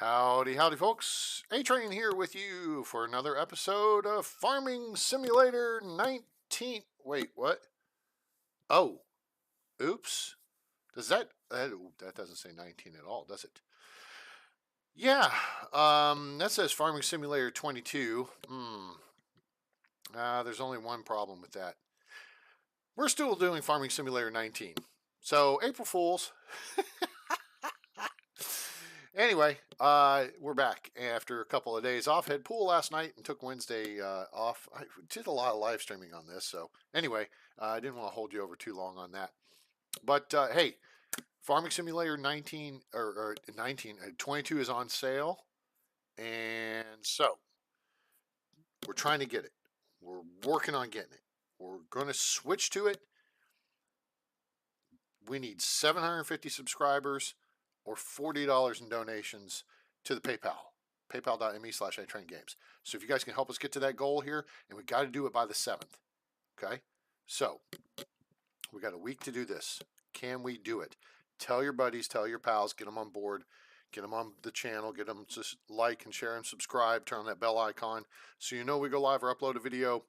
Howdy, howdy, folks. A-Train here with you for another episode of Farming Simulator 19. Wait, what? Oh, oops. Does that doesn't say 19 at all, does it? Yeah, that says Farming Simulator 22. There's only one problem with that. We're still doing Farming Simulator 19. So, April Fools. Anyway, we're back after a couple of days off. Had pool last night and took Wednesday off. I did a lot of live streaming on this, so anyway, I didn't want to hold you over too long on that. But hey, Farming Simulator 19 or 19 22 is on sale, and so we're trying to get it. We're working on getting it. We're going to switch to it. We need 750 subscribers or $40 in donations to the PayPal, paypal.me/itraingames. So if you guys can help us get to that goal here, and we got to do it by the 7th, okay? So we got a week to do this. Can we do it? Tell your buddies, tell your pals, get them on board, get them on the channel, get them to like and share and subscribe, turn on that bell icon so you know we go live or upload a video,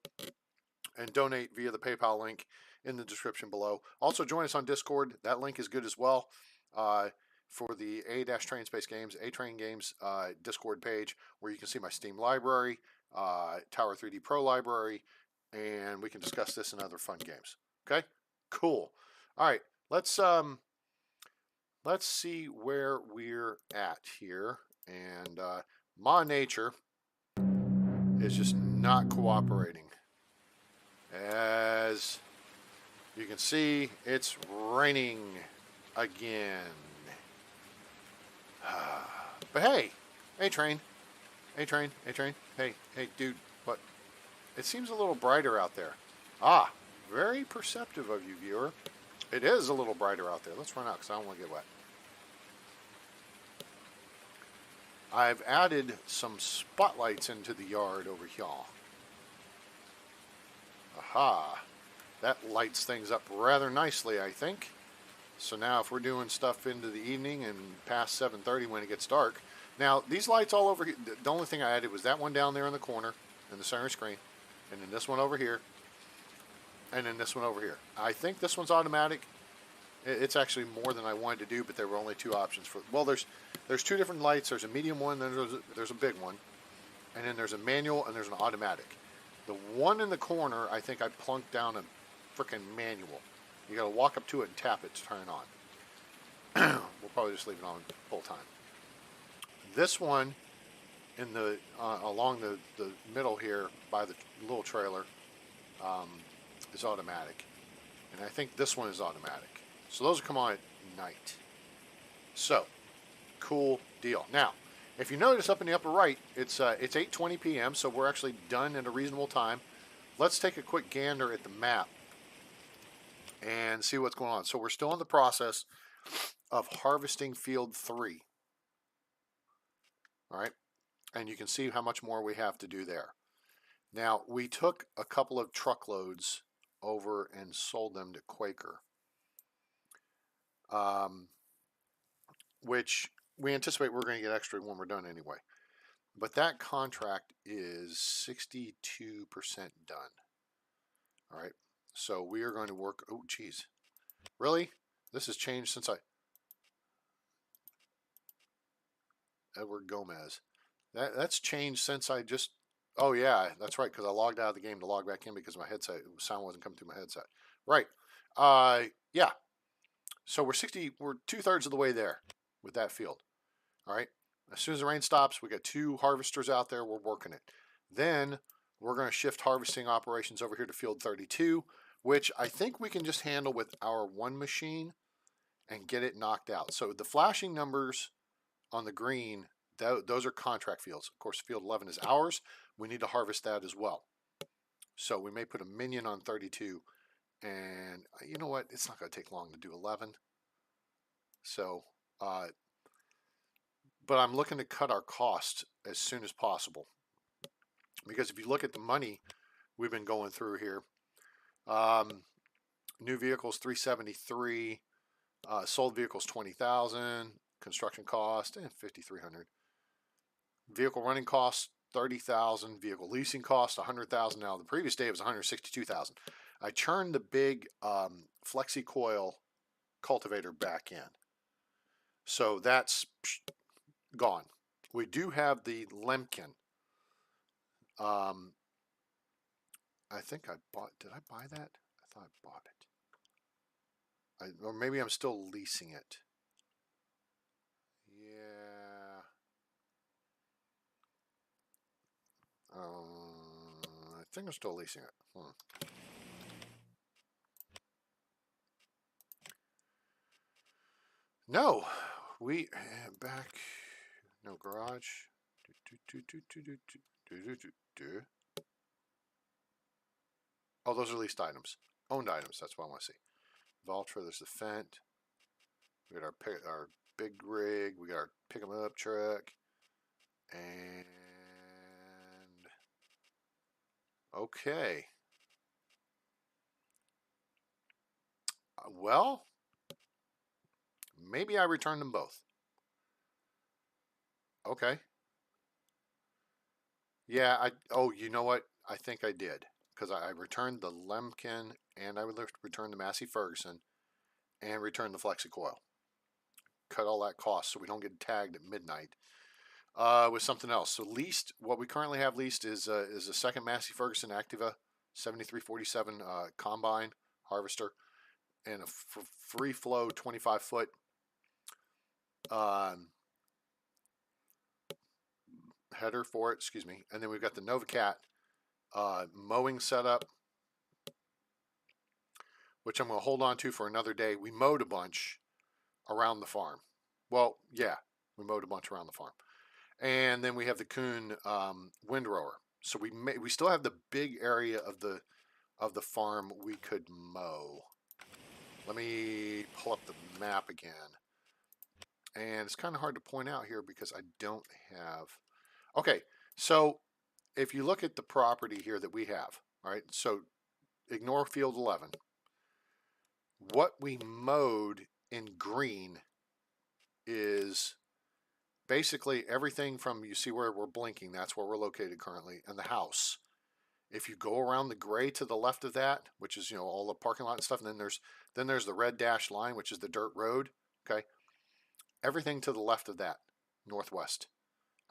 and donate via the PayPal link in the description below. Also join us on Discord. That link is good as well. For the A-Train Space Games, A-Train Games Discord page, where you can see my Steam library, Tower 3D Pro library, and we can discuss this and other fun games. Okay, cool. All right, let's see where we're at here. And Ma Nature is just not cooperating. As you can see, it's raining again. But hey, A-Train, hey, dude, what? It seems a little brighter out there. Ah, very perceptive of you, viewer. It is a little brighter out there. Let's run out because I don't want to get wet. I've added some spotlights into the yard over here. Aha, that lights things up rather nicely, I think. So now if we're doing stuff into the evening and past 7:30 when it gets dark. Now, these lights all over here, the only thing I added was that one down there in the corner in the center screen. And then this one over here. And then this one over here. I think this one's automatic. It's actually more than I wanted to do, but there were only two options for. Well, there's two different lights. There's a medium one, then there's a big one. And then there's a manual and there's an automatic. The one in the corner, I think I plunked down a freaking manual. You got to walk up to it and tap it to turn it on. We'll probably just leave it on full time. This one, in the along the middle here by the little trailer, is automatic, and I think this one is automatic. So those will come on at night. So, cool deal. Now, if you notice up in the upper right, it's 8:20 p.m. So we're actually done at a reasonable time. Let's take a quick gander at the map and see what's going on. So we're still in the process of harvesting field 3. All right, and you can see how much more we have to do there. Now, we took a couple of truckloads over and sold them to Quaker, which we anticipate we're going to get extra when we're done anyway. But that contract is 62% done. All right. So we are going to work. Oh, geez. Really? This has changed since Edward Gomez. That's changed since I just. Oh, yeah. That's right. Because I logged out of the game to log back in because my headset sound wasn't coming through my headset. Right. Yeah. So we're 2/3 of the way there with that field. All right. As soon as the rain stops, we got 2 harvesters out there. We're working it. Then we're going to shift harvesting operations over here to field 32, which I think we can just handle with our one machine and get it knocked out. So the flashing numbers on the green, those are contract fields. Of course, field 11 is ours. We need to harvest that as well. So we may put a minion on 32. And you know what? It's not going to take long to do 11. So, but I'm looking to cut our costs as soon as possible. Because if you look at the money we've been going through here, new vehicles 373, sold vehicles 20,000, construction cost 5,300. Vehicle running costs $30,000. Vehicle leasing costs $100,000. Now the previous day it was $162,000. I turned the big flexi coil cultivator back in, so that's gone. We do have the Lemken. I think I bought. Did I buy that? I thought I bought it. Or maybe I'm still leasing it. Yeah. I think I'm still leasing it. No, we back. No garage. Oh, those are leased items. Owned items. That's what I want to see. Valtra. There's the Fent. We got our big rig. We got our pick 'em up truck. And okay. Well, maybe I returned them both. Okay. Yeah, oh, you know what? I think I did. Because I returned the Lemken and I would return the Massey Ferguson and return the Flexi Coil. Cut all that cost so we don't get tagged at midnight with something else. So leased, what we currently have leased is a second Massey Ferguson Activa 7347 combine harvester and a free flow 25-foot header for it, excuse me. And then we've got the NovaCat mowing setup, which I'm going to hold on to for another day. We mowed a bunch around the farm. Well, yeah, we mowed a bunch around the farm. And then we have the Kuhn windrower. So we still have the big area of the farm we could mow. Let me pull up the map again. And it's kind of hard to point out here because I don't have. Okay, so if you look at the property here that we have, all right, so ignore field 11. What we mowed in green is basically everything from, you see where we're blinking, that's where we're located currently, and the house. If you go around the gray to the left of that, which is, all the parking lot and stuff, and then there's the red dashed line, which is the dirt road, okay? Everything to the left of that, northwest,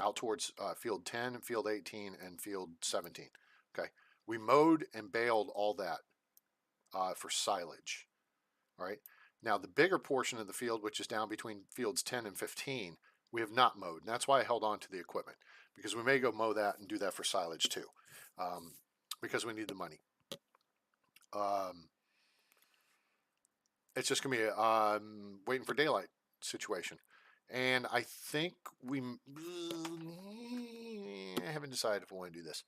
out towards field 10, field 18, and field 17, okay? We mowed and baled all that for silage, all right? Now, the bigger portion of the field, which is down between fields 10 and 15, we have not mowed. And that's why I held on to the equipment, because we may go mow that and do that for silage too, because we need the money. It's just going to be a waiting for daylight situation. And I think I haven't decided if I want to do this.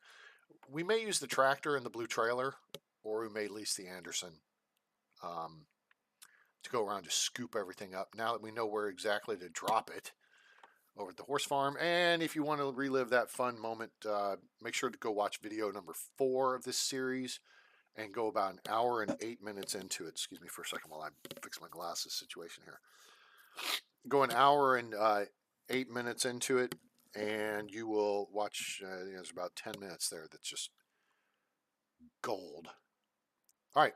We may use the tractor and the blue trailer, or we may lease the Anderson to go around to scoop everything up now that we know where exactly to drop it over at the horse farm. And if you want to relive that fun moment, make sure to go watch video number 4 of this series and go about an hour and 8 minutes into it. Excuse me for a second while I fix my glasses situation here. Go an hour and 8 minutes into it, and you will watch, there's about 10 minutes there that's just gold. All right.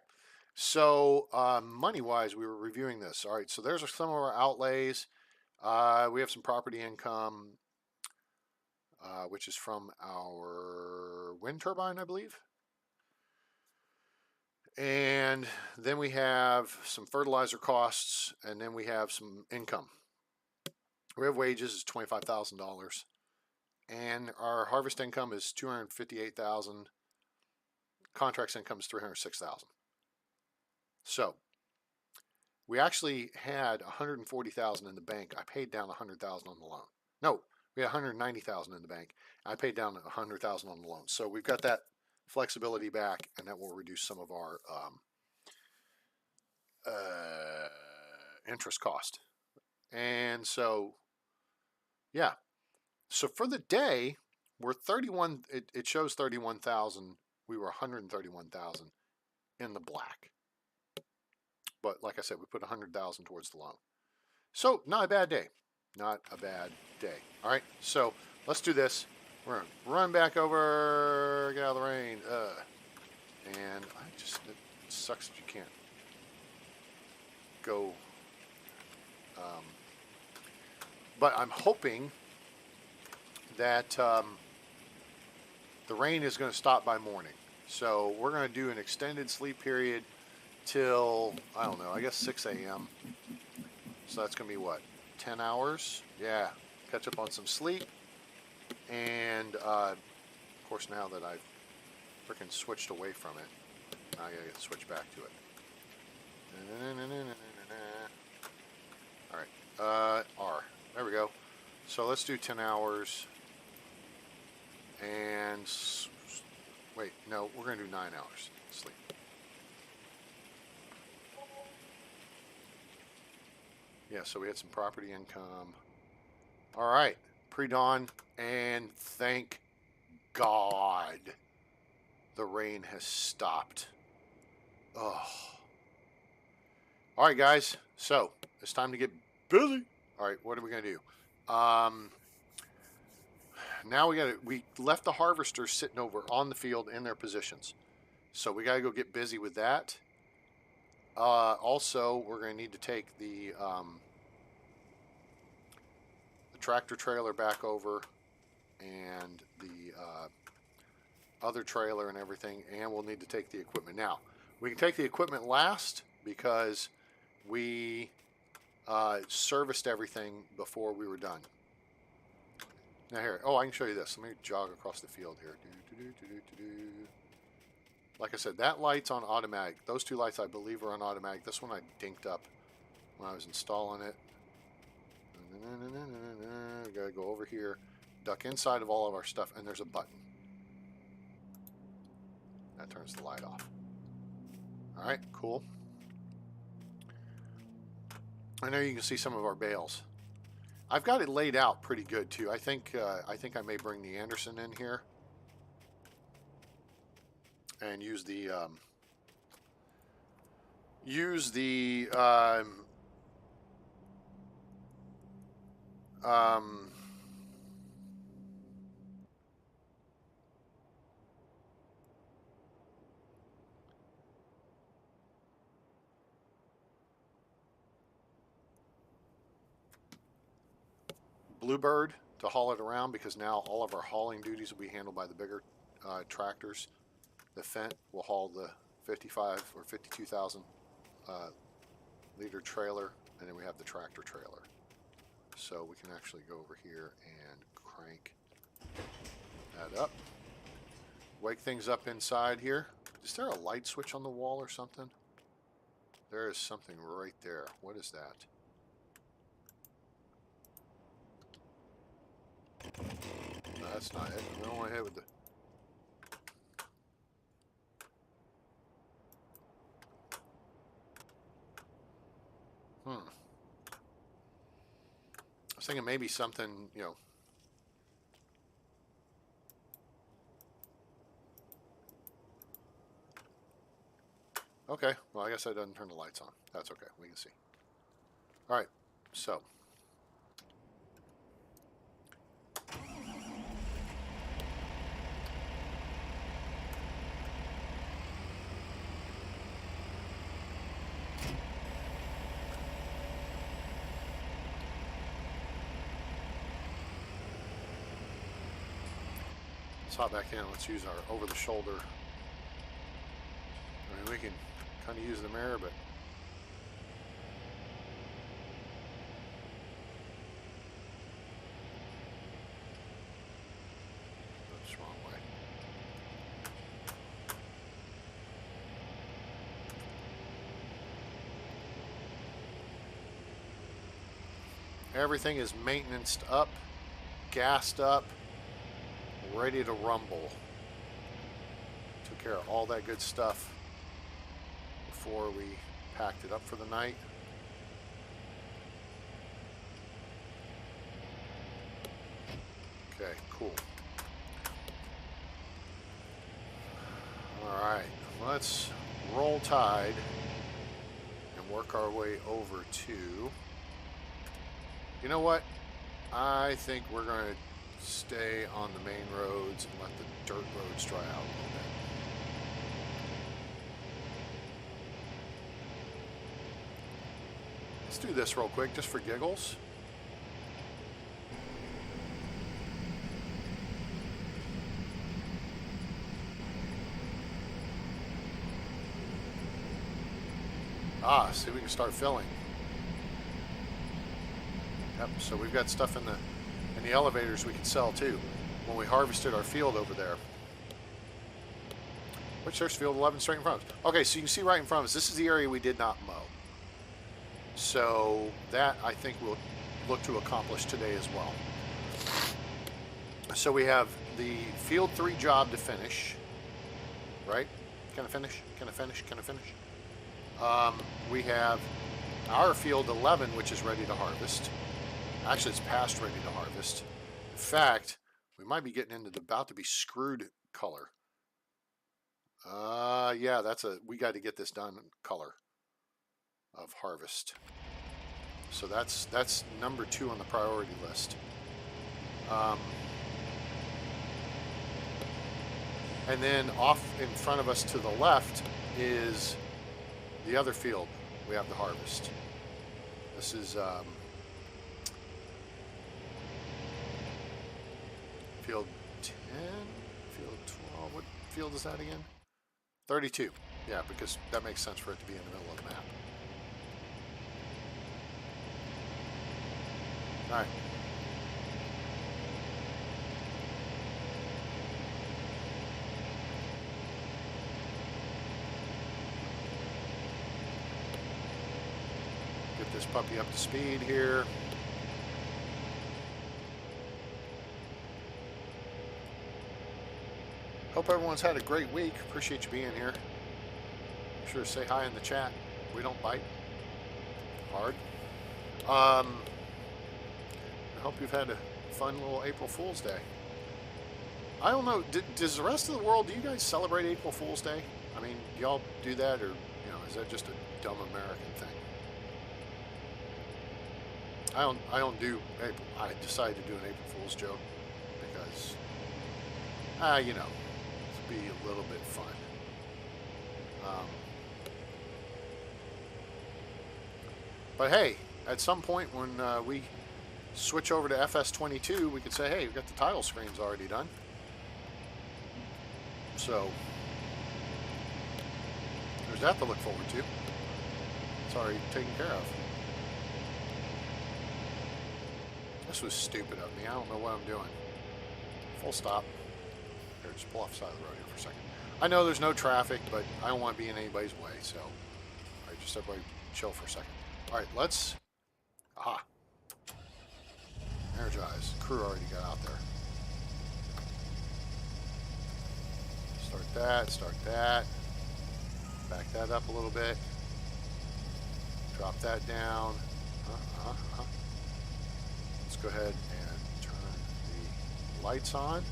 So money-wise, we were reviewing this. All right, so there's some of our outlays. We have some property income, which is from our wind turbine, I believe. And then we have some fertilizer costs, and then we have some income. We have wages is $25,000, and our harvest income is $258,000. Contracts income is $306,000. So we actually had $140,000 in the bank. I paid down $100,000 on the loan. No, we had $190,000 in the bank. I paid down $100,000 on the loan. So we've got that flexibility back, and that will reduce some of our interest cost. And so, yeah. So for the day, we're 31. It shows 31,000. We were 131,000 in the black. But like I said, we put 100,000 towards the loan. So not a bad day. Not a bad day. All right. So let's do this. We're going to run back over, get out of the rain. And it sucks that you can't go. But I'm hoping that the rain is going to stop by morning. So we're going to do an extended sleep period till, I don't know, I guess 6 a.m. So that's going to be what, 10 hours? Yeah, catch up on some sleep. And, of course, now that I've freaking switched away from it, now I got to switch back to it. All right, R. There we go. So let's do 10 hours. And, wait, no, we're going to do 9 hours sleep. Yeah, so we had some property income. All right, pre-dawn, and thank God the rain has stopped. Oh. All right, guys, so it's time to get busy. All right, what are we going to do? Now we left the harvesters sitting over on the field in their positions. So we got to go get busy with that. Also, we're going to need to take the tractor trailer back over and the other trailer and everything, and we'll need to take the equipment. Now, we can take the equipment last because we serviced everything before we were done. Now here, I can show you this. Let me jog across the field here. Like I said, that light's on automatic. Those two lights I believe are on automatic. This one I dinked up when I was installing it. We gotta go over here, duck inside of all of our stuff, and there's a button. That turns the light off. Alright, cool. I know you can see some of our bales. I've got it laid out pretty good too. I think I may bring the Anderson in here and use the Bluebird to haul it around, because now all of our hauling duties will be handled by the bigger tractors. The Fendt will haul the 55 or 52,000 liter trailer, and then we have the tractor trailer. So we can actually go over here and crank that up. Wake things up inside here. Is there a light switch on the wall or something? There is something right there. What is that? No, that's not it. We don't want to hit with the... I was thinking maybe something, you know... Okay, well, I guess I didn't turn the lights on. That's okay, we can see. All right, so... let's hop back in. Let's use our over-the-shoulder. I mean, we can kind of use the mirror, but that's the wrong way. Everything is maintenanced up, gassed up, ready to rumble. Took care of all that good stuff before we packed it up for the night. Okay, cool. All right, let's roll tide and work our way over to... You know what? I think we're going to stay on the main roads and let the dirt roads dry out a little bit. Let's do this real quick, just for giggles. Ah, see, we can start filling. Yep, so we've got stuff in the elevators we can sell too when we harvested our field over there. Which there's field 11 straight in front of us. Okay, so you can see right in front of us, this is the area we did not mow. So that I think we'll look to accomplish today as well. So we have the field 3 job to finish, right? Can I finish? Can I finish? Can I finish? We have our field 11, which is ready to harvest. Actually, it's past ready to harvest. In fact, we might be getting into the about to be screwed color. Yeah, we got to get this done color of harvest. So that's number 2 on the priority list. And then off in front of us to the left is the other field we have to harvest. This is field 10, field 12. What field is that again? 32. Yeah, because that makes sense for it to be in the middle of the map. All right. Get this puppy up to speed here. Hope everyone's had a great week. Appreciate you being here. Be sure to say hi in the chat. We don't bite hard. I hope you've had a fun little April Fool's Day. I don't know. Does the rest of the world, do you guys celebrate April Fool's Day? I mean, do y'all do that, or is that just a dumb American thing? I don't do April. I decided to do an April Fool's joke because, to be a little bit fun. But hey, at some point when we switch over to FS22, we could say, hey, we've got the title screens already done. So there's that to look forward to. It's already taken care of. This was stupid of me. I don't know what I'm doing. Full stop. Here, just pull off the side of the road here for a second. I know there's no traffic, but I don't want to be in anybody's way, so all right, just everybody chill for a second. All right, let's... Aha. Energize. Crew already got out there. Start that. Back that up a little bit. Drop that down. Let's go ahead and turn the lights on.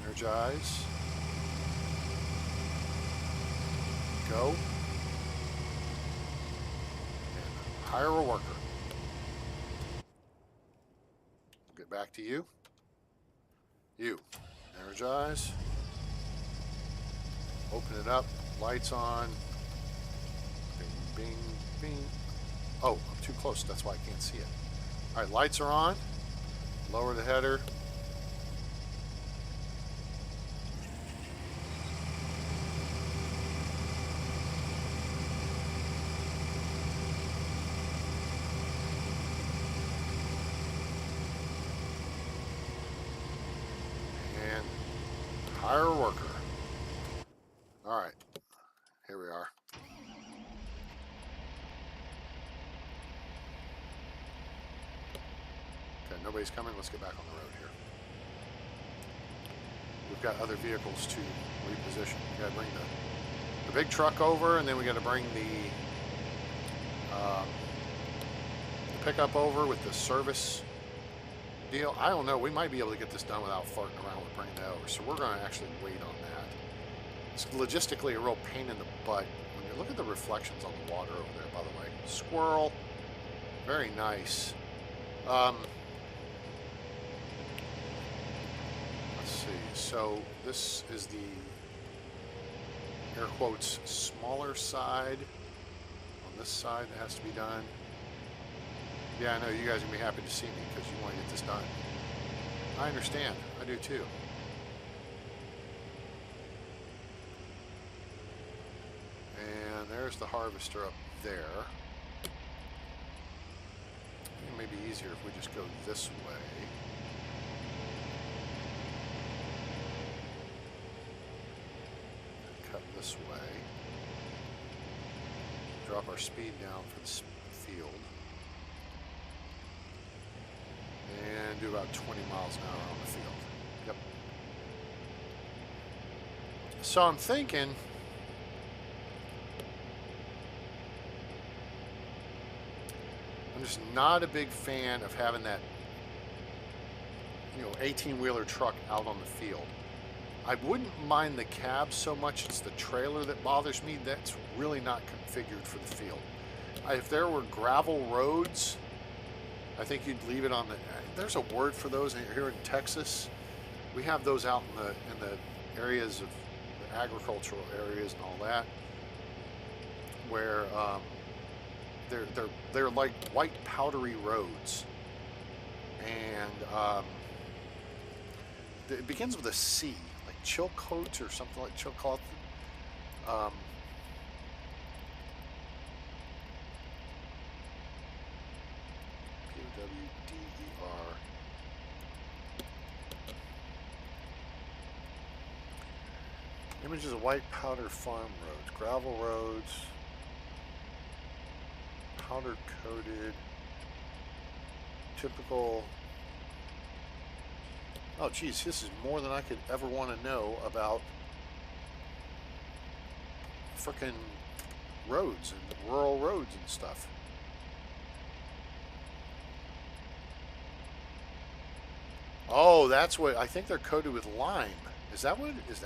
Energize. Go. And hire a worker. Get back to you. You. Energize. Open it up. Lights on. Bing, bing, bing. Oh, I'm too close. That's why I can't see it. All right, lights are on. Lower the header. And hire a worker. All right, here we are. Okay, nobody's coming. Let's get back on the road here. We've got other vehicles to reposition. We got to bring the big truck over, and then we got to bring the pickup over with the service deal. I don't know. We might be able to get this done without farting around with bringing that over. So we're going to actually wait on that. It's logistically a real pain in the butt. When you look at the reflections on the water over there, by the way. Squirrel. Very nice. see. So this is the air quotes smaller side. On this side that has to be done. Yeah, I know you guys are gonna be happy to see me because you want to get this done. I understand. I do too. And there's the harvester up there. It may be easier if we just go this way. Cut this way. Drop our speed down for this field. And do about 20 miles an hour on the field. Yep. So I'm thinking, I'm just not a big fan of having that, 18-wheeler truck out on the field. I wouldn't mind the cab so much. It's the trailer that bothers me. That's really not configured for the field. If there were gravel roads, I think you'd leave it on the. There's a word for those here in Texas. We have those out in the areas of the agricultural areas and all that, where they're like white powdery roads, and it begins with a C, like Chilcote or something like Chilcote. P-O-W-D-E-R. Images of white powder farm roads, gravel roads, powder coated, typical. Oh geez, this is more than I could ever want to know about frickin' roads and rural roads and stuff. Oh, that's what I think they're coated with lime. Is that what it is?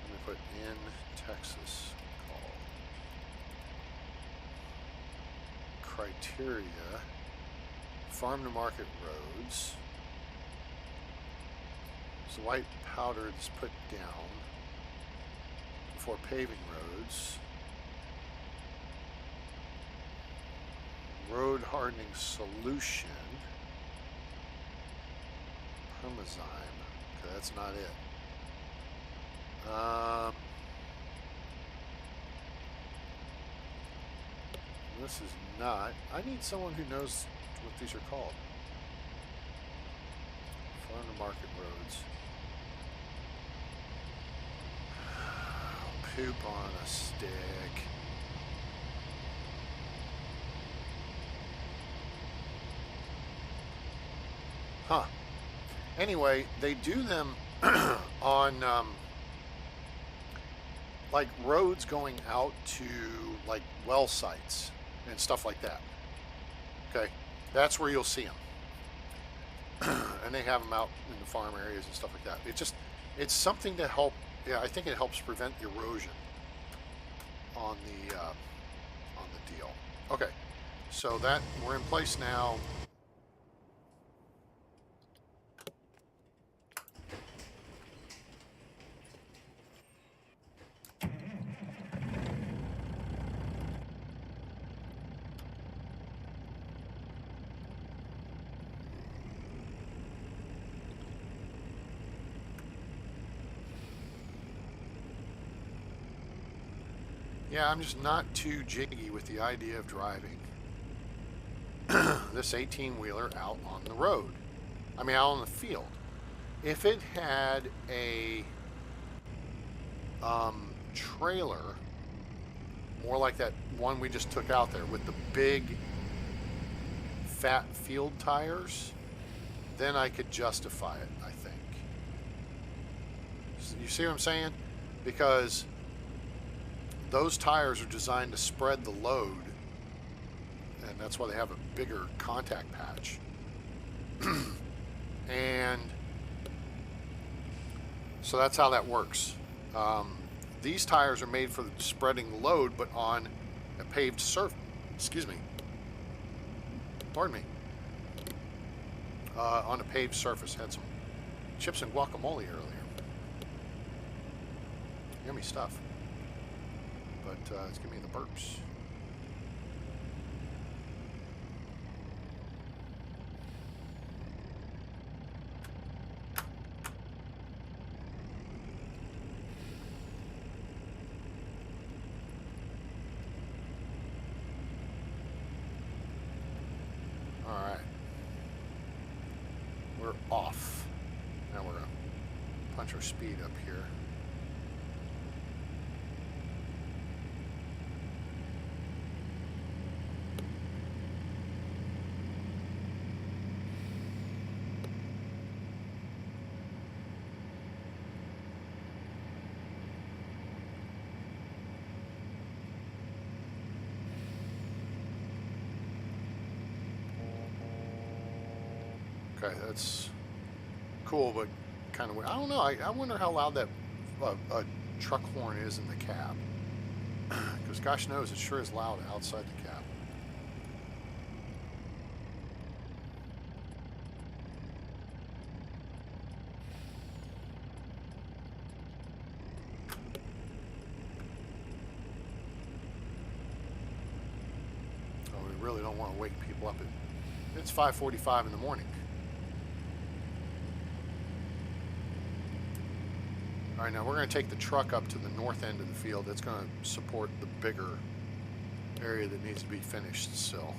Let me put in Texas. Criteria, farm to market roads. So white powder is put down before paving roads. Road hardening solution. Permazyme. Okay, that's not it. This is not. I need someone who knows what these are called. Farm to market roads. Poop on a stick. Huh. Anyway, they do them on like roads going out to like well sites and stuff like that. Okay, that's where you'll see them. And they have them out in the farm areas and stuff like that. It's something to help. Yeah, I think it helps prevent erosion on the deal. Okay, so that we're in place now. Yeah, I'm just not too jiggy with the idea of driving this 18-wheeler out on the road. I mean, out on the field. If it had a trailer, more like that one we just took out there with the big fat field tires, then I could justify it, I think. You see what I'm saying? Because those tires are designed to spread the load, and that's why they have a bigger contact patch. And so that's how that works. These tires are made for spreading the load, but on a paved surface. Excuse me. Pardon me. On a paved surface. Had some chips and guacamole earlier. Yummy stuff. But it's giving me the burps. Alright. We're off. Now we're going to punch our speed up here. Okay, that's cool, but kind of weird. I don't know. I wonder how loud that truck horn is in the cab. Because gosh knows, it sure is loud outside the cab. Oh, we really don't want to wake people up. It's 5:45 in the morning. All right, now we're going to take the truck up to the north end of the field. It's going to support the bigger area that needs to be finished still.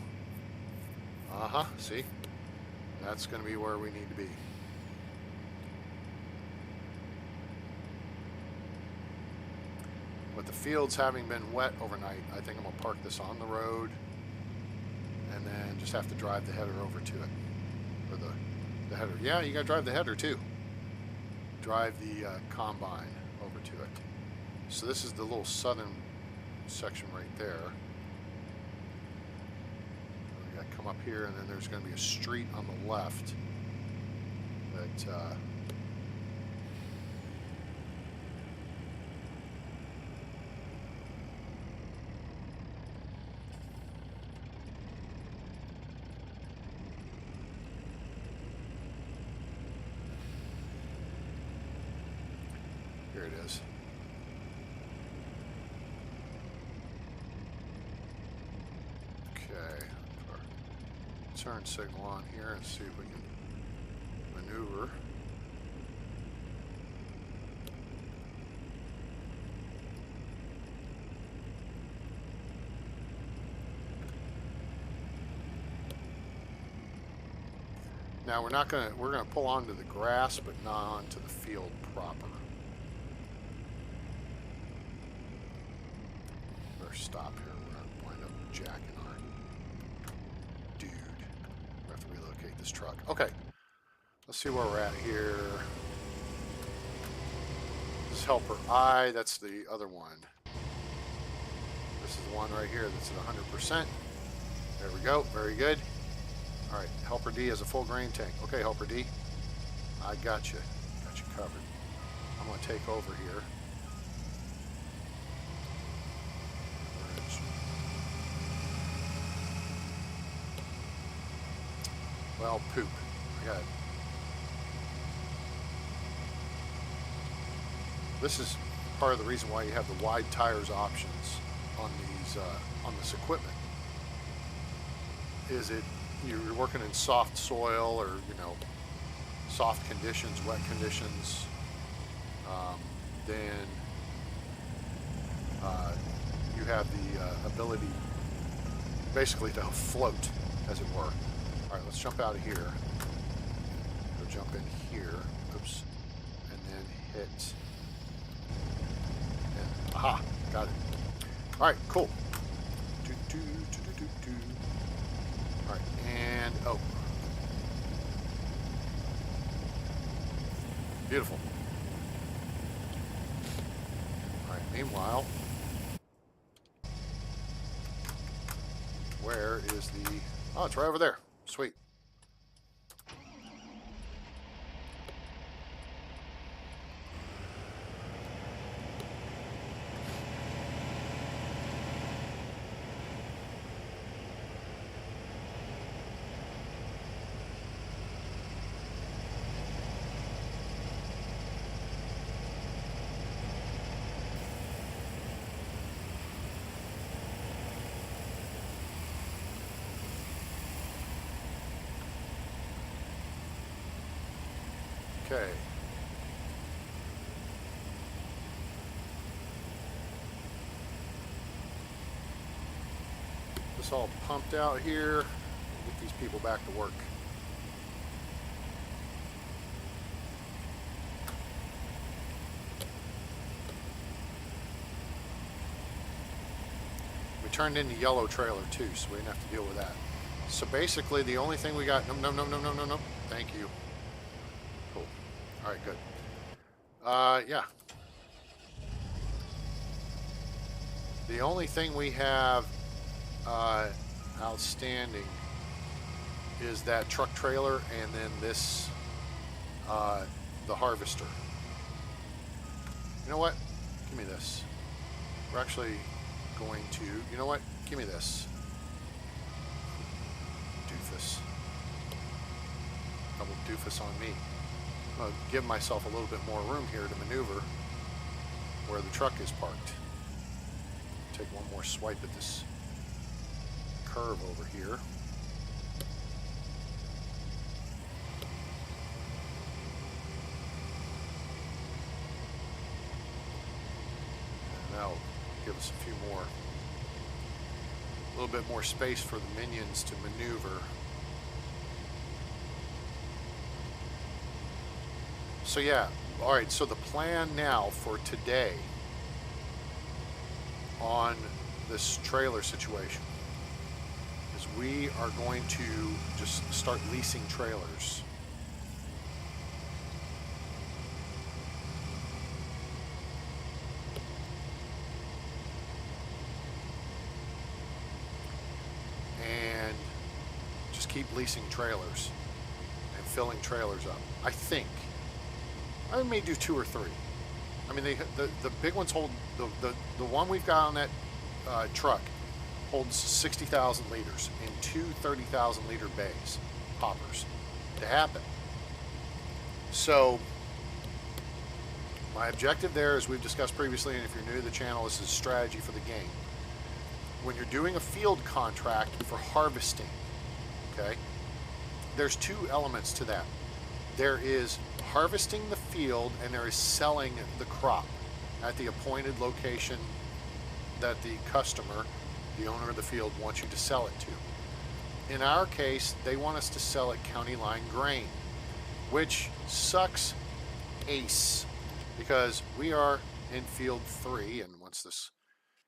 See? That's going to be where we need to be. With the fields having been wet overnight, I think I'm going to park this on the road and then just have to drive the header over to it. Or the header. Yeah, you got to drive the header too. Drive the combine over to it. So this is the little southern section right there. We got to come up here, and then there's going to be a street on the left that here it is. Okay, put our turn signal on here and see if we can maneuver. Now we're gonna pull onto the grass, but not onto the field proper. Stop here. We're going to wind up jacking our dude. We have to relocate this truck. Okay. Let's see where we're at here. This is helper I. That's the other one. This is the one right here that's at 100%. There we go. Very good. All right. Helper D has a full grain tank. Okay, Helper D. I got you. Got you covered. I'm going to take over here. Well, poop. I got it. This is part of the reason why you have the wide tires options on these on this equipment. Is it you're working in soft soil or soft conditions, wet conditions? Then you have the ability basically to float, as it were. All right, let's jump out of here. Go jump in here. Oops. And then hit. And, aha, got it. All right, cool. All right, and oh. Beautiful. All right, meanwhile, where is the... Oh, it's right over there. Sweet. Okay. This all pumped out here. Get these people back to work. We turned in the yellow trailer too, so we didn't have to deal with that. So basically, the only thing we got. No. Thank you. Cool. All right, good. Yeah. The only thing we have outstanding is that truck trailer, and then this, the harvester. You know what? Give me this. We're actually going to. You know what? Give me this. Doofus. Double doofus on me. I'm going to give myself a little bit more room here to maneuver where the truck is parked. Take one more swipe at this curve over here. And that'll give us a few more, a little bit more space for the minions to maneuver. So yeah, all right, so the plan now for today on this trailer situation is we are going to just start leasing trailers. And just keep leasing trailers and filling trailers up. I think I may do 2 or 3. I mean, the big ones hold, the one we've got on that truck holds 60,000 liters in 2 30,000 liter bays, hoppers, to happen. So my objective there, as we've discussed previously, and if you're new to the channel, this is strategy for the game. When you're doing a field contract for harvesting, okay, there's 2 elements to that. There is harvesting the field, and there is selling the crop at the appointed location that the customer, the owner of the field, wants you to sell it to. In our case, they want us to sell at County Line Grain, which sucks ace, because we are in field 3, and once this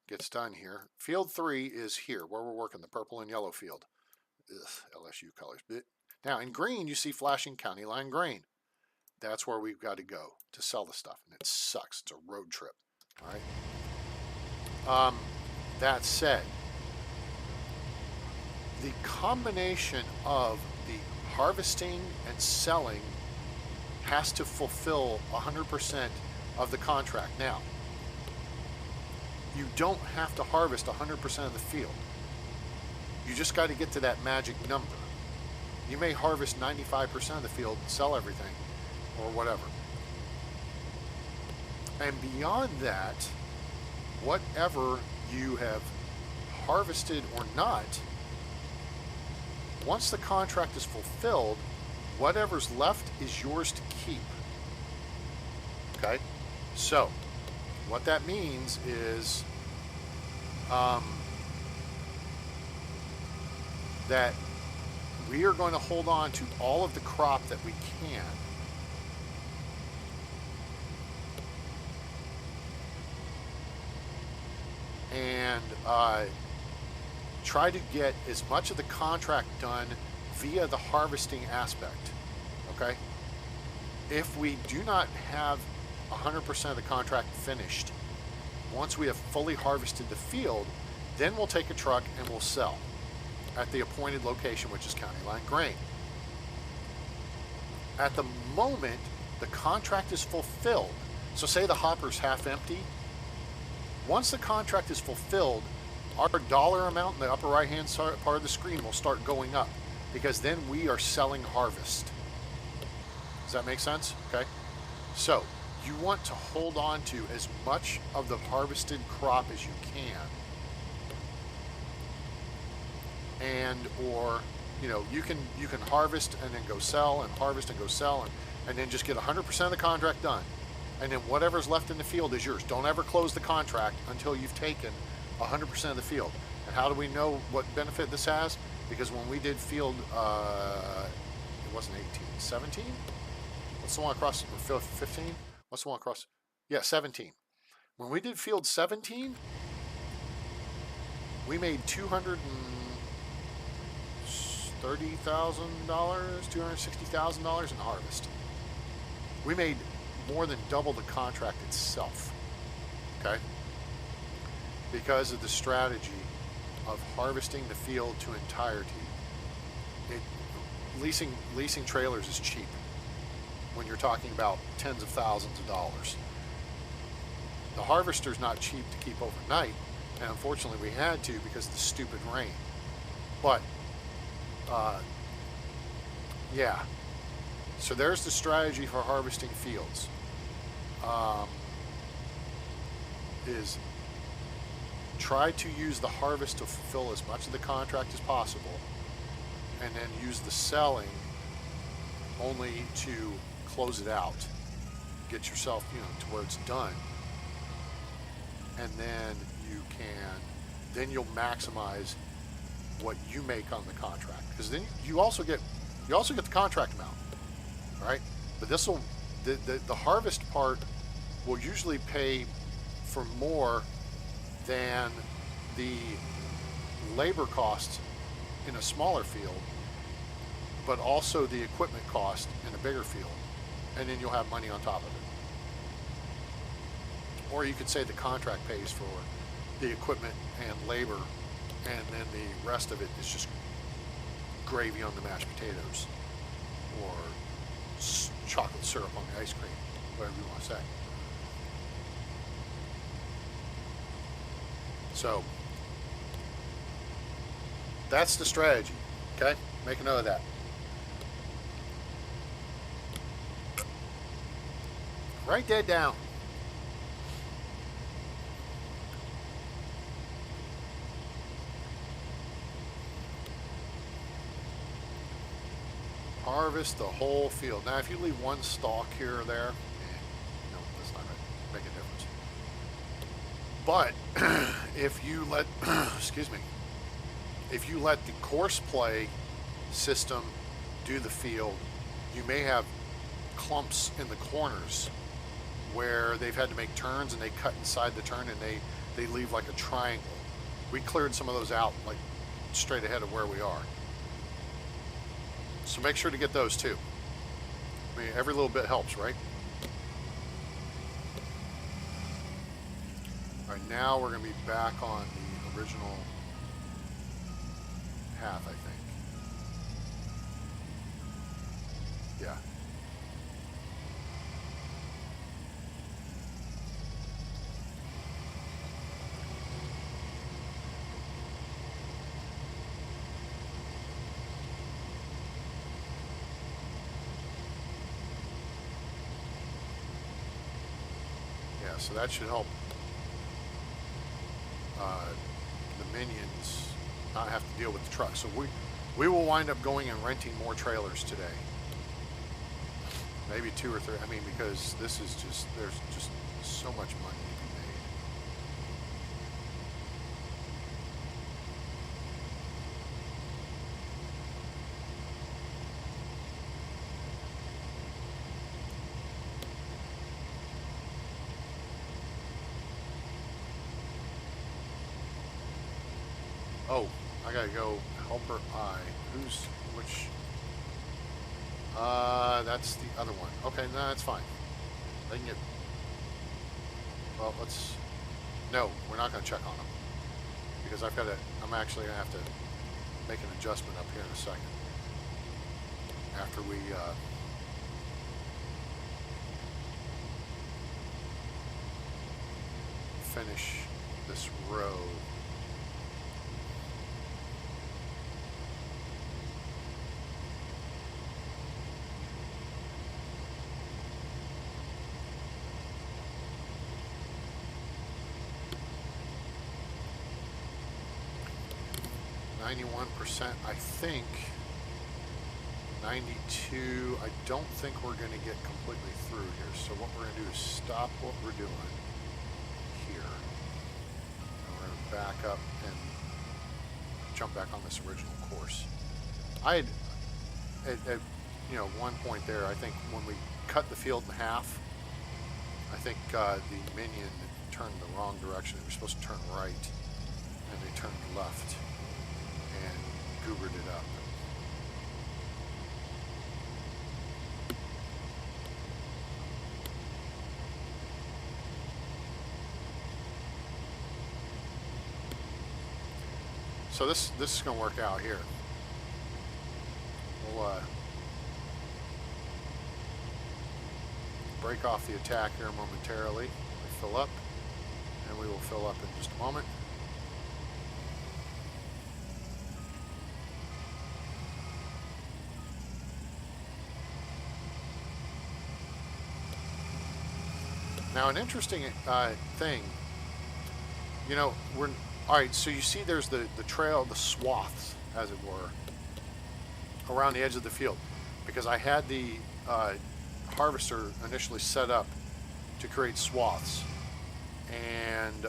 gets done here, field 3 is here, where we're working, the purple and yellow field. Ugh, LSU colors. Now, in green, you see flashing County Line Grain. That's where we've got to go to sell the stuff, and it sucks. It's a road trip. All right. That said, the combination of the harvesting and selling has to fulfill 100% of the contract. Now, you don't have to harvest 100% of the field. You just got to get to that magic number. You may harvest 95% of the field and sell everything, or whatever. And beyond that, whatever you have harvested or not, once the contract is fulfilled, whatever's left is yours to keep. Okay? So, what that means is that we are going to hold on to all of the crop that we can. And try to get as much of the contract done via the harvesting aspect. Okay? If we do not have 100% of the contract finished, once we have fully harvested the field, then we'll take a truck and we'll sell at the appointed location, which is County Line Grain. At the moment the contract is fulfilled, so say the hopper's half empty, once the contract is fulfilled, our dollar amount in the upper right hand part of the screen will start going up, because then we are selling harvest. Does that make sense? Okay. So you want to hold on to as much of the harvested crop as you can. And, or, you know, you can harvest and then go sell, and harvest and go sell, and then just get 100% of the contract done. And then whatever's left in the field is yours. Don't ever close the contract until you've taken 100% of the field. And how do we know what benefit this has? Because when we did field, it wasn't 18, 17? What's the one across, or 15? What's the one across? Yeah, 17. When we did field 17, we made $230,000, $260,000 in harvest. We made more than double the contract itself, okay? Because of the strategy of harvesting the field to entirety. Leasing trailers is cheap when you're talking about tens of thousands of dollars. The harvester's not cheap to keep overnight, and unfortunately we had to because of the stupid rain. But, yeah. So there's the strategy for harvesting fields. Is try to use the harvest to fulfill as much of the contract as possible, and then use the selling only to close it out, get yourself, to where it's done, and then you'll maximize what you make on the contract, because then you also get the contract amount, right? But the harvest part will usually pay for more than the labor costs in a smaller field, but also the equipment cost in a bigger field, and then you'll have money on top of it. Or you could say the contract pays for the equipment and labor, and then the rest of it is just gravy on the mashed potatoes, or chocolate syrup on the ice cream, whatever you want to say. So that's the strategy, okay? Make a note of that. Write that down. Harvest the whole field. Now, if you leave one stalk here or there, that's not going to make a difference. But if you let, if you let the course play system do the field, you may have clumps in the corners where they've had to make turns and they cut inside the turn and they leave like a triangle. We cleared some of those out like straight ahead of where we are. So make sure to get those too. I mean, every little bit helps, right? All right, now we're going to be back on the original path, I think. Yeah. So that should help the minions not have to deal with the truck. So we will wind up going and renting more trailers today. Maybe 2 or 3. I mean, because this is just, there's just so much money to be made. Oh, I gotta go helper I. Which? That's the other one. Okay, no, that's fine. They can get. Well, no, we're not gonna check on them because I'm actually gonna have to make an adjustment up here in a second after we. Finish this row. %, I think. 91%. 92. I don't think we're going to get completely through here. So what we're going to do is stop what we're doing here. And we're going to back up and jump back on this original course. I had, at one point there, I think when we cut the field in half, I think the minion turned the wrong direction. It was supposed to turn right, and they turned left and goobered it up. So this is going to work out here. We'll break off the attack here momentarily. We fill up, and we will fill up in just a moment. Now, an interesting thing, we're all right. So you see, there's the trail, the swaths, as it were, around the edge of the field, because I had the harvester initially set up to create swaths, and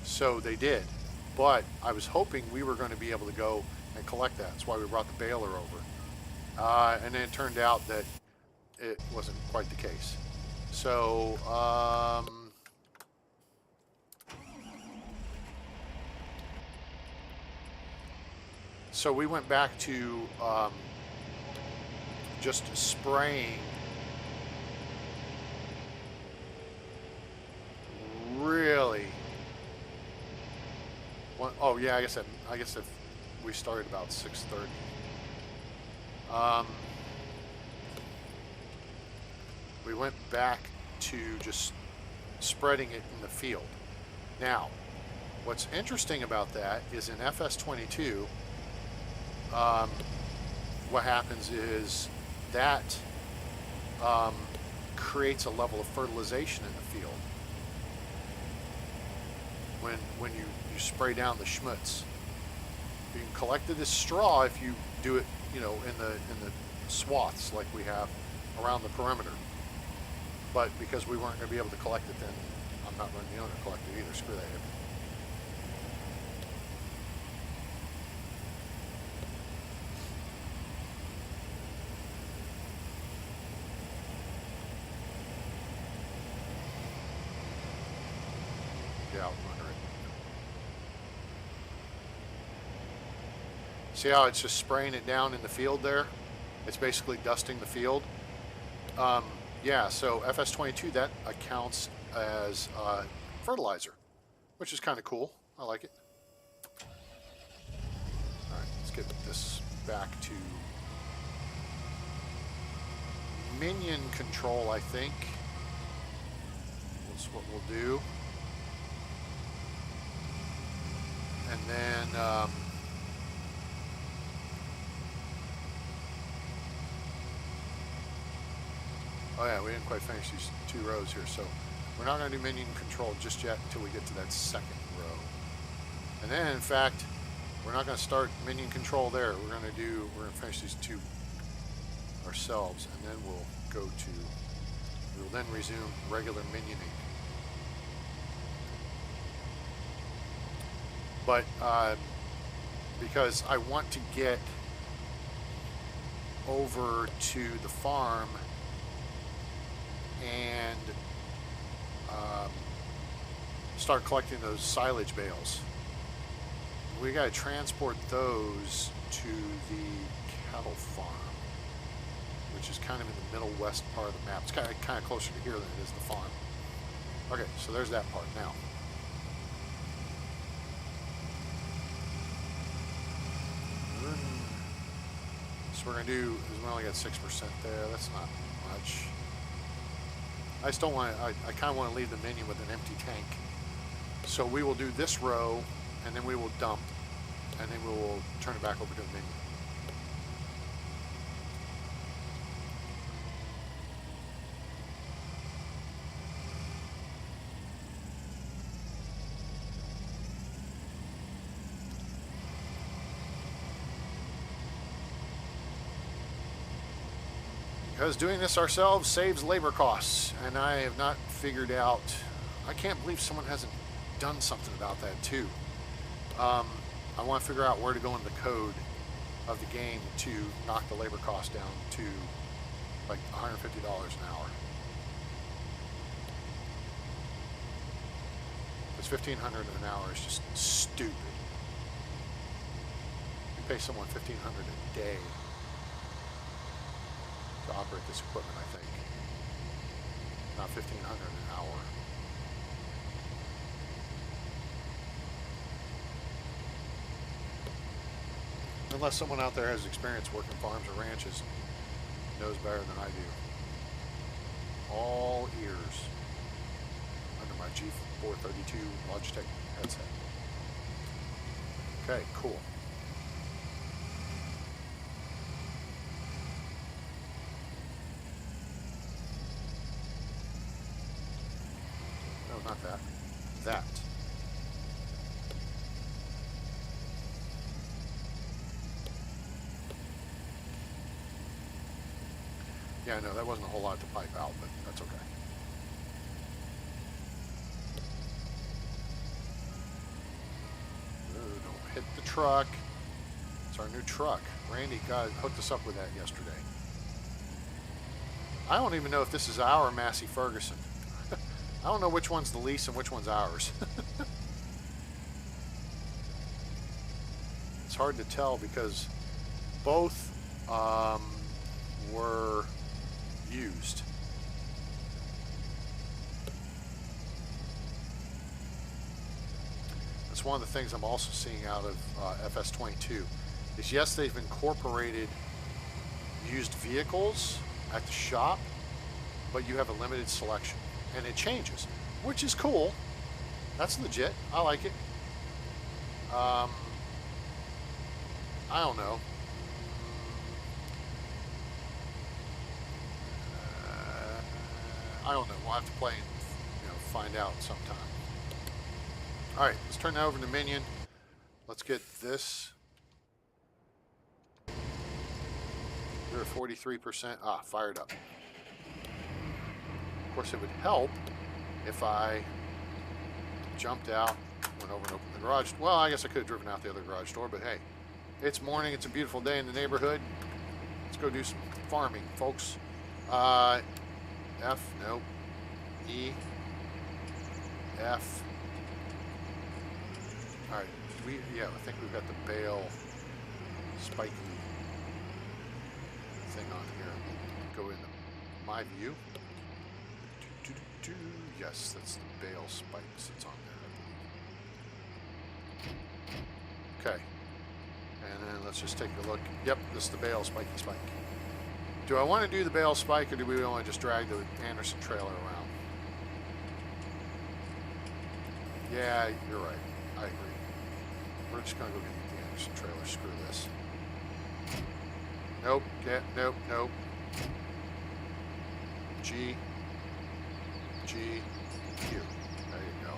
so they did. But I was hoping we were going to be able to go and collect that. That's why we brought the baler over, and then it turned out that it wasn't quite the case. So so we went back to just spraying really. Oh yeah, I guess if we started about 6:30. We went back to just spreading it in the field. Now, what's interesting about that is in FS22, what happens is that creates a level of fertilization in the field when you spray down the schmutz. You can collect it as straw if you do it, in the swaths like we have around the perimeter. But because we weren't going to be able to collect it, then I'm not running the owner to collect it either. Screw that. Get out from under it. See how it's just spraying it down in the field there? It's basically dusting the field. Yeah, so FS22, that accounts as fertilizer, which is kind of cool. I like it. All right, let's get this back to minion control, I think. That's what we'll do. And then oh yeah, we didn't quite finish these 2 rows here, so we're not going to do minion control just yet until we get to that second row. And then, in fact, we're not going to start minion control there. We're going to finish these 2 ourselves, and then we'll then resume regular minioning. But because I want to get over to the farm and start collecting those silage bales. We got to transport those to the cattle farm, which is kind of in the middle west part of the map. It's kind of closer to here than it is the farm. Okay, so there's that part now. So we're going to do, we only got 6% there. That's not much. I just don't want to, I kind of want to leave the minion with an empty tank. So we will do this row, and then we will dump, and then we will turn it back over to the minion. Because doing this ourselves saves labor costs, and I have not figured out. I can't believe someone hasn't done something about that too. I want to figure out where to go in the code of the game to knock the labor cost down to like $150 an hour. Because $1,500 an hour is just stupid. You pay someone $1,500 a day to operate this equipment, I think. Not $1,500 an hour. Unless someone out there has experience working farms or ranches and knows better than I do. All ears under my G432 Logitech headset. Okay, cool. No, not that. That. Yeah, no, that wasn't a whole lot to pipe out, but that's okay. Ooh, don't hit the truck. It's our new truck. Randy hooked us up with that yesterday. I don't even know if this is our Massey Ferguson. I don't know which one's the lease and which one's ours. It's hard to tell because both were used. That's one of the things I'm also seeing out of FS22 is yes, they've incorporated used vehicles at the shop, but you have a limited selection and it changes, which is cool. That's legit. I like it. I don't know. I don't know. We'll have to play and find out sometime. All right, let's turn that over to Minion. Let's get this. You're at 43%. Fired up. Of course, it would help if I jumped out, went over and opened the garage. Well, I guess I could have driven out the other garage door, but hey, it's morning. It's a beautiful day in the neighborhood. Let's go do some farming, folks. F, nope. E, F. All right, I think we've got the bale spiky thing on here. Go into my view. Yes, that's the bale spikes that's on there, I believe. Okay, and then let's just take a look. Yep, this is the bale spiky spike. Do I want to do the bale spike, or do we want to just drag the Anderson trailer around? Yeah, you're right. I agree. We're just going to go get the Anderson trailer. Screw this. Nope. Nope. Nope. G. Q. There you go.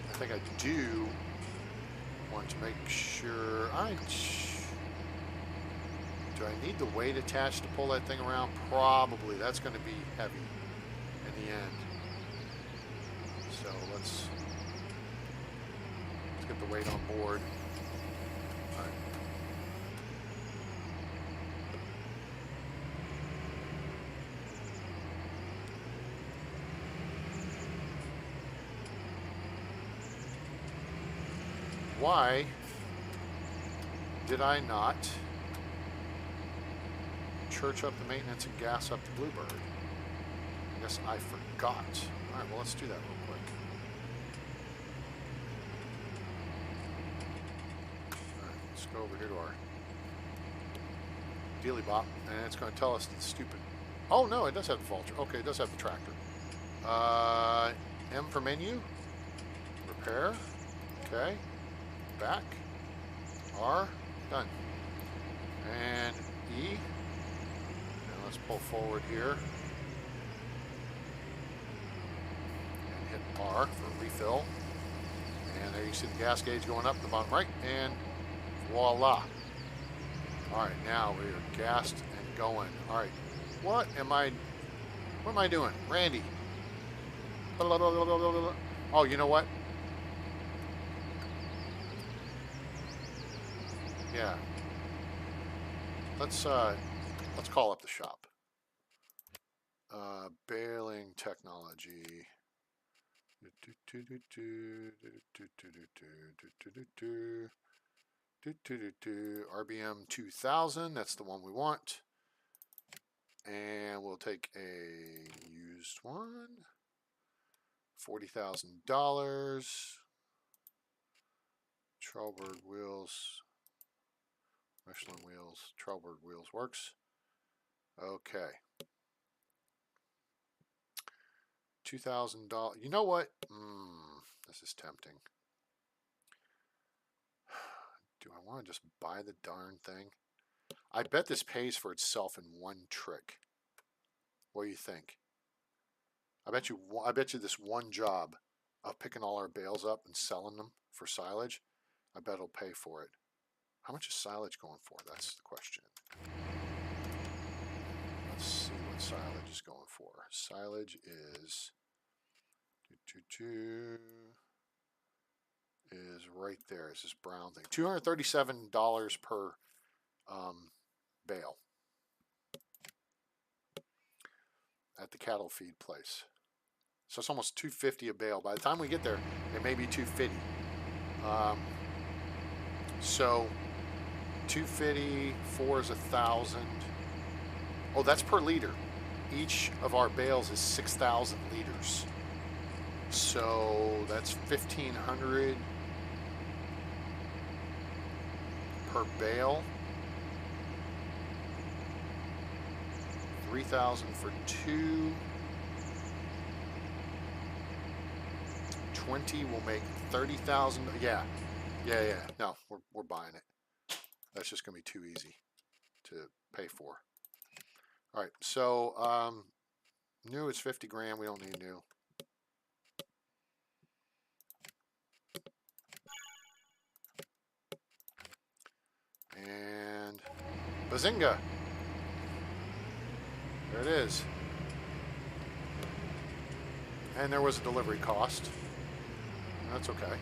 I think I do want to make sure do I need the weight attached to pull that thing around? Probably. That's going to be heavy in the end. So let's get the weight on board. All right. Why did I not church up the maintenance and gas up the Bluebird? I guess I forgot. All right, well, let's do that real quick. All right, let's go over here to our Dealy Bop, and it's going to tell us the stupid... Oh, no, it does have the Vulture. Okay, it does have the tractor. M for menu. Repair. Okay. Back. R. Done. And E. And let's pull forward here. And hit R for refill. And there you see the gas gauge going up in the bottom right. And voila. Alright, now we are gassed and going. All right. What am I doing? Randy. Oh, you know what? Yeah. Let's call up the shop. Baling technology. RBM 2000. That's the one we want. And we'll take a used one. $40,000. Trelleborg wheels. Michelin wheels. Trelleborg wheels works. Okay. $2,000. You know what? This is tempting. Do I want to just buy the darn thing? I bet this pays for itself in one trick. What do you think? I bet you this one job of picking all our bales up and selling them for silage, I bet it'll pay for it. How much is silage going for? That's the question. Let's see what silage is going for. Silage is is right there. It's this brown thing. $237 per bale at the cattle feed place. So it's almost $250 a bale. By the time we get there, it may be $250. So $250, 4 is 1,000. Oh, that's per liter. Each of our bales is 6,000 liters. So that's 1,500 per bale. 3,000 for 2. 20 will make 30,000. Yeah. No, we're buying it. That's just gonna be too easy to pay for. All right, so new is 50 grand. We don't need new. And bazinga! There it is. And there was a delivery cost. That's okay.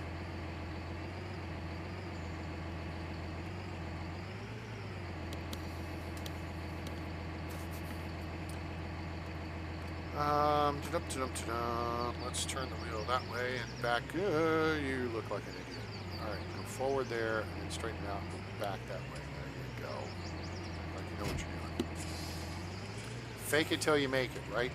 Let's turn the wheel that way and back. You look like an idiot. All right, go forward there and then straighten out and go back that way. There you go. Like you know what you're doing. Fake it till you make it, right?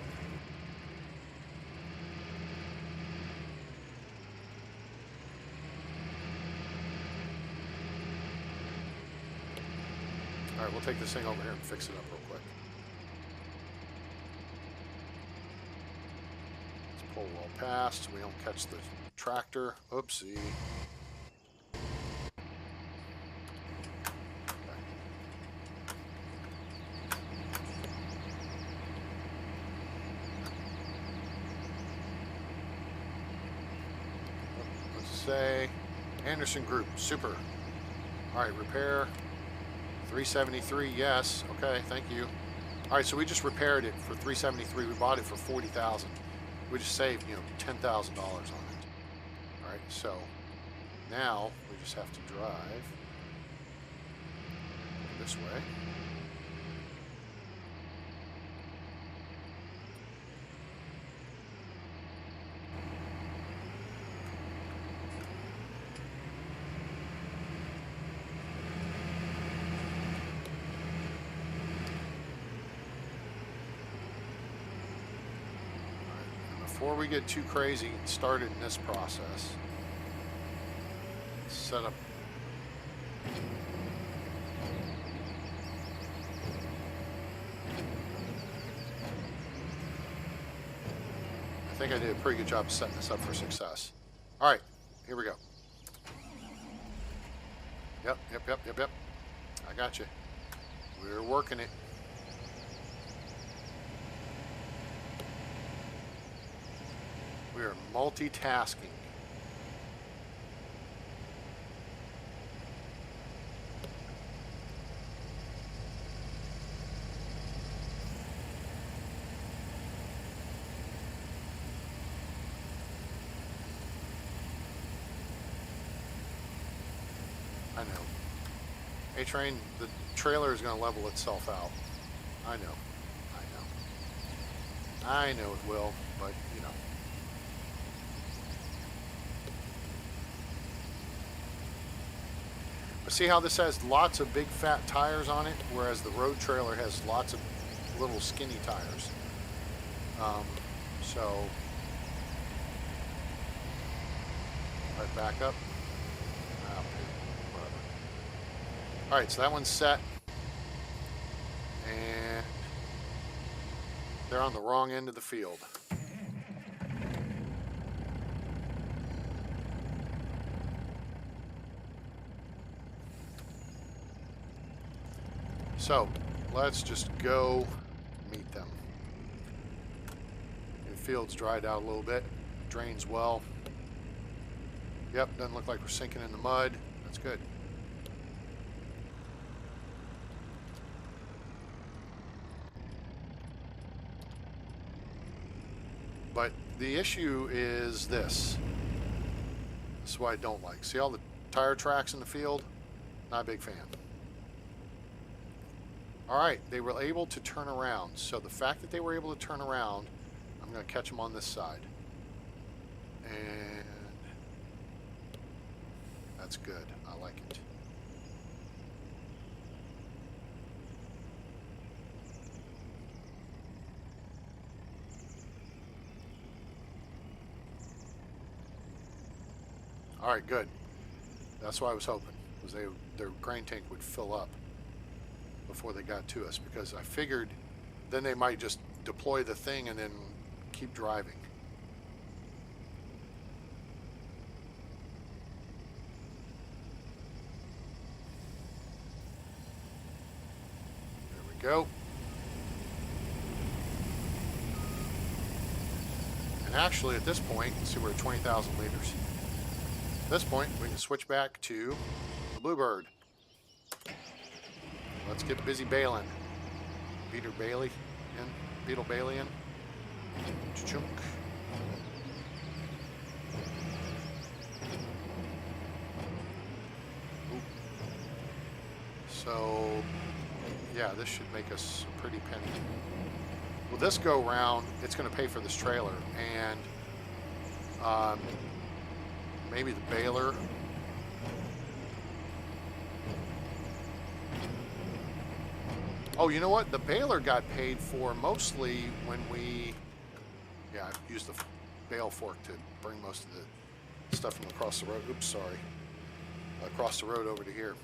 All right, we'll take this thing over here and fix it up real quick. Let's pull well past so we don't catch the tractor. Oopsie. Okay. Let's say Anderson Group, super. All right, repair. 373, yes. Okay, thank you. All right, so we just repaired it for 373. We bought it for 40,000. We just saved, $10,000 on it. All right, so now we just have to drive this way. Before we get too crazy and started in this process, let's set up. I think I did a pretty good job setting this up for success. All right, here we go. Yep. I got you. We're working it. We are multitasking. know. A-Train, the trailer is going to level itself out. I know. I know it will, but, you know. But see how this has lots of big fat tires on it, whereas the road trailer has lots of little skinny tires. So, right back up. All right, so that one's set, and they're on the wrong end of the field. So, let's just go meet them. The field's dried out a little bit, drains well. Yep, doesn't look like we're sinking in the mud. That's good. But the issue is this. This is what I don't like. See all the tire tracks in the field? Not a big fan. Alright, they were able to turn around. So the fact that they were able to turn around, I'm going to catch them on this side. And that's good. I like it. All right, good. That's what I was hoping, was their grain tank would fill up before they got to us, because I figured then they might just deploy the thing and then keep driving. There we go. And actually, at this point, let's see, we're at 20,000 liters. At this point, we can switch back to the Bluebird. Let's get busy bailing. Beetle Bailey in. Chunk. So, yeah, this should make us a pretty penny. Well, this go round, it's going to pay for this trailer, and maybe the baler. Oh, you know what? The baler got paid for mostly when we... Yeah, I used the bale fork to bring most of the stuff from across the road. Oops, sorry. Across the road over to here.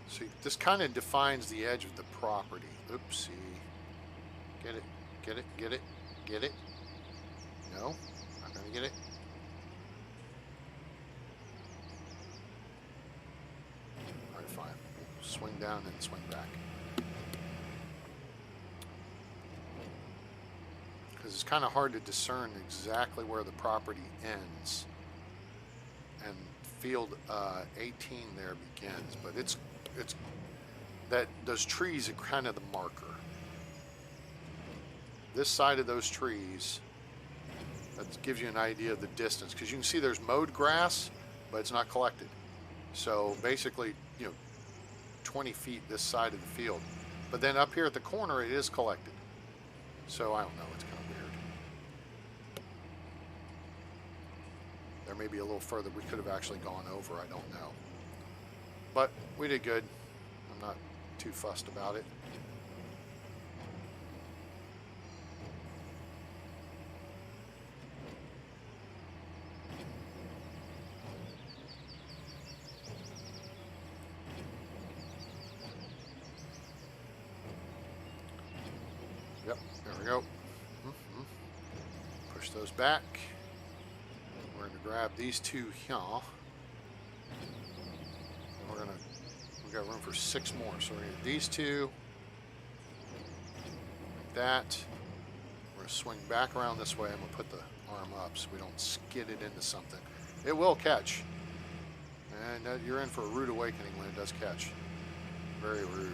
See, this kind of defines the edge of the property. Oopsie. Get it, get it, get it, get it. No, not gonna get it. Alright, fine. We'll swing down and swing back. Because it's kind of hard to discern exactly where the property ends. And field 18 there begins, but it's that those trees are kind of the marker. This side of those trees, that gives you an idea of the distance, because you can see there's mowed grass, but it's not collected. So basically, you know, 20 feet this side of the field. But then up here at the corner, it is collected. So I don't know, it's kind of weird. There may be a little further we could have actually gone over, I don't know. But we did good. I'm not too fussed about it. Yep, there we go. Push those back. We're going to grab these two here. We've got room for 6 more, so we're going to get these two, like that. We're going to swing back around this way. I'm going to put the arm up so we don't skid it into something. It will catch. And you're in for a rude awakening when it does catch. Very rude.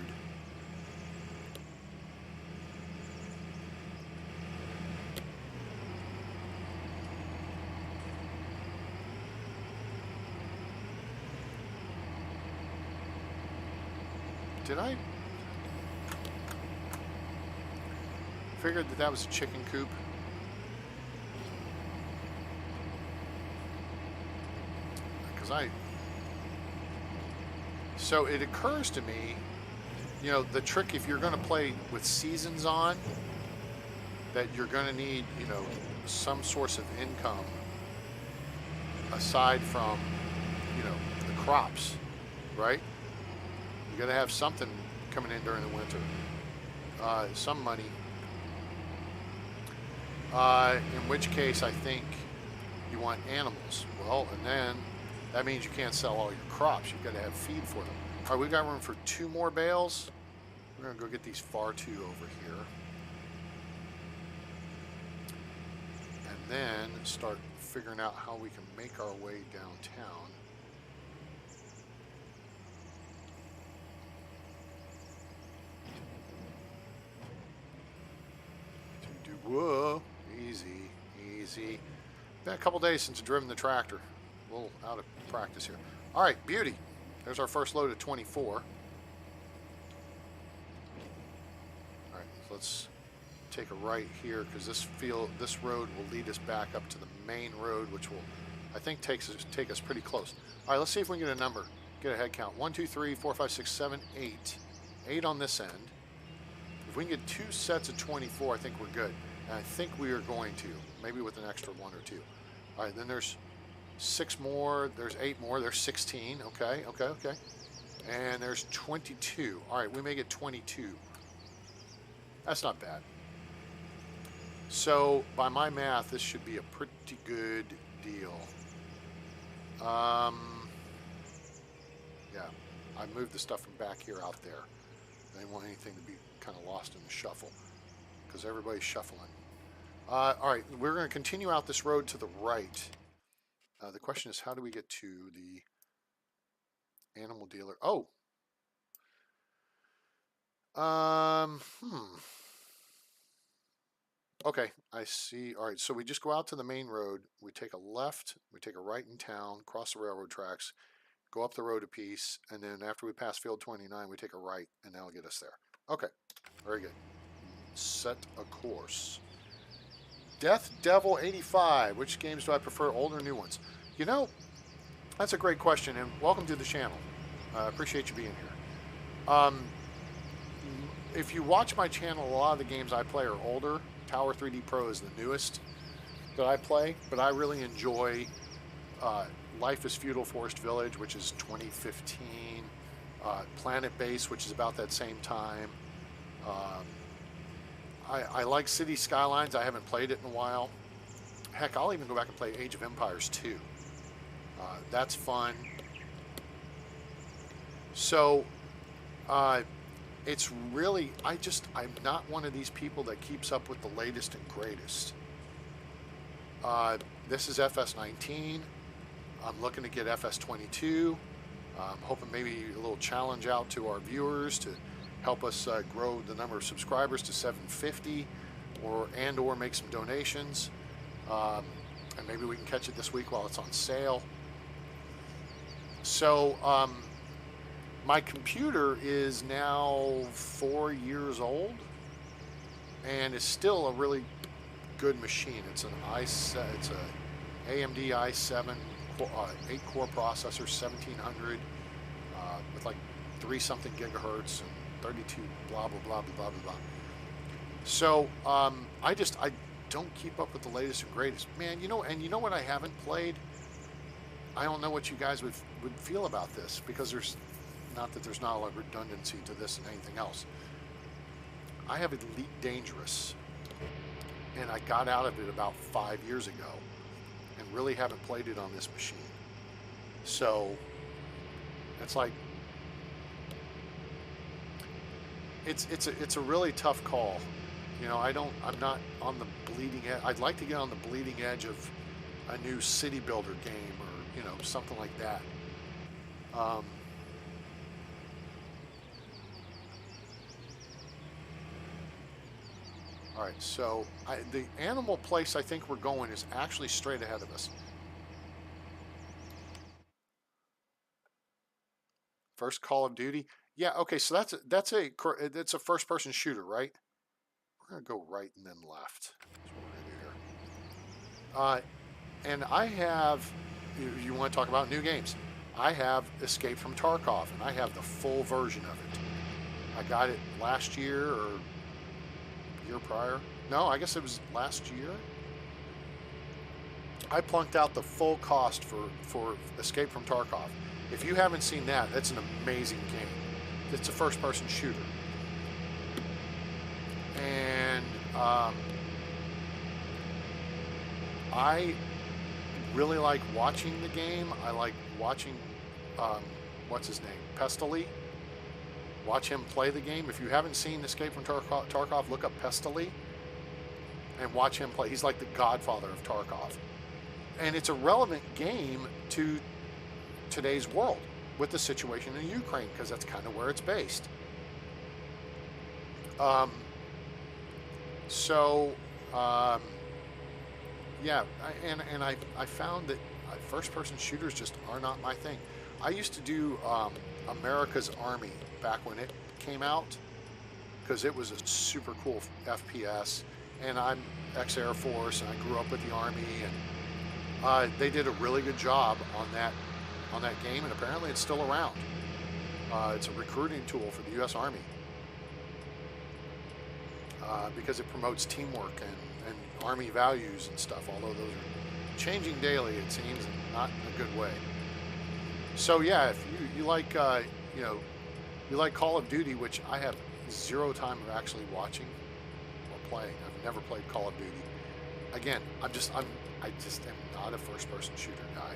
Did I figured that was a chicken coop? So it occurs to me, you know, the trick if you're going to play with seasons on, that you're going to need, you know, some source of income aside from, you know, the crops, right? You got to have something coming in during the winter, some money. In which case, I think you want animals. Well, and then that means you can't sell all your crops. You've got to have feed for them. All right, we've got room for 2 more bales. We're going to go get these far 2 over here. And then start figuring out how we can make our way downtown. Whoa, easy, easy. Been a couple days since I've driven the tractor. A little out of practice here. All right, beauty. There's our first load of 24. All right, let's take a right here because this road will lead us back up to the main road, which will, I think, take us pretty close. All right, let's see if we can get a number, get a head count. 1, 2, 3, 4, 5, 6, 7, 8. 8 on this end. If we can get 2 sets of 24, I think we're good. And I think we are going to, maybe with an extra 1 or 2. All right, then there's 6 more, there's 8 more, there's 16. Okay, okay, okay. And there's 22. All right, we may get 22. That's not bad. So, by my math, this should be a pretty good deal. Yeah, I moved the stuff from back here out there. I didn't want anything to be kind of lost in the shuffle because everybody's shuffling. All right, we're going to continue out this road to the right. The question is, how do we get to the animal dealer? Oh. Okay, I see. All right, so we just go out to the main road. We take a left. We take a right in town, cross the railroad tracks, go up the road a piece, and then after we pass Field 29, we take a right, and that'll get us there. Okay, very good. Set a course. Death Devil 85. Which games do I prefer, old or new ones? You know, that's a great question, and welcome to the channel. I appreciate you being here. If you watch my channel, a lot of the games I play are older. Tower 3D Pro is the newest that I play, but I really enjoy Life is Feudal Forest Village, which is 2015. Planet Base, which is about that same time. I like City Skylines. I haven't played it in a while. Heck, I'll even go back and play Age of Empires 2. That's fun. So, it's really, I'm not one of these people that keeps up with the latest and greatest. This is FS19. I'm looking to get FS22. I'm hoping maybe a little challenge out to our viewers to help us grow the number of subscribers to 750, or make some donations, and maybe we can catch it this week while it's on sale. So my computer is now 4 years old and is still a really good machine. It's an it's a AMD i7 8-core processor, 1700 with like 3-something gigahertz and 32 blah blah blah blah blah blah. So I don't keep up with the latest and greatest, man. You know what I haven't played? I don't know what you guys would feel about this, because there's not a lot of redundancy to this and anything else. I have Elite Dangerous, and I got out of it about 5 years ago, and really haven't played it on this machine. So it's like, it's a really tough call. You know, I'm not on the bleeding edge. I'd like to get on the bleeding edge of a new city builder game or, you know, something like that. Um, all right, so the animal place I think we're going is actually straight ahead of us. First Call of Duty. Yeah, okay, so that's a first person shooter, right? We're gonna go right and then left. That's what we're gonna do here. And I have, you want to talk about new games? I have Escape from Tarkov, and I have the full version of it. I got it last year or year prior. No, I guess it was last year. I plunked out the full cost for Escape from Tarkov. If you haven't seen that, that's an amazing game. It's a first-person shooter. And I really like watching the game. I like watching, what's his name? Pestily. Watch him play the game. If you haven't seen Escape from Tarkov, look up Pestily and watch him play. He's like the godfather of Tarkov. And it's a relevant game to today's world with the situation in Ukraine, because that's kind of where it's based. Yeah, I found that first-person shooters just are not my thing. I used to do America's Army back when it came out, because it was a super cool FPS, and I'm ex-Air Force, and I grew up with the Army, and they did a really good job on that game, and apparently it's still around. It's a recruiting tool for the U.S. Army because it promotes teamwork and Army values and stuff, although those are changing daily, it seems, and not in a good way. So yeah, if you like, you know, you like Call of Duty, which I have zero time of actually watching or playing. I've never played Call of Duty. Again, I just am not a first-person shooter guy.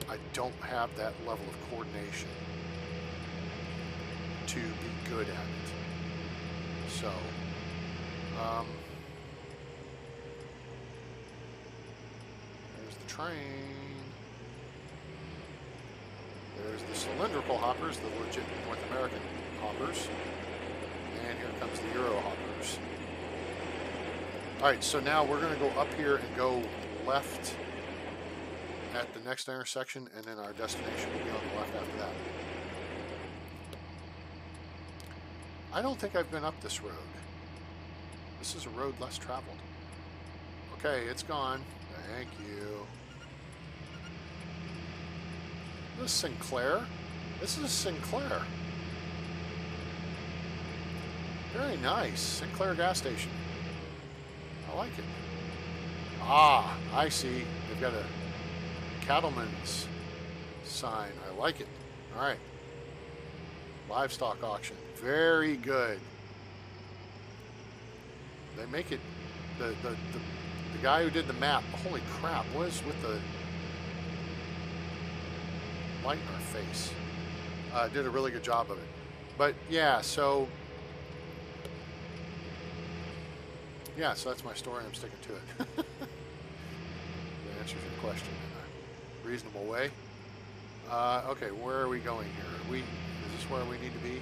I don't have that level of coordination to be good at it. So, there's the train. There's the cylindrical hoppers, the legit North American hoppers. And here comes the Euro hoppers. All right, so now we're going to go up here and go left at the next intersection, and then our destination will be on the left after that. I don't think I've been up this road. This is a road less traveled. Okay, it's gone. Thank you. This is Sinclair. This is Sinclair. Very nice. Sinclair gas station. I like it. Ah, I see. They've got a cattleman's sign. I like it. All right. Livestock auction. Very good. They make it, the guy who did the map, holy crap, what is with the light in our face? Did a really good job of it. But yeah, so that's my story. I'm sticking to it. That answers your question in a reasonable way. Okay, where are we going here? Is this where we need to be?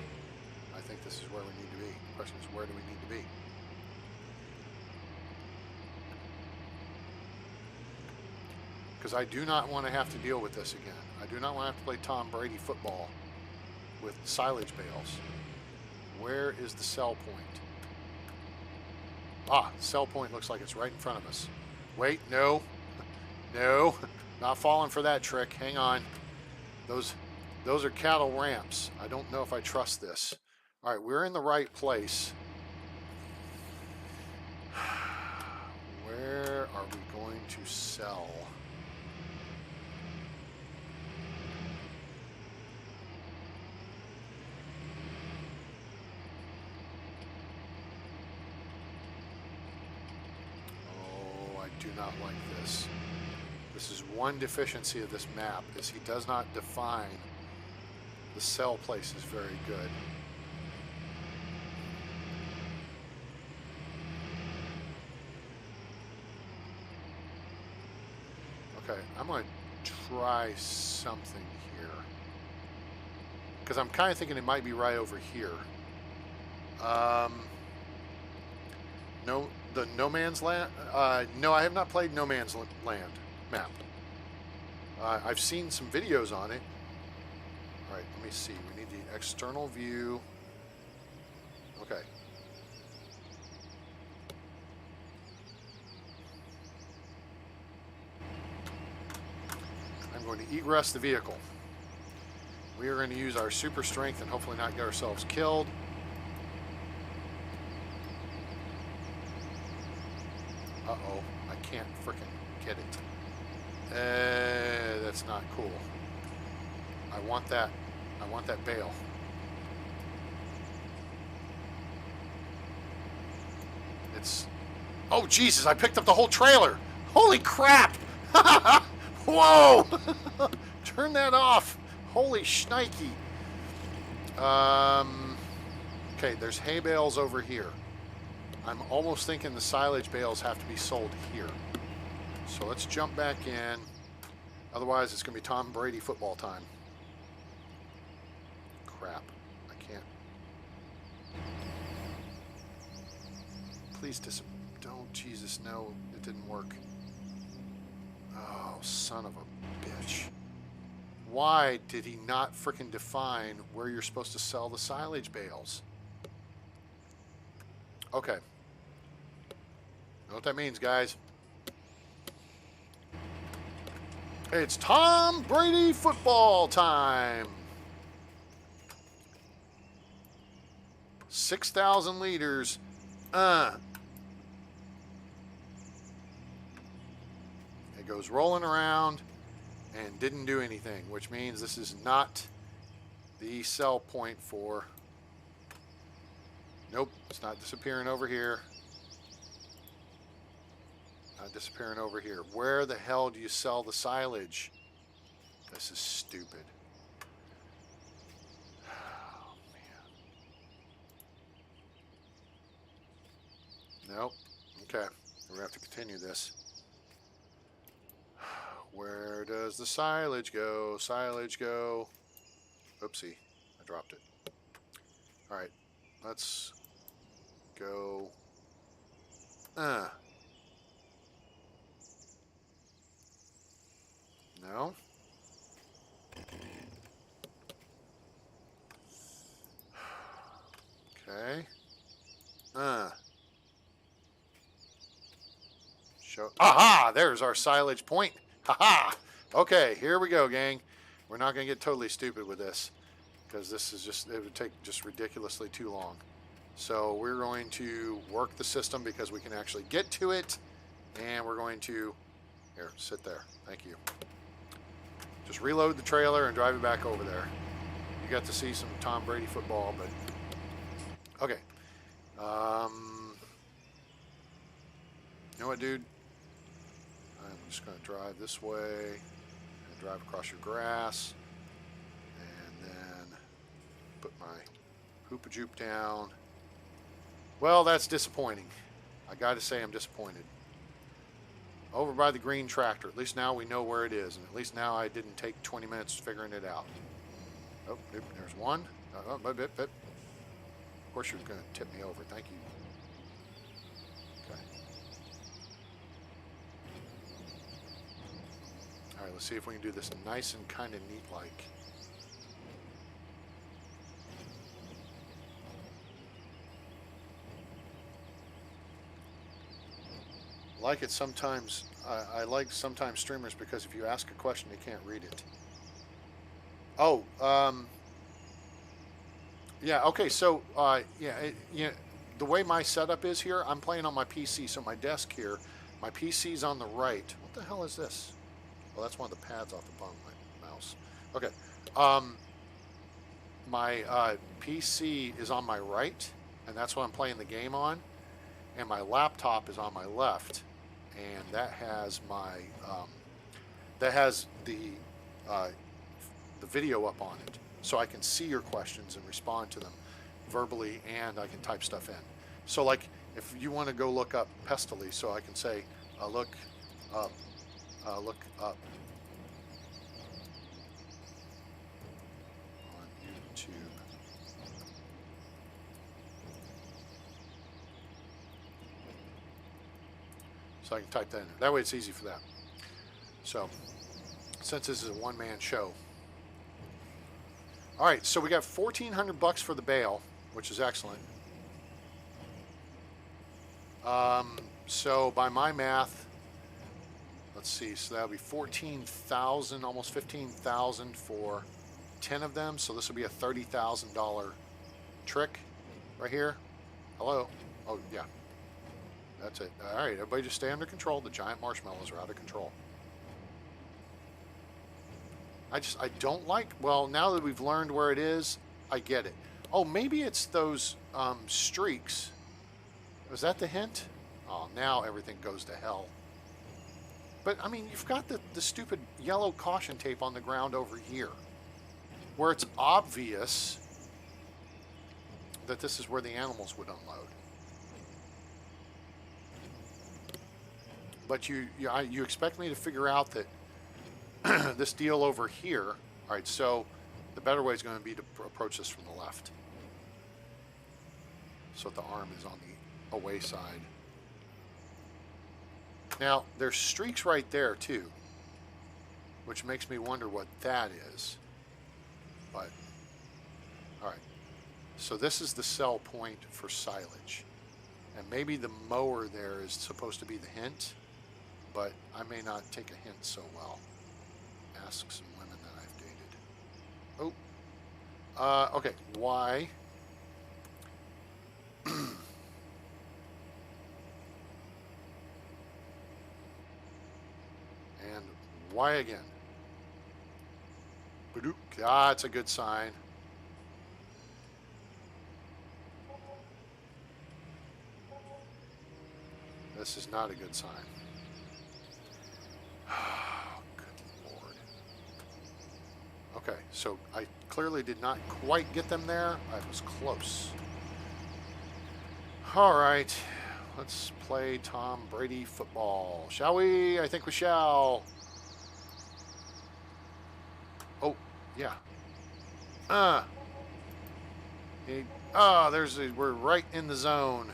I think this is where we need to be. The question is, where do we need to be? Because I do not want to have to deal with this again. I do not want to have to play Tom Brady football with silage bales. Where is the sell point? Ah, sell point looks like it's right in front of us. Wait, no. No, not falling for that trick. Hang on. Those are cattle ramps. I don't know if I trust this. All right, we're in the right place. Where are we going to sell? Oh, I do not like this. This is one deficiency of this map, is he does not define the sell places very good. Okay, I'm going to try something here. Because I'm kind of thinking it might be right over here. No, the No Man's Land? No, I have not played No Man's Land map. I've seen some videos on it. All right, let me see. We need the external view. Okay. I'm going to egress the vehicle. We are going to use our super strength and hopefully not get ourselves killed. Uh-oh, I can't frickin' get it. That's not cool. I want that bale. It's... Oh, Jesus, I picked up the whole trailer! Holy crap! Whoa! Turn that off! Holy shnikey. Okay, there's hay bales over here. I'm almost thinking the silage bales have to be sold here. So let's jump back in. Otherwise, it's going to be Tom Brady football time. Crap. I can't. Please don't. Jesus, no. It didn't work. Oh, son of a bitch. Why did he not frickin' define where you're supposed to sell the silage bales? Okay. Know what that means, guys? It's Tom Brady football time. 6,000 liters. It goes rolling around and didn't do anything, which means this is not the sell point for... Nope, it's not disappearing over here. Not disappearing over here. Where the hell do you sell the silage? This is stupid. Oh, man. Nope. Okay. We're going to have to continue this. Where does the silage go? Silage go. Oopsie. I dropped it. All right. Let's go. No. Okay. Show. Aha! There's our silage point. Haha! Okay, here we go, gang. We're not going to get totally stupid with this, because this is just, it would take just ridiculously too long. So we're going to work the system because we can actually get to it, and we're going to, here, sit there. Thank you. Just reload the trailer and drive it back over there. You got to see some Tom Brady football, but okay. You know what, dude? I'm just going to drive this way and drive across your grass, and then put my hoop-a-joop down. Well, that's disappointing. I got to say I'm disappointed. Over by the green tractor. At least now we know where it is, and at least now I didn't take 20 minutes figuring it out. Oh, there's one. Of course you're going to tip me over. Thank you. Okay. All right, let's see if we can do this nice and kind of neat-like. Like it sometimes. I like sometimes streamers because if you ask a question, they can't read it. Oh, yeah. Okay, so yeah, the way my setup is here, I'm playing on my PC, so my desk here, my PC's on the right. What the hell is this? Well, that's one of the pads off the bottom of my mouse. Okay, my PC is on my right, and that's what I'm playing the game on, and my laptop is on my left. And that has my the video up on it, so I can see your questions and respond to them verbally, and I can type stuff in. So, like, if you want to go look up pestily, so I can say, look up look up on YouTube. So I can type that in there. That way it's easy for that. So, since this is a one-man show. All right, so we got $1,400 for the bail, which is excellent. So by my math, let's see, so that'll be 14,000, almost 15,000 for 10 of them. So this will be a $30,000 trick right here. Hello? Oh, yeah. That's it. All right, everybody just stay under control. The giant marshmallows are out of control. I don't like, well, now that we've learned where it is, I get it. Oh, maybe it's those streaks. Was that the hint? Oh, now everything goes to hell. But, I mean, you've got the stupid yellow caution tape on the ground over here, where it's obvious that this is where the animals would unload. But you expect me to figure out that this deal over here. All right, so the better way is going to be to approach this from the left, so that the arm is on the away side. Now, there's streaks right there too, which makes me wonder what that is. But, all right, so this is the sell point for silage, and maybe the mower there is supposed to be the hint, but I may not take a hint so well. Ask some women that I've dated. Oh, okay. Why? And why again? Badook. Ah, it's a good sign. This is not a good sign. Okay, so I clearly did not quite get them there. I was close. All right, let's play Tom Brady football, shall we? I think we shall. Oh, yeah. We're right in the zone.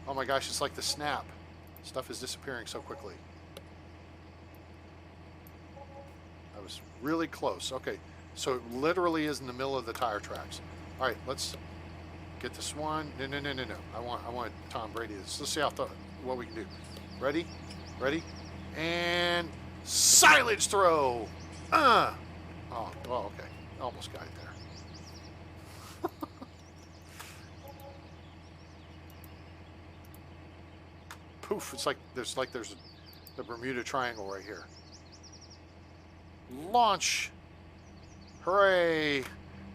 Oh my gosh, it's like the snap. Stuff is disappearing so quickly. I was really close. Okay, so it literally is in the middle of the tire tracks. All right, let's get this one. No. I want Tom Brady. Let's see what we can do. Ready, and silage throw. Oh, well, okay. Almost got it there. Poof! It's like there's the Bermuda Triangle right here. Launch! Hooray!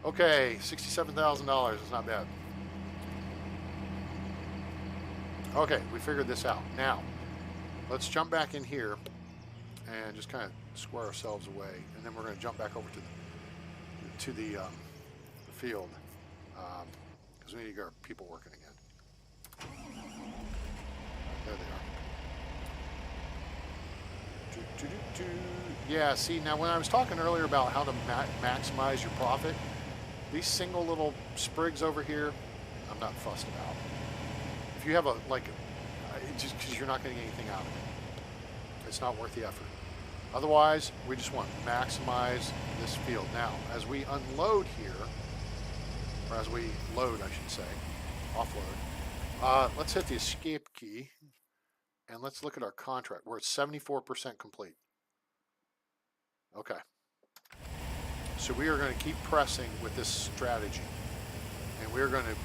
Okay, $67,000 is not bad. Okay, we figured this out. Now, let's jump back in here and just kind of square ourselves away, and then we're going to jump back over to the field because we need to get our people working again. There they are. Yeah, see, now when I was talking earlier about how to maximize your profit, these single little sprigs over here, I'm not fussed about. If you have just because you're not getting anything out of it, it's not worth the effort. Otherwise, we just want to maximize this field. Now, as we unload here, or as we load, I should say, offload, let's hit the escape key, and let's look at our contract. We're at 74% complete. Okay. So we are going to keep pressing with this strategy, and we're going to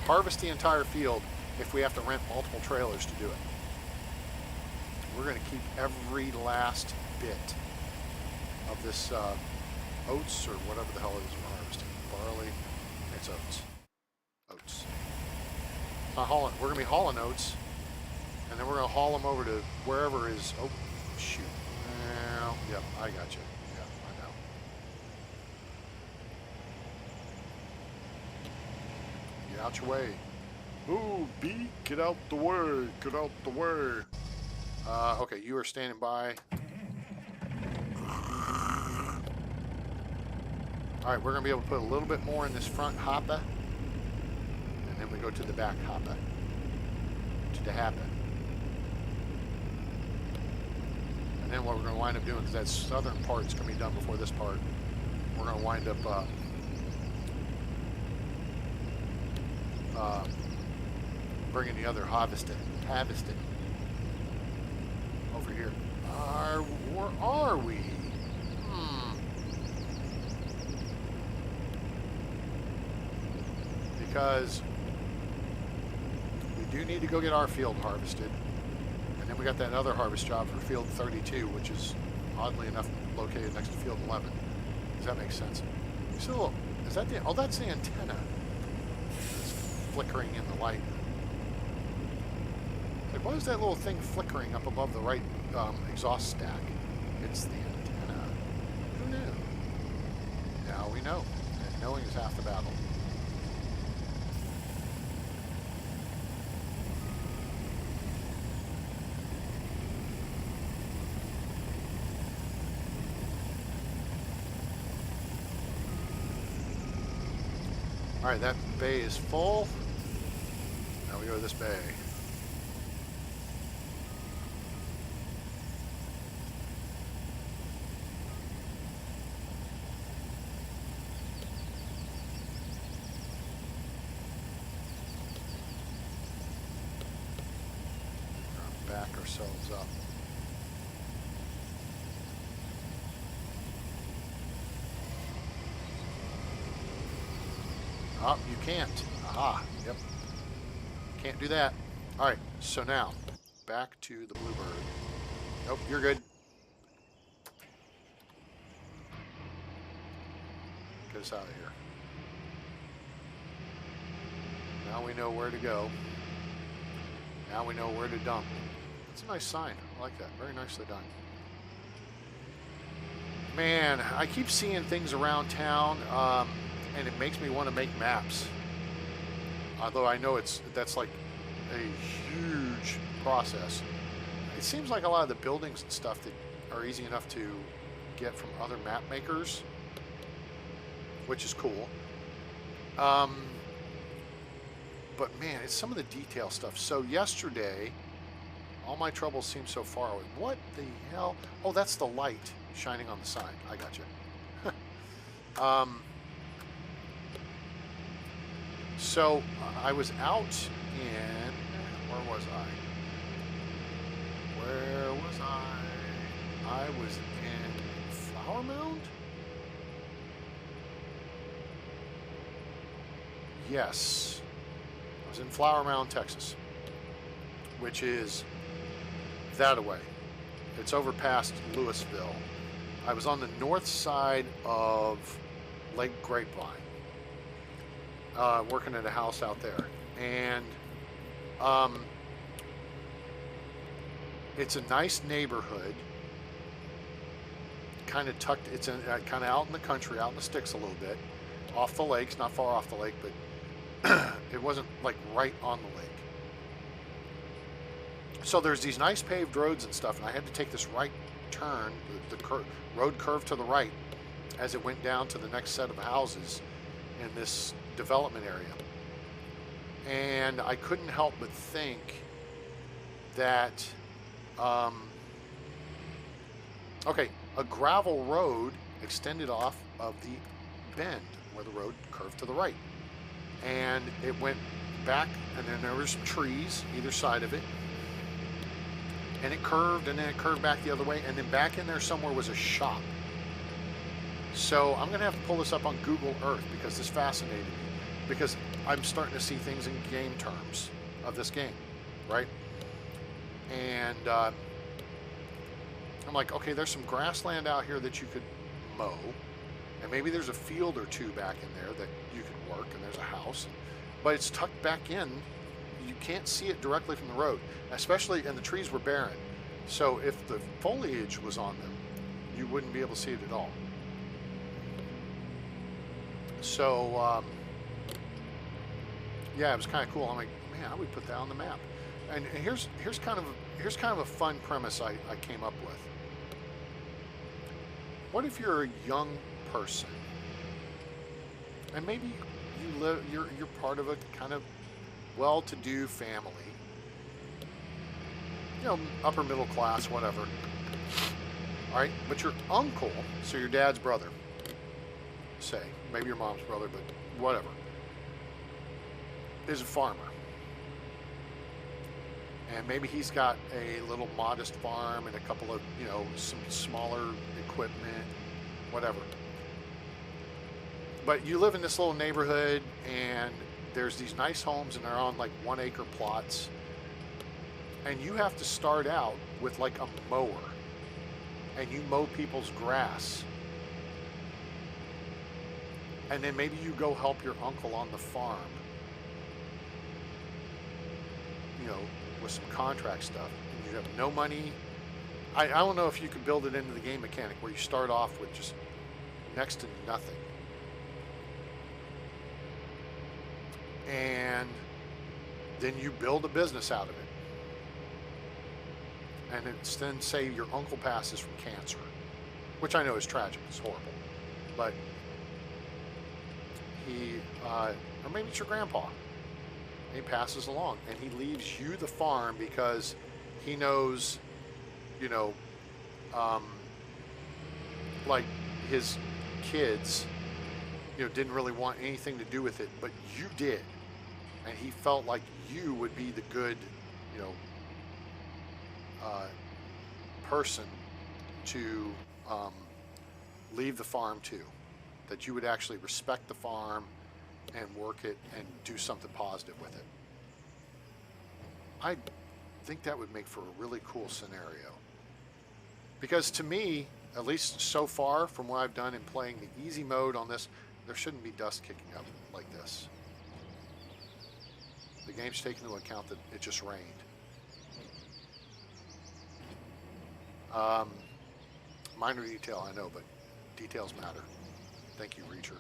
harvest the entire field if we have to rent multiple trailers to do it. We're going to keep every last bit of this oats, or whatever the hell it is we're harvesting. Barley. It's oats. Oats. Not hauling. We're going to be hauling oats, and then we're going to haul them over to wherever is. Oh, shoot. Well, yep, I got you. Yeah, I know. Get out your way. Ooh, B, get out the way. Get out the way. Okay, you are standing by. All right, we're going to be able to put a little bit more in this front hopper. And then we go to the back hopper. To the hopper. And then what we're going to wind up doing, because that southern part's going to be done before this part, we're going to wind up bringing the other harvested over here. Where are we? Because we do need to go get our field harvested. And then we got that other harvest job for field 32, which is oddly enough located next to field 11. Does that make sense? So, is that the... Oh, that's the antenna. It's flickering in the light. Like, what is that little thing flickering up above the right exhaust stack? It's the antenna. Who knew? Now we know. And knowing is half the battle. Alright, that bay is full. Now we go to this bay. Back ourselves up. Oh, you can't. Aha. Yep. Can't do that. All right. So now, back to the Bluebird. Nope, you're good. Get us out of here. Now we know where to go. Now we know where to dump. That's a nice sign. I like that. Very nicely done. Man, I keep seeing things around town. And it makes me want to make maps. Although I know that's like a huge process. It seems like a lot of the buildings and stuff that are easy enough to get from other map makers, which is cool. But man, it's some of the detail stuff. So yesterday, all my troubles seem so far away. What the hell? Oh, that's the light shining on the sign. I got you. So I was out in, where was I? Where was I? I was in Flower Mound? Yes. I was in Flower Mound, Texas, which is that away. It's over past Louisville. I was on the north side of Lake Grapevine. Working at a house out there, and it's a nice neighborhood, kind of tucked. It's kind of out in the country, out in the sticks a little bit, off the lakes, not far off the lake, but it wasn't like right on the lake. So there's these nice paved roads and stuff, and I had to take this right turn, the road curved to the right as it went down to the next set of houses in this development area. And I couldn't help but think that, okay, a gravel road extended off of the bend where the road curved to the right. And it went back, and then there were some trees either side of it. And it curved, and then it curved back the other way, and then back in there somewhere was a shop. So I'm going to have to pull this up on Google Earth because this fascinated me. Because I'm starting to see things in game terms of this game, right? And I'm like, okay, there's some grassland out here that you could mow. And maybe there's a field or two back in there that you could work, and there's a house. But it's tucked back in. You can't see it directly from the road, especially, and the trees were barren. So if the foliage was on them, you wouldn't be able to see it at all. So, yeah, it was kind of cool. I'm like, man, I would put that on the map. And here's kind of, here's kind of a fun premise I came up with. What if you're a young person, and maybe you live, you're part of a kind of well-to-do family, you know, upper middle class, whatever. All right, but your uncle, so your dad's brother, say, maybe your mom's brother, but whatever, is a farmer. And maybe he's got a little modest farm and a couple of, you know, some smaller equipment, whatever. But you live in this little neighborhood, and there's these nice homes, and they're on like 1 acre plots. And you have to start out with like a mower, and you mow people's grass. And then maybe you go help your uncle on the farm, you know, with some contract stuff. And you have no money. I don't know if you could build it into the game mechanic where you start off with just next to nothing. And then you build a business out of it. And it's then, say your uncle passes from cancer, which I know is tragic, it's horrible. But he, or maybe it's your grandpa, he passes along and he leaves you the farm because he knows, you know, like his kids, you know, didn't really want anything to do with it, but you did. And he felt like you would be the good, you know, person to leave the farm to. That you would actually respect the farm and work it and do something positive with it. I think that would make for a really cool scenario. Because to me, at least so far from what I've done in playing the easy mode on this, there shouldn't be dust kicking up like this. The game's taken into account that it just rained. Minor detail, I know, but details matter. Thank you, Reacher.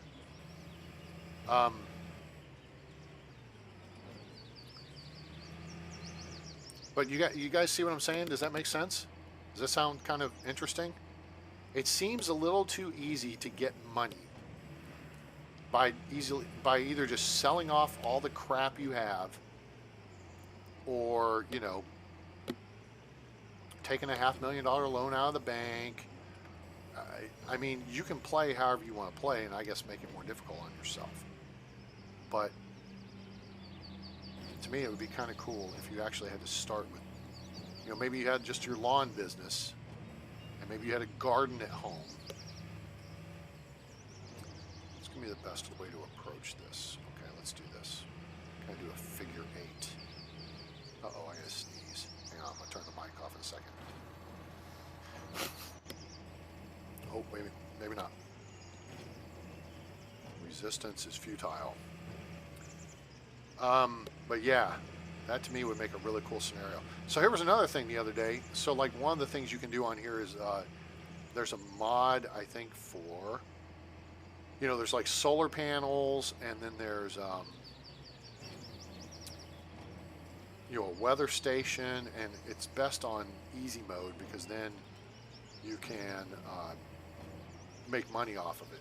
But you guys see what I'm saying? Does that make sense? Does that sound kind of interesting? It seems a little too easy to get money by either just selling off all the crap you have, or, you know, taking a $500,000 loan out of the bank. I mean, you can play however you want to play, and I guess make it more difficult on yourself. But to me, it would be kind of cool if you actually had to start with, you know, maybe you had just your lawn business, and maybe you had a garden at home. It's going to be the best way to approach this. Okay, let's do this. Can I do a figure 8? Uh-oh, I gotta sneeze. Hang on, I'm gonna turn the mic off in a second. Oh, maybe not. Resistance is futile. But yeah, that to me would make a really cool scenario. So here was another thing the other day. So like one of the things you can do on here is there's a mod, I think, for, you know, there's like solar panels, and then there's you know, a weather station, and it's best on easy mode because then you can make money off of it.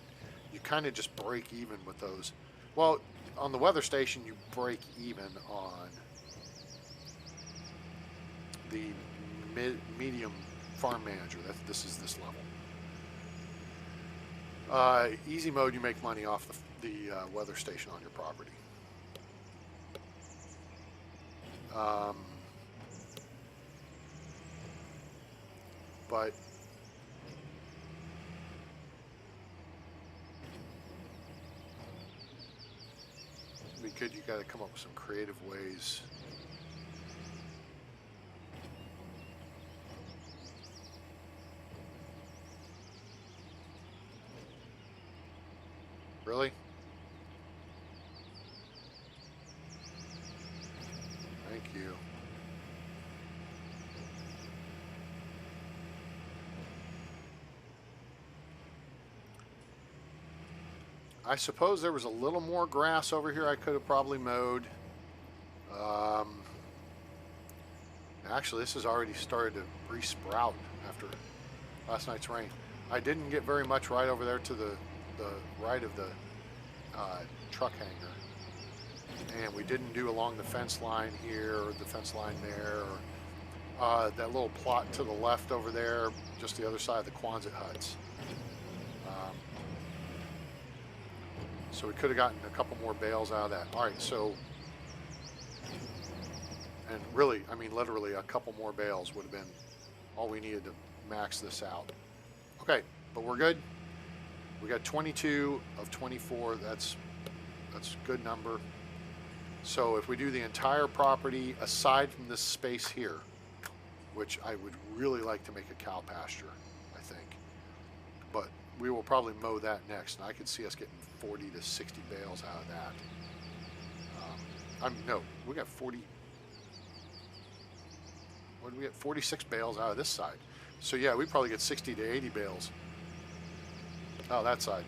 You kind of just break even with those. Well, on the weather station, you break even on the medium farm manager. This is this level. Easy mode, you make money off the weather station on your property. But it'd be good. You got to come up with some creative ways. Really? Thank you. I suppose there was a little more grass over here I could have probably mowed. Actually, this has already started to re-sprout after last night's rain. I didn't get very much right over there to the right of the truck hangar. And we didn't do along the fence line here or the fence line there, or that little plot to the left over there, just the other side of the Quonset huts. So we could have gotten a couple more bales out of that. All right, so, and really, I mean, literally a couple more bales would have been all we needed to max this out. Okay, but we're good. We got 22 of 24. That's a good number. So if we do the entire property aside from this space here, which I would really like to make a cow pasture, I think, but we will probably mow that next, and I could see us getting 40 to 60 bales out of that. No, we got 40. What did we get? 46 bales out of this side. So yeah, we probably get 60 to 80 bales. Oh, that side.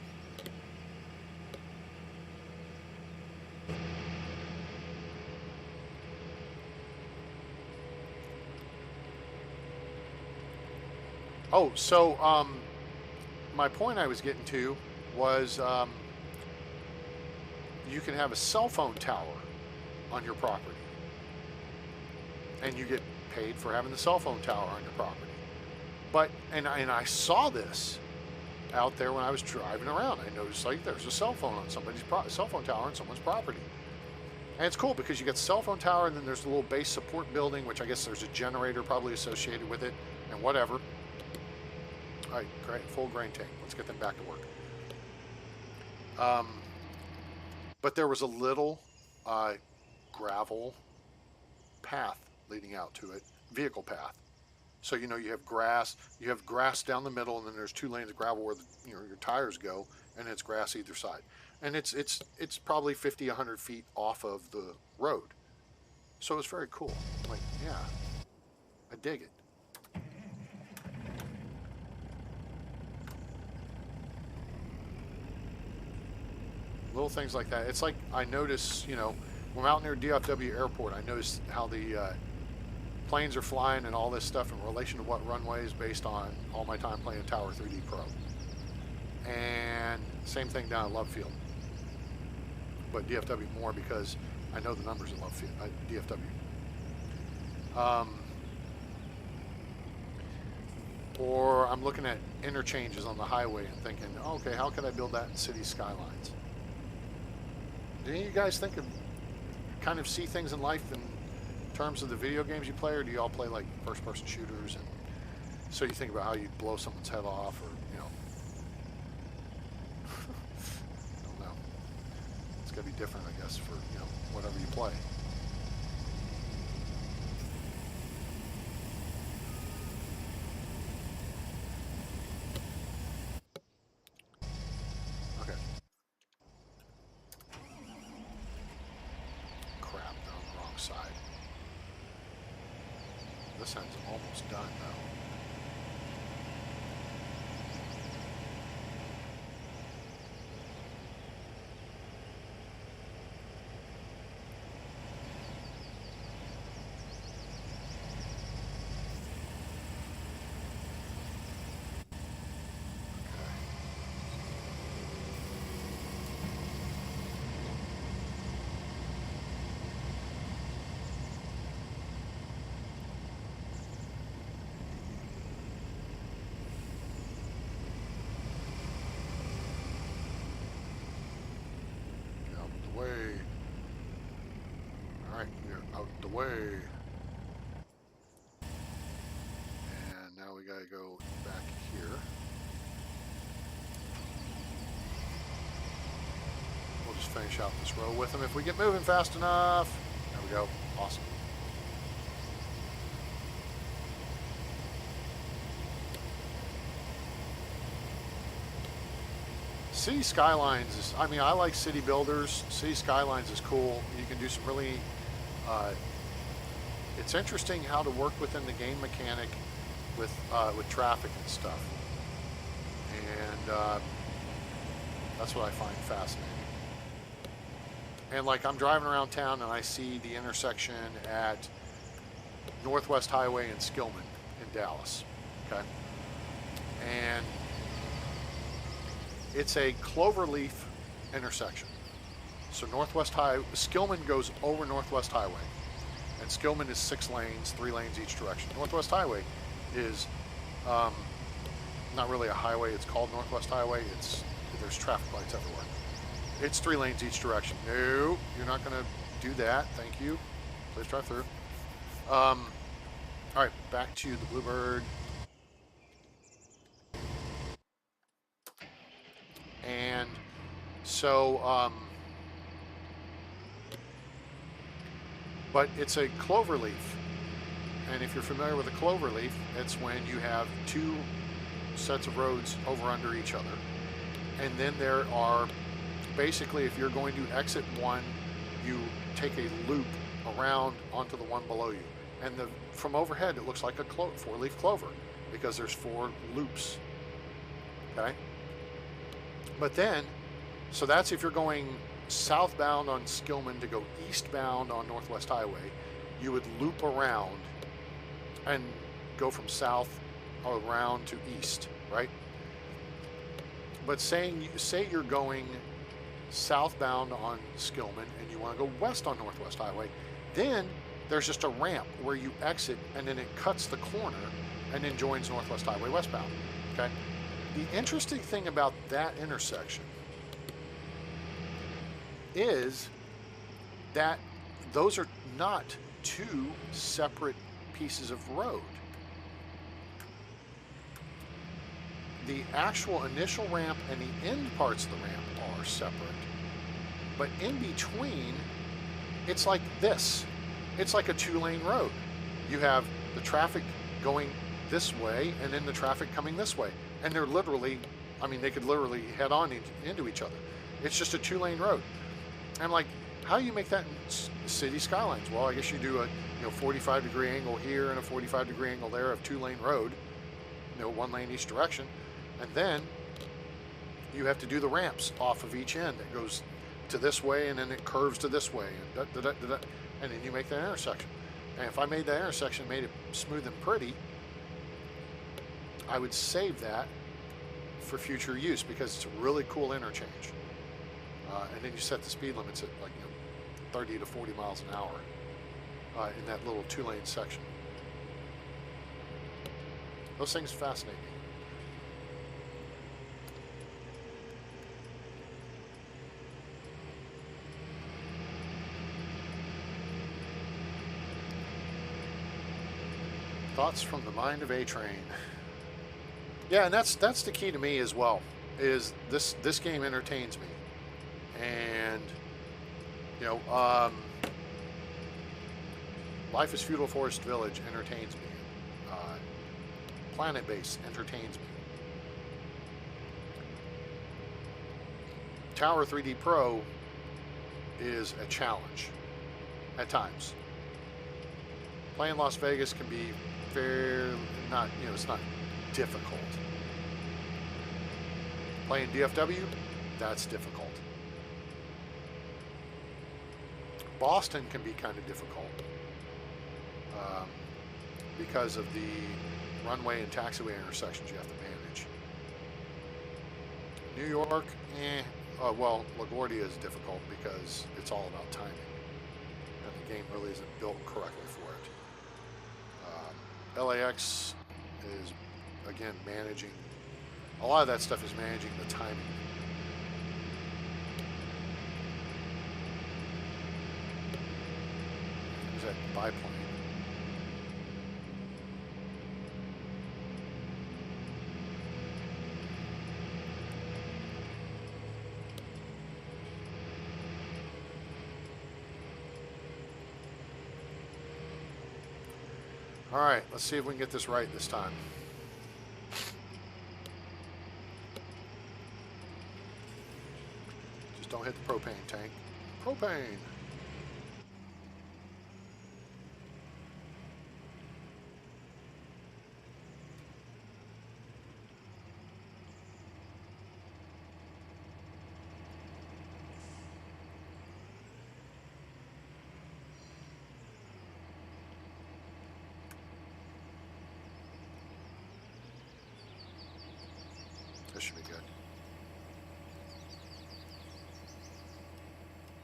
Oh, so my point I was getting to was you can have a cell phone tower on your property, and you get paid for having the cell phone tower on your property. But and I saw this out there when I was driving around. I noticed like there's a cell phone on somebody's cell phone tower on someone's property, and it's cool because you get the cell phone tower, and then there's a little base support building, which I guess there's a generator probably associated with it, and whatever. All right, great, full grain tank. Let's get them back to work. But there was a little gravel path leading out to it, vehicle path. So you know you have grass down the middle, and then there's 2 lanes of gravel where your tires go, and it's grass either side. And it's probably 50, 100 feet off of the road. So it's very cool. Like, yeah, I dig it. Little things like that. It's like I notice, you know, when I'm out near DFW Airport, I notice how the planes are flying and all this stuff in relation to what runways based on all my time playing Tower 3D Pro. And same thing down at Love Field. But DFW more because I know the numbers in Love Field, DFW. Or I'm looking at interchanges on the highway and thinking, oh, okay, how can I build that in city skylines? Do any of you guys think of kind of see things in life in terms of the video games you play, or do you all play like first-person shooters? And so you think about how you blow someone's head off, or you know, I don't know. It's got to be different, I guess, for you know whatever you play. Side. This end's almost done though. Way. And now we gotta go back here. We'll just finish out this row with them if we get moving fast enough. There we go. Awesome. City Skylines is, I mean, I like city builders. City Skylines is cool. You can do some really it's interesting how to work within the game mechanic with traffic and stuff, and that's what I find fascinating. And like I'm driving around town and I see the intersection at Northwest Highway and Skillman in Dallas. Okay, and it's a cloverleaf intersection. So Skillman goes over Northwest Highway, and Skillman is 6 lanes, 3 lanes each direction. Northwest Highway is not really a highway. It's called Northwest Highway. There's traffic lights everywhere. It's 3 lanes each direction. No, you're not going to do that. Thank you. Please drive through. All right, back to the Bluebird. And so, but it's a cloverleaf. And if you're familiar with a cloverleaf, it's when you have 2 sets of roads over under each other. And then there are, basically, if you're going to exit one, you take a loop around onto the one below you. And from overhead, it looks like a 4-leaf clover because there's 4 loops. Okay? But then, so that's if you're going southbound on Skillman to go eastbound on Northwest Highway, you would loop around and go from south around to east, right? But say you're going southbound on Skillman and you want to go west on Northwest Highway, then there's just a ramp where you exit and then it cuts the corner and then joins Northwest Highway westbound, okay? The interesting thing about that intersection is that those are not 2 separate pieces of road. The actual initial ramp and the end parts of the ramp are separate. But in between, it's like this. It's like a 2-lane road. You have the traffic going this way and then the traffic coming this way. And they're literally, I mean, they could literally head on into each other. It's just a 2-lane road. And I'm like, how do you make that in city skylines? Well, I guess you do a 45-degree angle here and a 45-degree angle there of 2-lane road, 1 lane each direction. And then you have to do the ramps off of each end. It goes to this way and then it curves to this way, and and then you make that intersection. And if I made that intersection, made it smooth and pretty, I would save that for future use because it's a really cool interchange. And then you set the speed limits at 30 to 40 miles an hour in that little 2-lane section. Those things fascinate me. Thoughts from the mind of A-Train. Yeah, and that's the key to me as well. Is this game entertains me, and Life is Feudal Forest Village entertains me. Planet Base entertains me. Tower 3D Pro is a challenge at times. Playing Las Vegas can be it's not difficult. Playing DFW, that's difficult. Boston can be kind of difficult because of the runway and taxiway intersections you have to manage. New York, well, LaGuardia is difficult because it's all about timing, and the game really isn't built correctly for it. LAX is, again, managing, a lot of that stuff is managing the timing. There's that biplane. All right, let's see if we can get this right this time. Just don't hit the propane tank. Propane!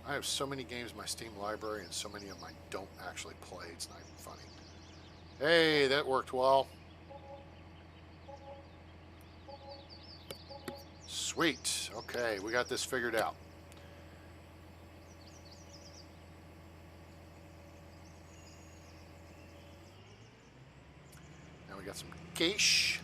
I have so many games in my Steam library, and so many of them I don't actually play. It's not even funny. Hey, that worked well. Sweet. Okay, we got this figured out. Now we got some quiche.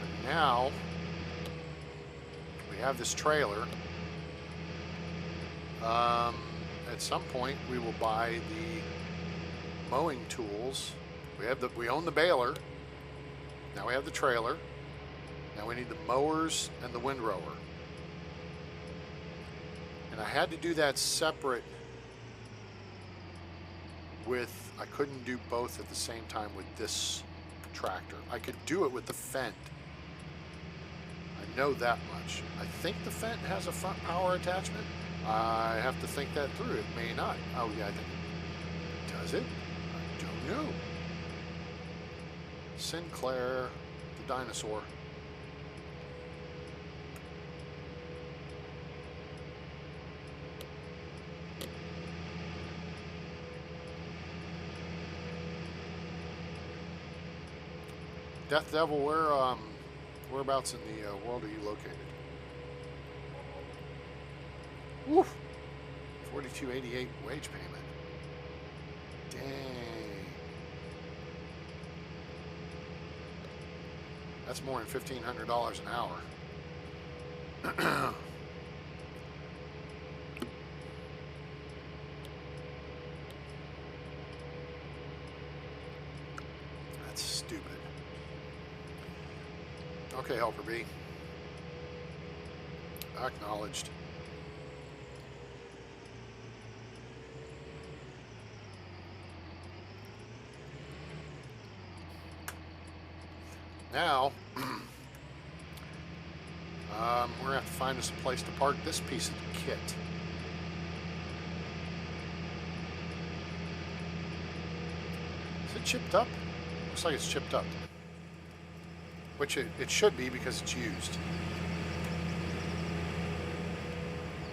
And now we have this trailer. At some point, we will buy the mowing tools. We own the baler. Now we have the trailer. Now we need the mowers and the windrower. And I had to do that separate with, I couldn't do both at the same time with this tractor. I could do it with the Fendt. I know that much. I think the Fendt has a front power attachment. I have to think that through. It may not. Oh, yeah, I think it does. It? I don't know. Sinclair, the dinosaur. Death Devil, whereabouts in the world are you located? Woof. $42.88 wage payment. Dang. That's more than $1,500 an hour. That's stupid. Okay, Helper B. Acknowledged. Now, we're going to have to find us a place to park this piece of the kit. Is it chipped up? Looks like it's chipped up. Which it should be because it's used.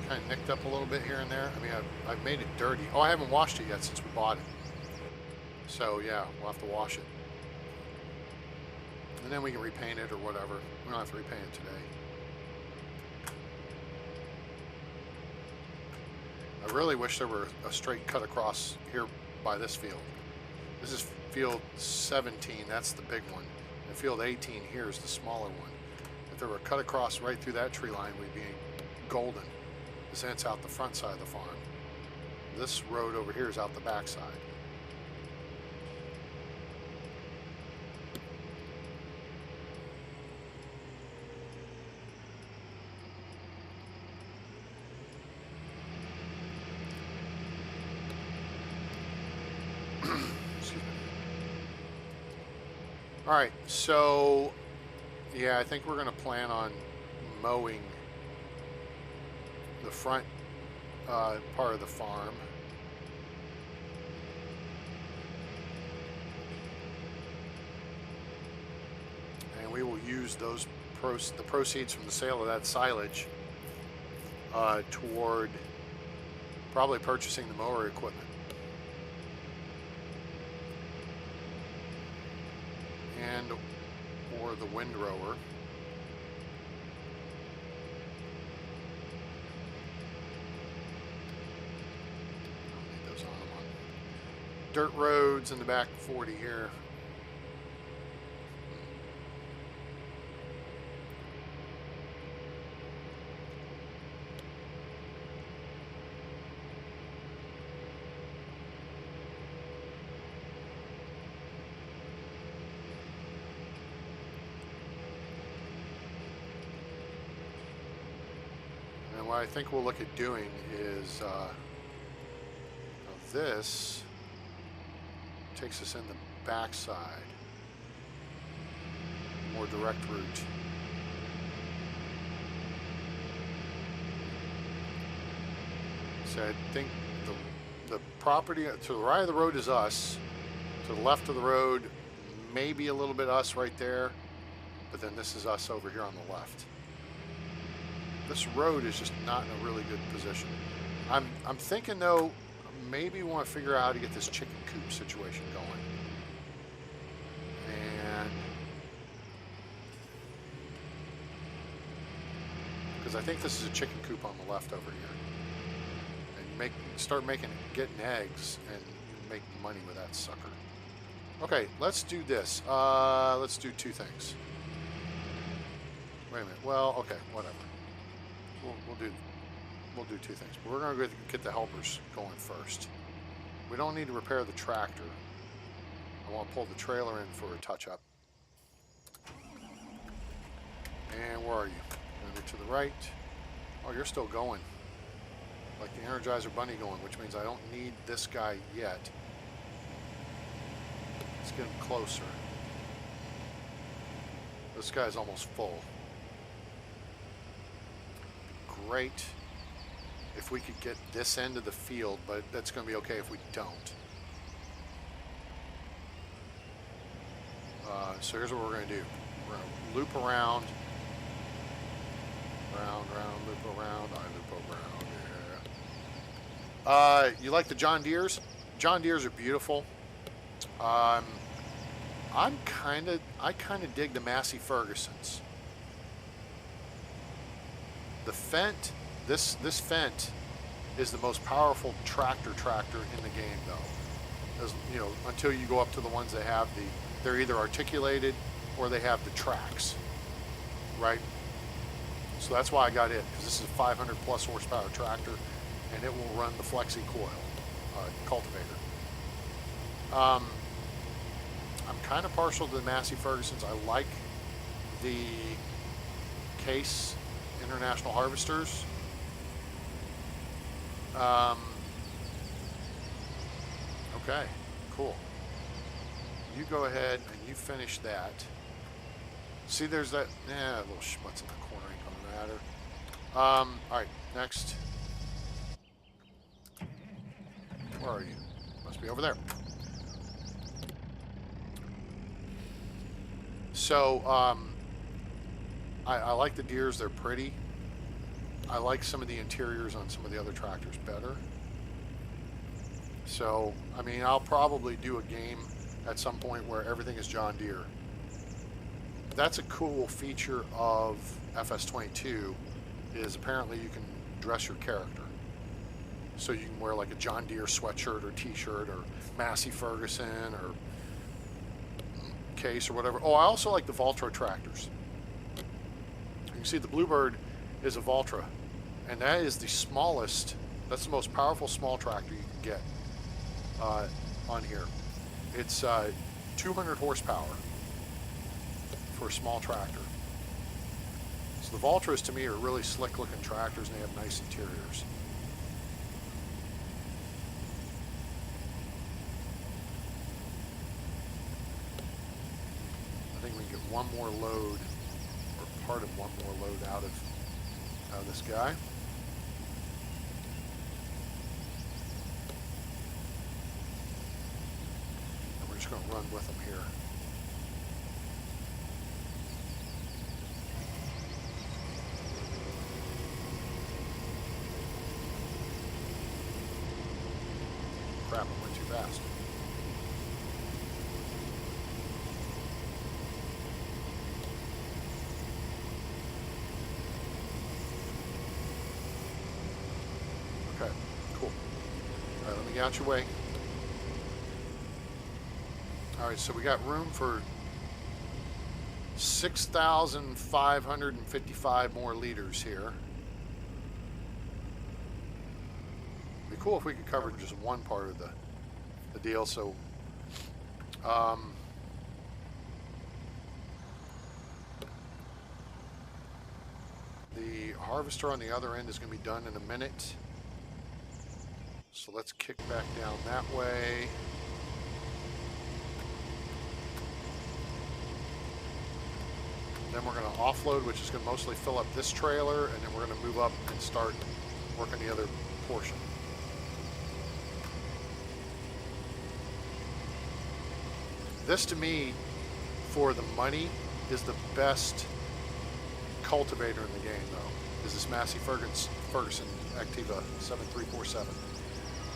Kind of nicked up a little bit here and there. I mean, I've made it dirty. Oh, I haven't washed it yet since we bought it. So, yeah, we'll have to wash it. And then we can repaint it or whatever. We don't have to repaint it today. I really wish there were a straight cut across here by this field. This is field 17, that's the big one. And field 18 here is the smaller one. If there were a cut across right through that tree line, we'd be golden. Because then it's out the front side of the farm. This road over here is out the back side. All right, so yeah, I think we're going to plan on mowing the front part of the farm. And we will use those the proceeds from the sale of that silage toward probably purchasing the mower equipment. And or the windrower. I'll leave those on dirt roads in the back 40 here. What I think we'll look at doing is this takes us in the backside, more direct route. So I think the property to the right of the road is us, to the left of the road may be a little bit us right there, but then this is us over here on the left. This road is just not in a really good position. I'm thinking though, maybe we want to figure out how to get this chicken coop situation going. And because I think this is a chicken coop on the left over here. And start getting eggs and make money with that sucker. Okay, let's do this. Let's do two things. Wait a minute. Well, okay, whatever. We'll do two things. But we're going to get the helpers going first. We don't need to repair the tractor. I want to pull the trailer in for a touch-up. And where are you? Over to the right. Oh, you're still going. Like the Energizer Bunny going, which means I don't need this guy yet. Let's get him closer. This guy's almost full. Great if we could get this end of the field, but that's going to be okay if we don't. So here's what we're going to do. We're going to loop around. Round, loop around. I loop around, yeah. You like the John Deeres? John Deeres are beautiful. I kind of dig the Massey Fergusons. The Fendt, this Fendt is the most powerful tractor in the game, though. As, you know, until you go up to the ones that have they're either articulated or they have the tracks, right? So that's why I got it, because this is a 500 plus horsepower tractor, and it will run the Flexi Coil cultivator. I'm kind of partial to the Massey Fergusons. I like the Case International Harvesters. Okay, cool. You go ahead and you finish that. See, there's that, little schmutz in the corner, ain't gonna matter. Alright, next. Where are you? Must be over there. So, I like the Deeres, they're pretty. I like some of the interiors on some of the other tractors better. So, I mean, I'll probably do a game at some point where everything is John Deere. That's a cool feature of FS22, is apparently you can dress your character. So you can wear like a John Deere sweatshirt or t-shirt or Massey Ferguson or Case or whatever. Oh, I also like the Valtra tractors. You can see the Bluebird is a Valtra, and that is the smallest, that's the most powerful small tractor you can get on here. It's 200 horsepower for a small tractor. So the Valtras to me are really slick looking tractors, and they have nice interiors. I think we can get one more load, or part of one more load out of this guy. And we're just going to run with them here. Crap, I went too fast. Okay, cool. All right, let me get out your way. All right, so we got room for 6,555 more liters here. It'd be cool if we could cover just one part of the deal. So, the harvester on the other end is going to be done in a minute. So let's kick back down that way. Then we're going to offload, which is going to mostly fill up this trailer, and then we're going to move up and start working the other portion. This to me for the money is the best cultivator in the game, though, is this Massey Ferguson Activa 7347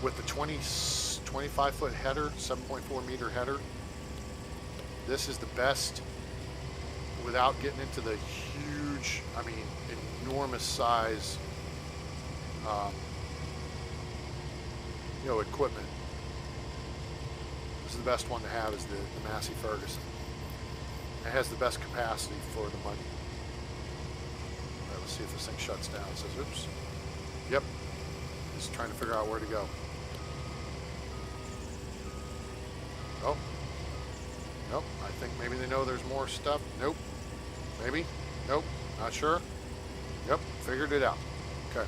with the 25-foot header, 7.4 meter header. This is the best without getting into the huge, I mean, enormous size, equipment. This is the best one to have, is the Massey Ferguson. It has the best capacity for the money. All right, let's see if this thing shuts down. It says, oops. Yep. Just trying to figure out where to go. Oh. Nope. I think maybe they know there's more stuff. Nope. Maybe. Nope. Not sure. Yep. Figured it out. Okay.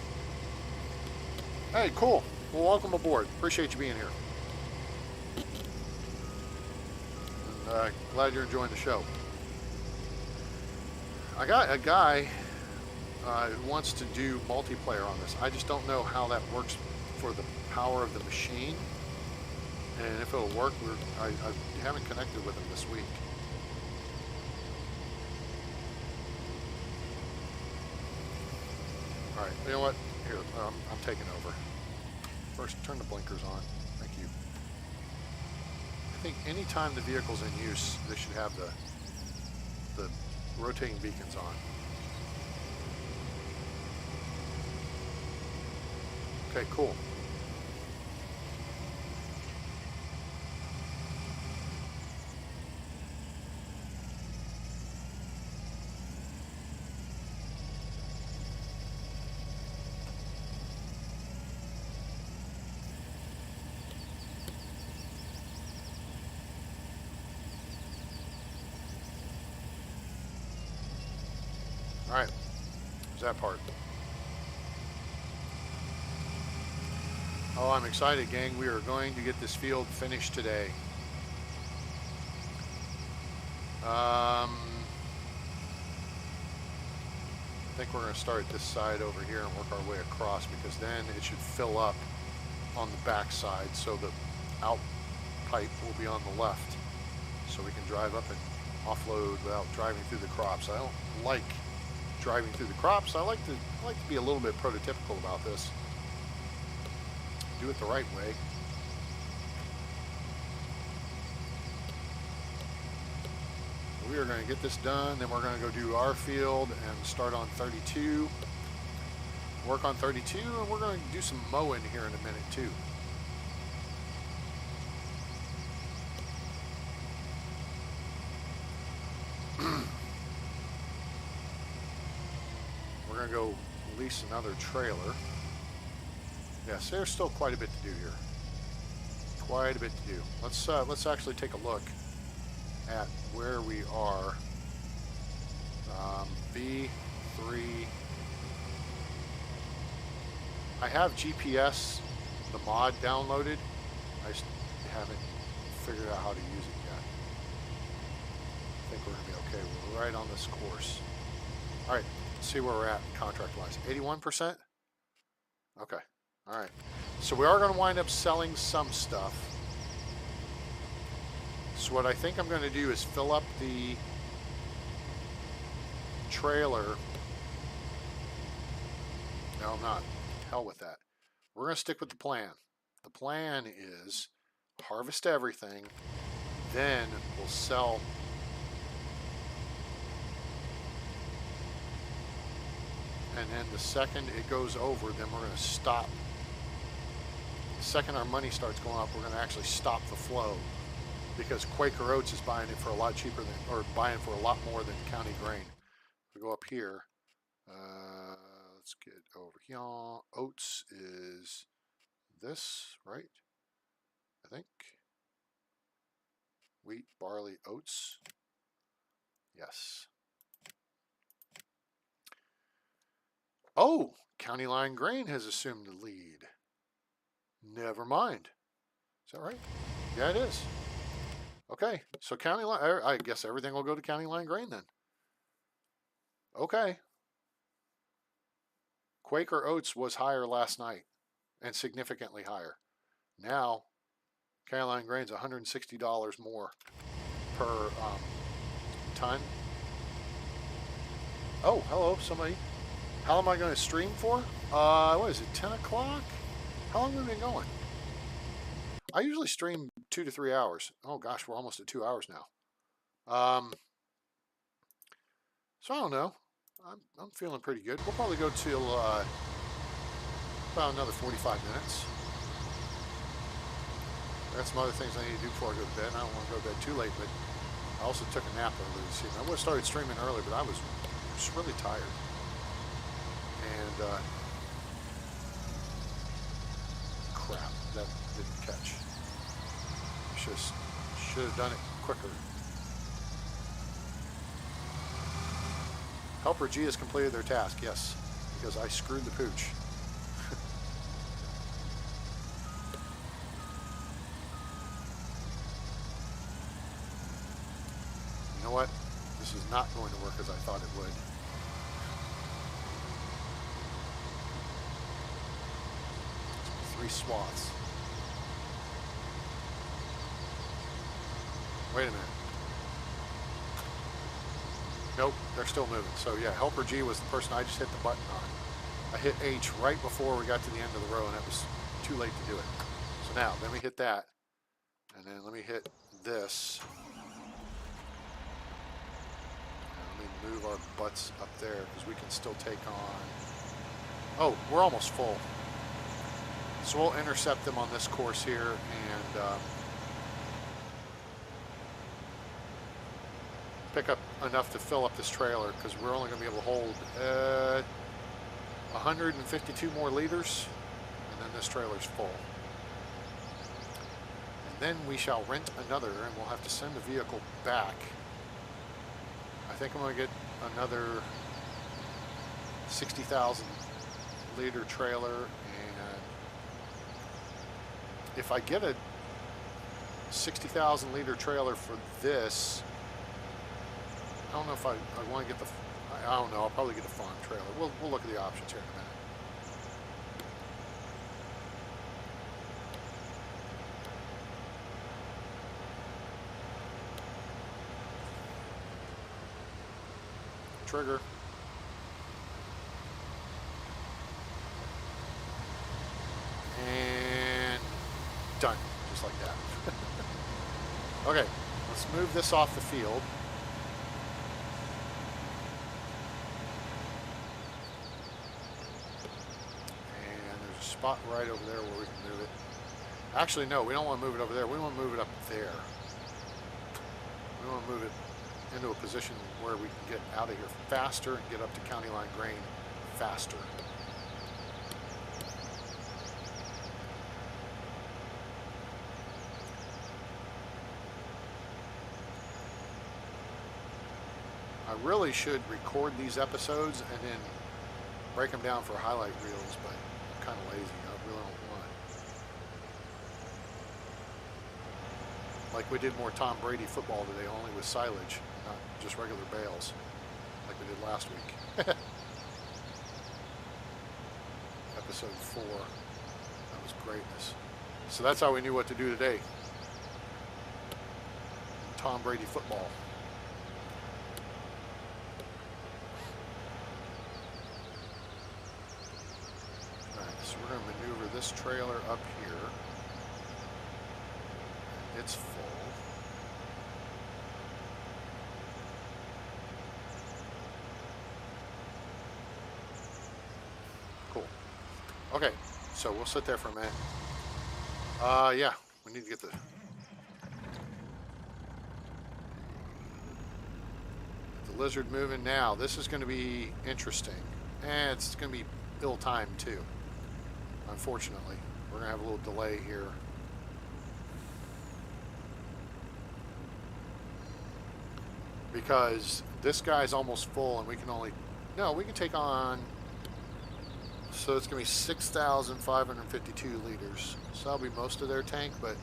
Hey, cool. Well, welcome aboard. Appreciate you being here. And glad you're enjoying the show. I got a guy who wants to do multiplayer on this. I just don't know how that works for the power of the machine. And if it'll work, I haven't connected with him this week. All right, you know what? Here, I'm taking over. First, turn the blinkers on. Thank you. I think anytime the vehicle's in use, they should have the rotating beacons on. Okay, cool. All right, there's that part. Oh, I'm excited, gang. We are going to get this field finished today. I think we're going to start this side over here and work our way across, because then it should fill up on the back side, so the out pipe will be on the left, so we can drive up and offload without driving through the crops. I don't like driving through the crops. I like to be a little bit prototypical about this. Do it the right way. We are going to get this done, then we're going to go do our field and start on 32. Work on 32, and we're going to do some mowing here in a minute too. We're going to go lease another trailer. Yes, there's still quite a bit to do here. Quite a bit to do. Let's actually take a look at where we are. B3. I have GPS, the mod, downloaded. I just haven't figured out how to use it yet. I think we're going to be okay. We're right on this course. All right, let's see where we're at contract-wise. 81%? Okay. All right. So we are going to wind up selling some stuff. So what I think I'm going to do is fill up the trailer. No, I'm not. Hell with that. We're going to stick with the plan. The plan is harvest everything, then we'll sell. And then the second it goes over, then we're going to stop. The second our money starts going up, we're going to actually stop the flow, because Quaker Oats is buying it for a lot cheaper than, or buying for a lot more than County Grain. We go up here. Let's get over here. Oats is this, right? I think. Wheat, barley, oats. Yes. Oh, County Line Grain has assumed the lead. Never mind. Is that right? Yeah, it is. Okay, so County Line, I guess everything will go to County Line Grain then. Okay. Quaker Oats was higher last night, and significantly higher. Now, County Line Grain's $160 more per ton. Oh, hello, somebody. How long am I going to stream for? What is it, 10 o'clock? How long have we been going? I usually stream 2 to 3 hours. Oh gosh, we're almost at 2 hours now. So I don't know. I'm feeling pretty good. We'll probably go till about another 45 minutes. I got some other things I need to do before I go to bed. I don't want to go to bed too late, but I also took a nap earlier this evening. I would have started streaming early, but I was just really tired. And crap, that didn't catch. Should have done it quicker. Helper G has completed their task, yes, because I screwed the pooch. You know what? This is not going to work as I thought it would. 3 swaths. Wait a minute. Nope, they're still moving. So yeah, Helper G was the person I just hit the button on. I hit H right before we got to the end of the row, and it was too late to do it. So now, let me hit that, and then let me hit this. And let me move our butts up there, because we can still take on... Oh, we're almost full. So we'll intercept them on this course here, and pick up enough to fill up this trailer, because we're only going to be able to hold 152 more liters, and then this trailer's full. And then we shall rent another, and we'll have to send the vehicle back. I think I'm going to get another 60,000 liter trailer, and if I get a 60,000 liter trailer for this, I don't know if I want to get the, I don't know, I'll probably get the farm trailer. We'll look at the options here in a minute. Trigger. And done, just like that. Okay, let's move this off the field. Spot right over there where we can move it. Actually, no, we don't want to move it over there. We want to move it up there. We want to move it into a position where we can get out of here faster and get up to County Line Grain faster. I really should record these episodes and then break them down for highlight reels, but kind of lazy. I really don't want it. Like we did more Tom Brady football today, only with silage, not just regular bales, like we did last week. Episode 4. That was greatness. So that's how we knew what to do today. Tom Brady football. So we're going to maneuver this trailer up here. It's full. Cool. Okay, so we'll sit there for a minute. Yeah, we need to get the lizard moving now. This is going to be interesting. And it's going to be ill-timed too. Unfortunately, we're going to have a little delay here. Because this guy's almost full and we can only... No, we can take on... So it's going to be 6,552 liters. So that'll be most of their tank, but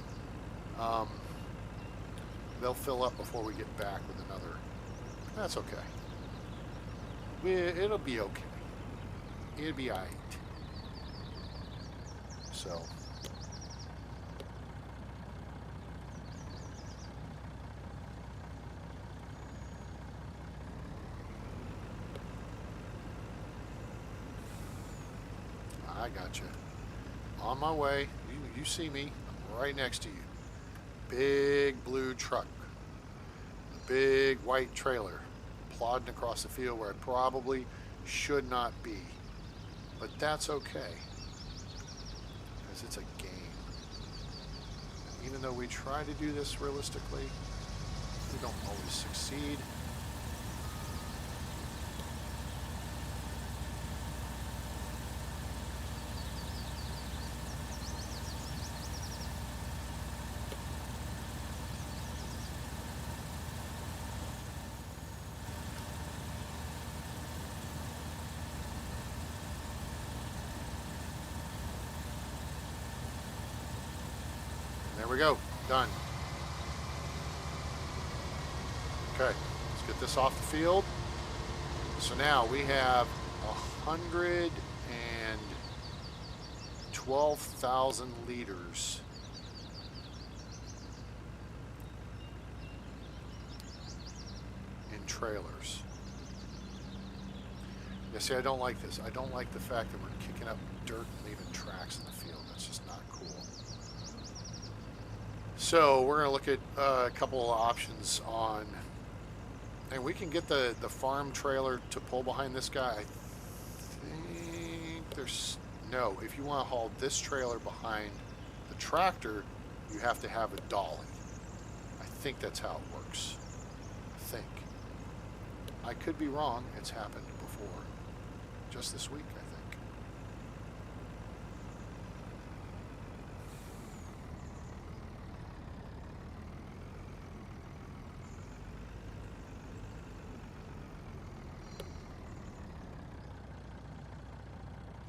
they'll fill up before we get back with another. That's okay. It'll be okay. It'll be alright. So got you. On my way. You see me. I'm right next to you. Big blue truck. A big white trailer. Plodding across the field where it probably should not be. But that's okay. Because it's a game. Even though we try to do this realistically, we don't always succeed. There we go. Done. Okay, let's get this off the field. So now we have 112,000 liters in trailers. Yeah, see, I don't like this. I don't like the fact that we're kicking up dirt and leaving tracks in the field. That's just not cool. So we're going to look at a couple of options on, and we can get the farm trailer to pull behind this guy. I think there's, no, if you want to haul this trailer behind the tractor, you have to have a dolly. I think that's how it works. I think. I could be wrong. It's happened before. Just this week, I think.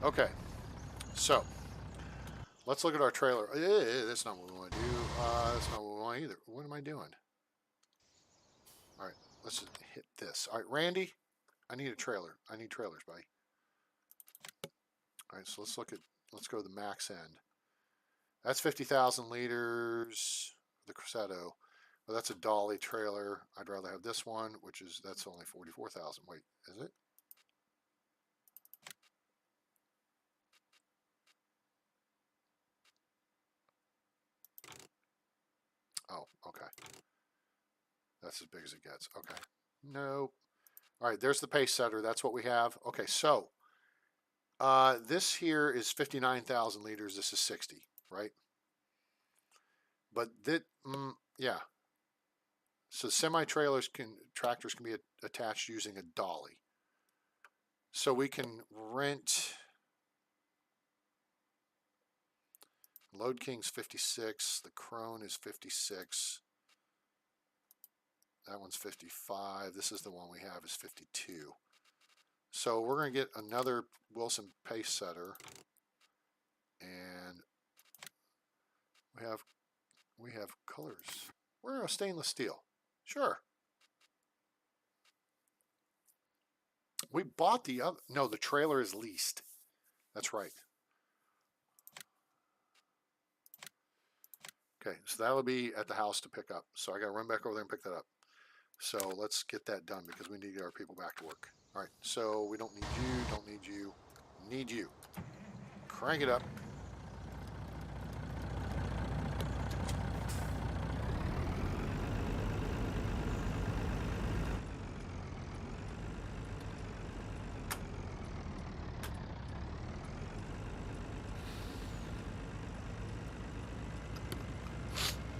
Okay, so let's look at our trailer. That's not what we want to do. That's not what we want either. What am I doing? All right, let's just hit this. All right, Randy, I need a trailer. I need trailers, buddy. All right, so let's go to the max end. That's 50,000 liters, the Cruzedo. Well, that's a dolly trailer. I'd rather have this one, that's only 44,000. Wait, is it? Oh, okay. That's as big as it gets. Okay. No. All right, there's the pace setter. That's what we have. Okay, so this here is 59,000 liters. This is 60, right? But that, yeah. So tractors can be attached using a dolly. So we can rent. Load King's 56. The Crone is 56. That one's 55. This is the one we have is 52. So we're going to get another Wilson pace setter, and we have colors. We're going to stainless steel. Sure. We bought the other. No, the trailer is leased. That's right. Okay, so that'll be at the house to pick up. So I got to run back over there and pick that up. So let's get that done because we need to get our people back to work. All right, so we don't need you, need you. Crank it up.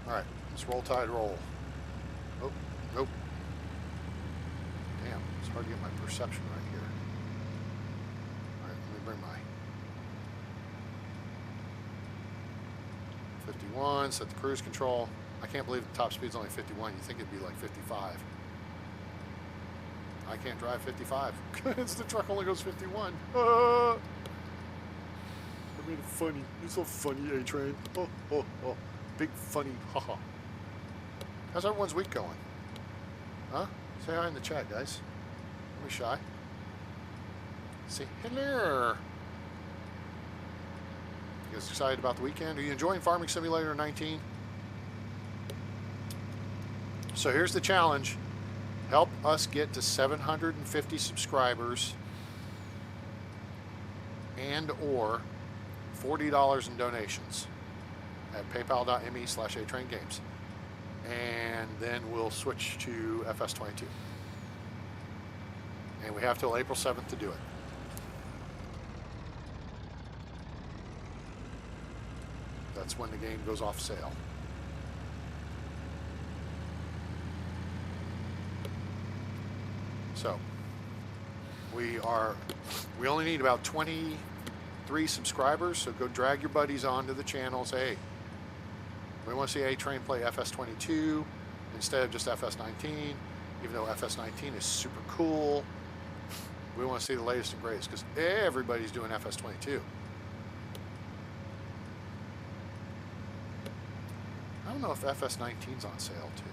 All right, let's roll tide roll. Oh, nope. Damn, it's hard to get my perception right here. All right, let me bring my 51, set the cruise control. I can't believe the top speed's only 51. You think it'd be like 55. I can't drive 55 because the truck only goes 51. I made it funny. You're so funny, A-Train. Oh, oh, oh. Big funny, haha. How's everyone's week going? Huh? Say hi in the chat, guys. Don't be shy. Say hello. You guys excited about the weekend? Are you enjoying Farming Simulator 19? So here's the challenge. Help us get to 750 subscribers and or $40 in donations at paypal.me/atraingames. And then we'll switch to FS22. And we have till April 7th to do it. That's when the game goes off sale. So we only need about 23 subscribers, so go drag your buddies onto the channel. Say, hey, we want to see A-Train play FS22 instead of just FS19, even though FS19 is super cool. We want to see the latest and greatest because everybody's doing FS22. I don't know if FS19's on sale too.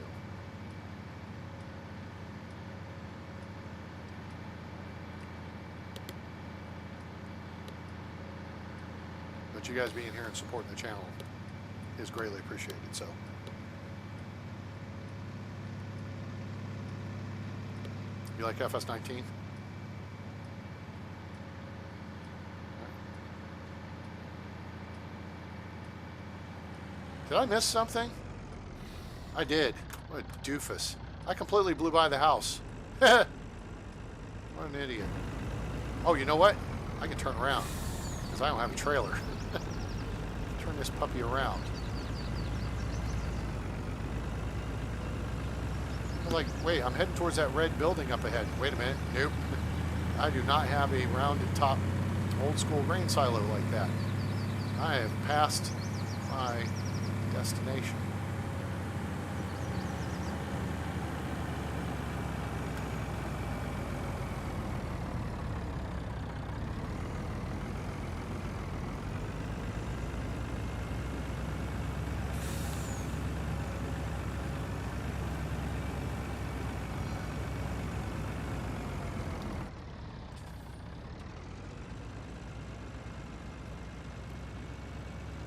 But you guys being here and supporting the channel is greatly appreciated. So, you like FS19? Did I miss something? I did. What a doofus. I completely blew by the house. What an idiot. Oh, you know what? I can turn around because I don't have a trailer. Turn this puppy around. I'm like, wait, I'm heading towards that red building up ahead. Wait a minute. Nope. I do not have a rounded top old school grain silo like that. I have passed my destination.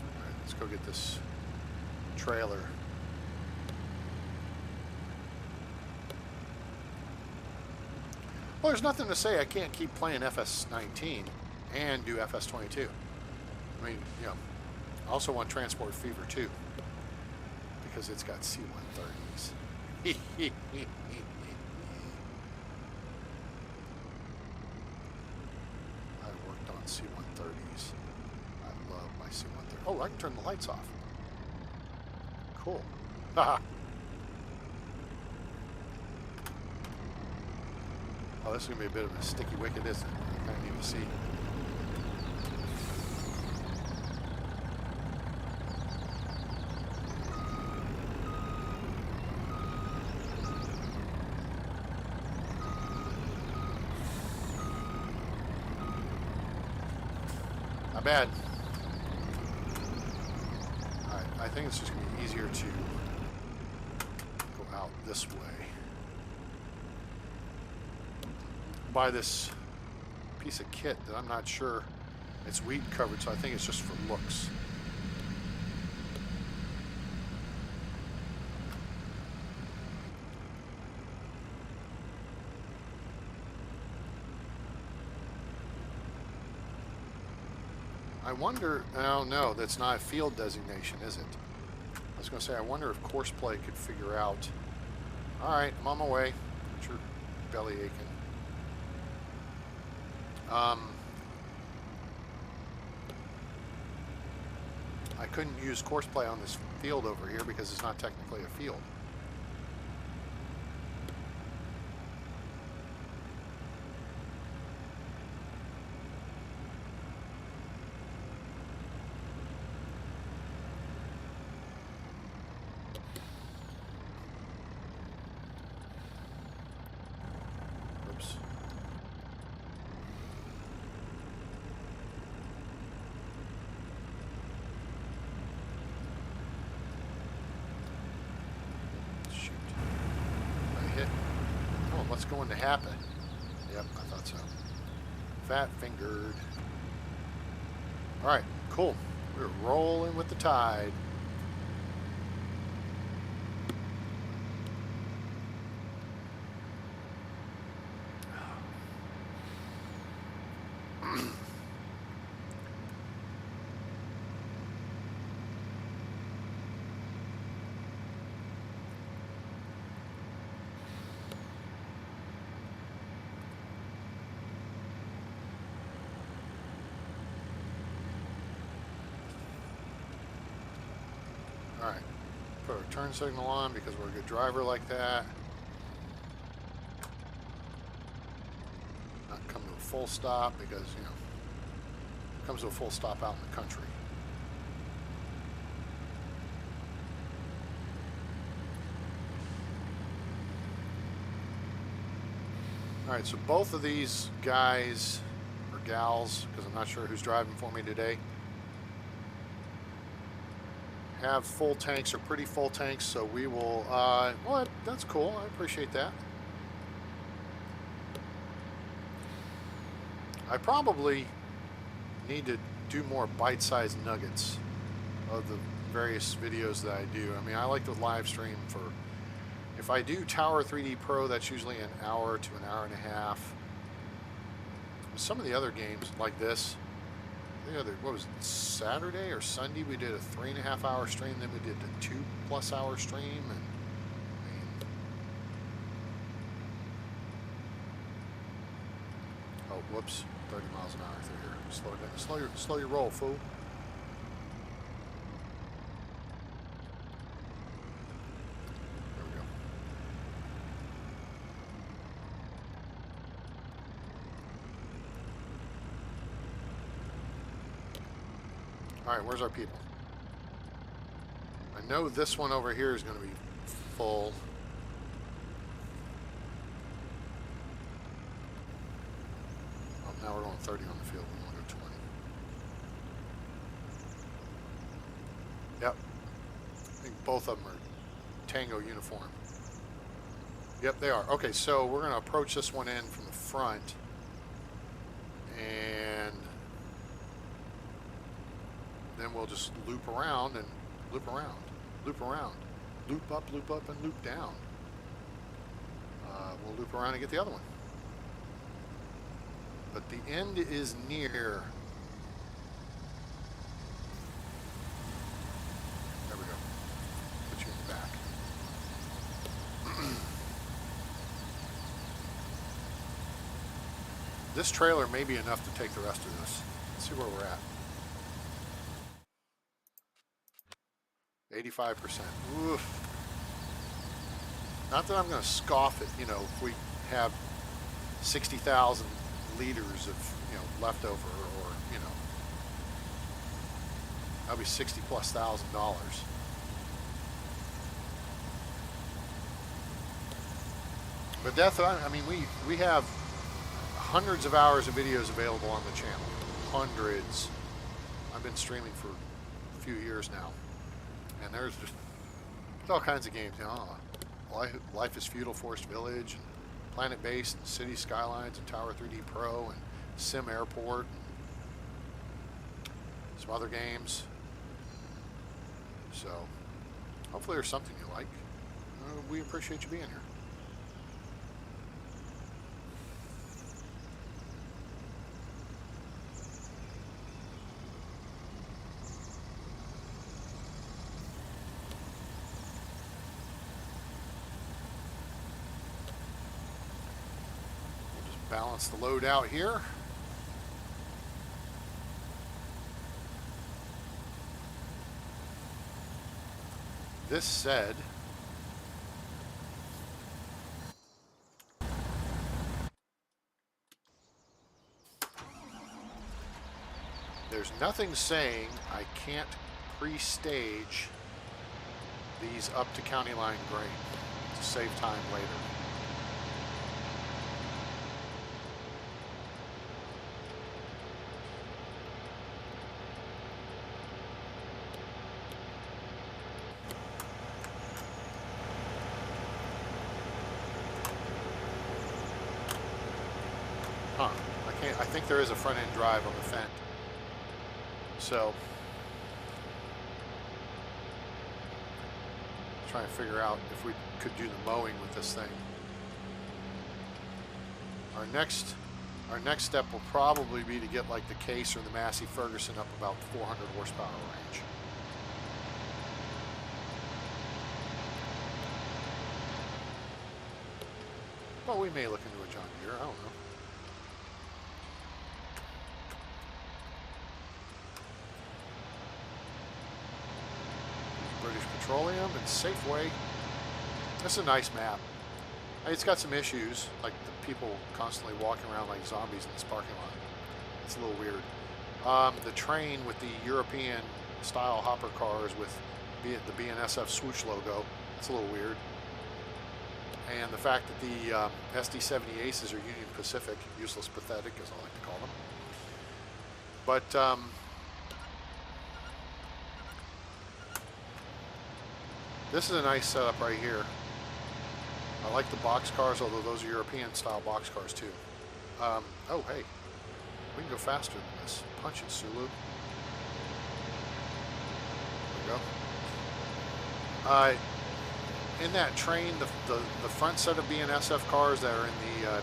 All right, let's go get this trailer. Well, there's nothing to say I can't keep playing FS19 and do FS22. I mean, you know, I also want Transport Fever too because it's got C-130s. I worked on C-130s. I love my C-130. Oh, I can turn the lights off. Cool. Haha. Oh, this is going to be a bit of a sticky wicket, isn't it? I kind of need to see. Not bad. Alright, I think it's just going to be easier to go out this way. Buy this piece of kit that I'm not sure it's weed covered, so I think it's just for looks. I wonder, oh no, that's not a field designation, is it? I was going to say, I wonder if Courseplay could figure out. Alright, I'm on my way. Get your belly aching. I couldn't use Courseplay on this field over here because it's not technically a field. Oops. What's going to happen? Yep, I thought so. Fat fingered. Alright, cool. We're rolling with the tide. our turn signal on because we're a good driver like that. Not come to a full stop because, you know, it comes to a full stop out in the country. All right, so both of these guys or gals, because I'm not sure who's driving for me today, have full tanks or pretty full tanks, so we will, well, that's cool. I appreciate that. I probably need to do more bite-sized nuggets of the various videos that I do. I mean, I like to live stream for, if I do Tower 3D Pro, that's usually an hour to an hour and a half. Some of the other games like this, the other, what was it, Saturday or Sunday, we did a 3.5 hour stream, then we did a 2+ hour stream, and I mean, oh, whoops, 30 miles an hour through here. Slow it down, slow your roll, fool. There we go. All right, where's our people? I know this one over here is going to be full. Oh, now we're going 30 on the field. We want to go 20. Yep. I think both of them are Tango uniform. Yep, they are. Okay, so we're going to approach this one in from the front. And then we'll just loop around and loop around, loop around, loop up, and loop down. We'll loop around and get the other one. But the end is near. There we go. Put you in the back. This trailer may be enough to take the rest of this. Let's see where we're at. 85%. Oof. Not that I'm going to scoff at, you know, if we have 60,000 liters of, you know, leftover, or, you know, that'll be $60,000+. But that's, I mean, we have hundreds of hours of videos available on the channel. Hundreds. I've been streaming for a few years now. And there's all kinds of games, you know, Life is Feudal Forest Village, and Planet Base, and City Skylines, and Tower 3D Pro, and Sim Airport, and some other games. So, hopefully there's something you like. We appreciate you being here. Balance the load out here. This said, there's nothing saying I can't pre-stage these up to county line grain to save time later. I think there is a front end drive on the Fendt. So, trying to figure out if we could do the mowing with this thing. Our next step will probably be to get like the Case or the Massey Ferguson up about 400 horsepower range. Well, we may look into a John Deere, I don't know. Petroleum and Safeway. This is a nice map. It's got some issues, like the people constantly walking around like zombies in this parking lot. It's a little weird. The train with the European style hopper cars with the BNSF swoosh logo. It's a little weird. And the fact that the SD-70 Aces are Union Pacific, useless pathetic as I like to call them. But this is a nice setup right here. I like the box cars, although those are European style box cars too. Oh hey, we can go faster than this. Punch it, Sulu. There we go. In that train, the front set of BNSF cars that are in the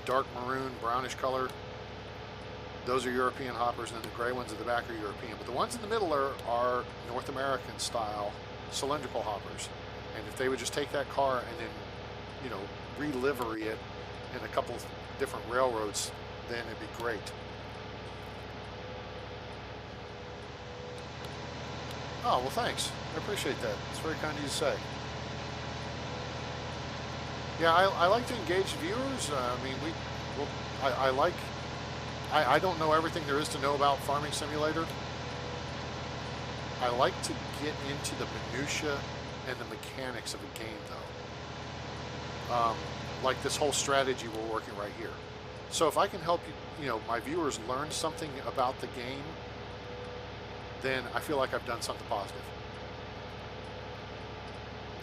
dark maroon, brownish color, those are European hoppers, and the gray ones at the back are European. But the ones in the middle are North American style cylindrical hoppers. And if they would just take that car and then, you know, re-livery it in a couple of different railroads, then it'd be great. Oh, well, thanks. I appreciate that. It's very kind of you to say. Yeah, I like to engage viewers. I mean, I don't know everything there is to know about Farming Simulator. I like to get into the minutia and the mechanics of a game, though. Like this whole strategy we're working right here. So if I can help you know, my viewers learn something about the game, then I feel like I've done something positive.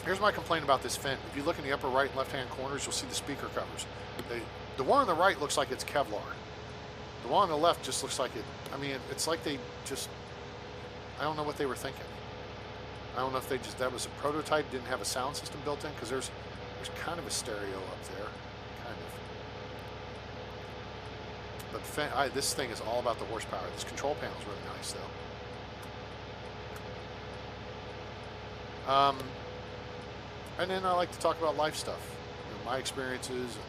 Here's my complaint about this Fendt. If you look in the upper right and left-hand corners, you'll see the speaker covers. The one on the right looks like it's Kevlar. The one on the left just looks like it. I mean, it's like they just, I don't know what they were thinking. I don't know if they just, that was a prototype, didn't have a sound system built in, because there's kind of a stereo up there, kind of. But this thing is all about the horsepower. This control panel is really nice, though. And then I like to talk about life stuff, you know, my experiences, and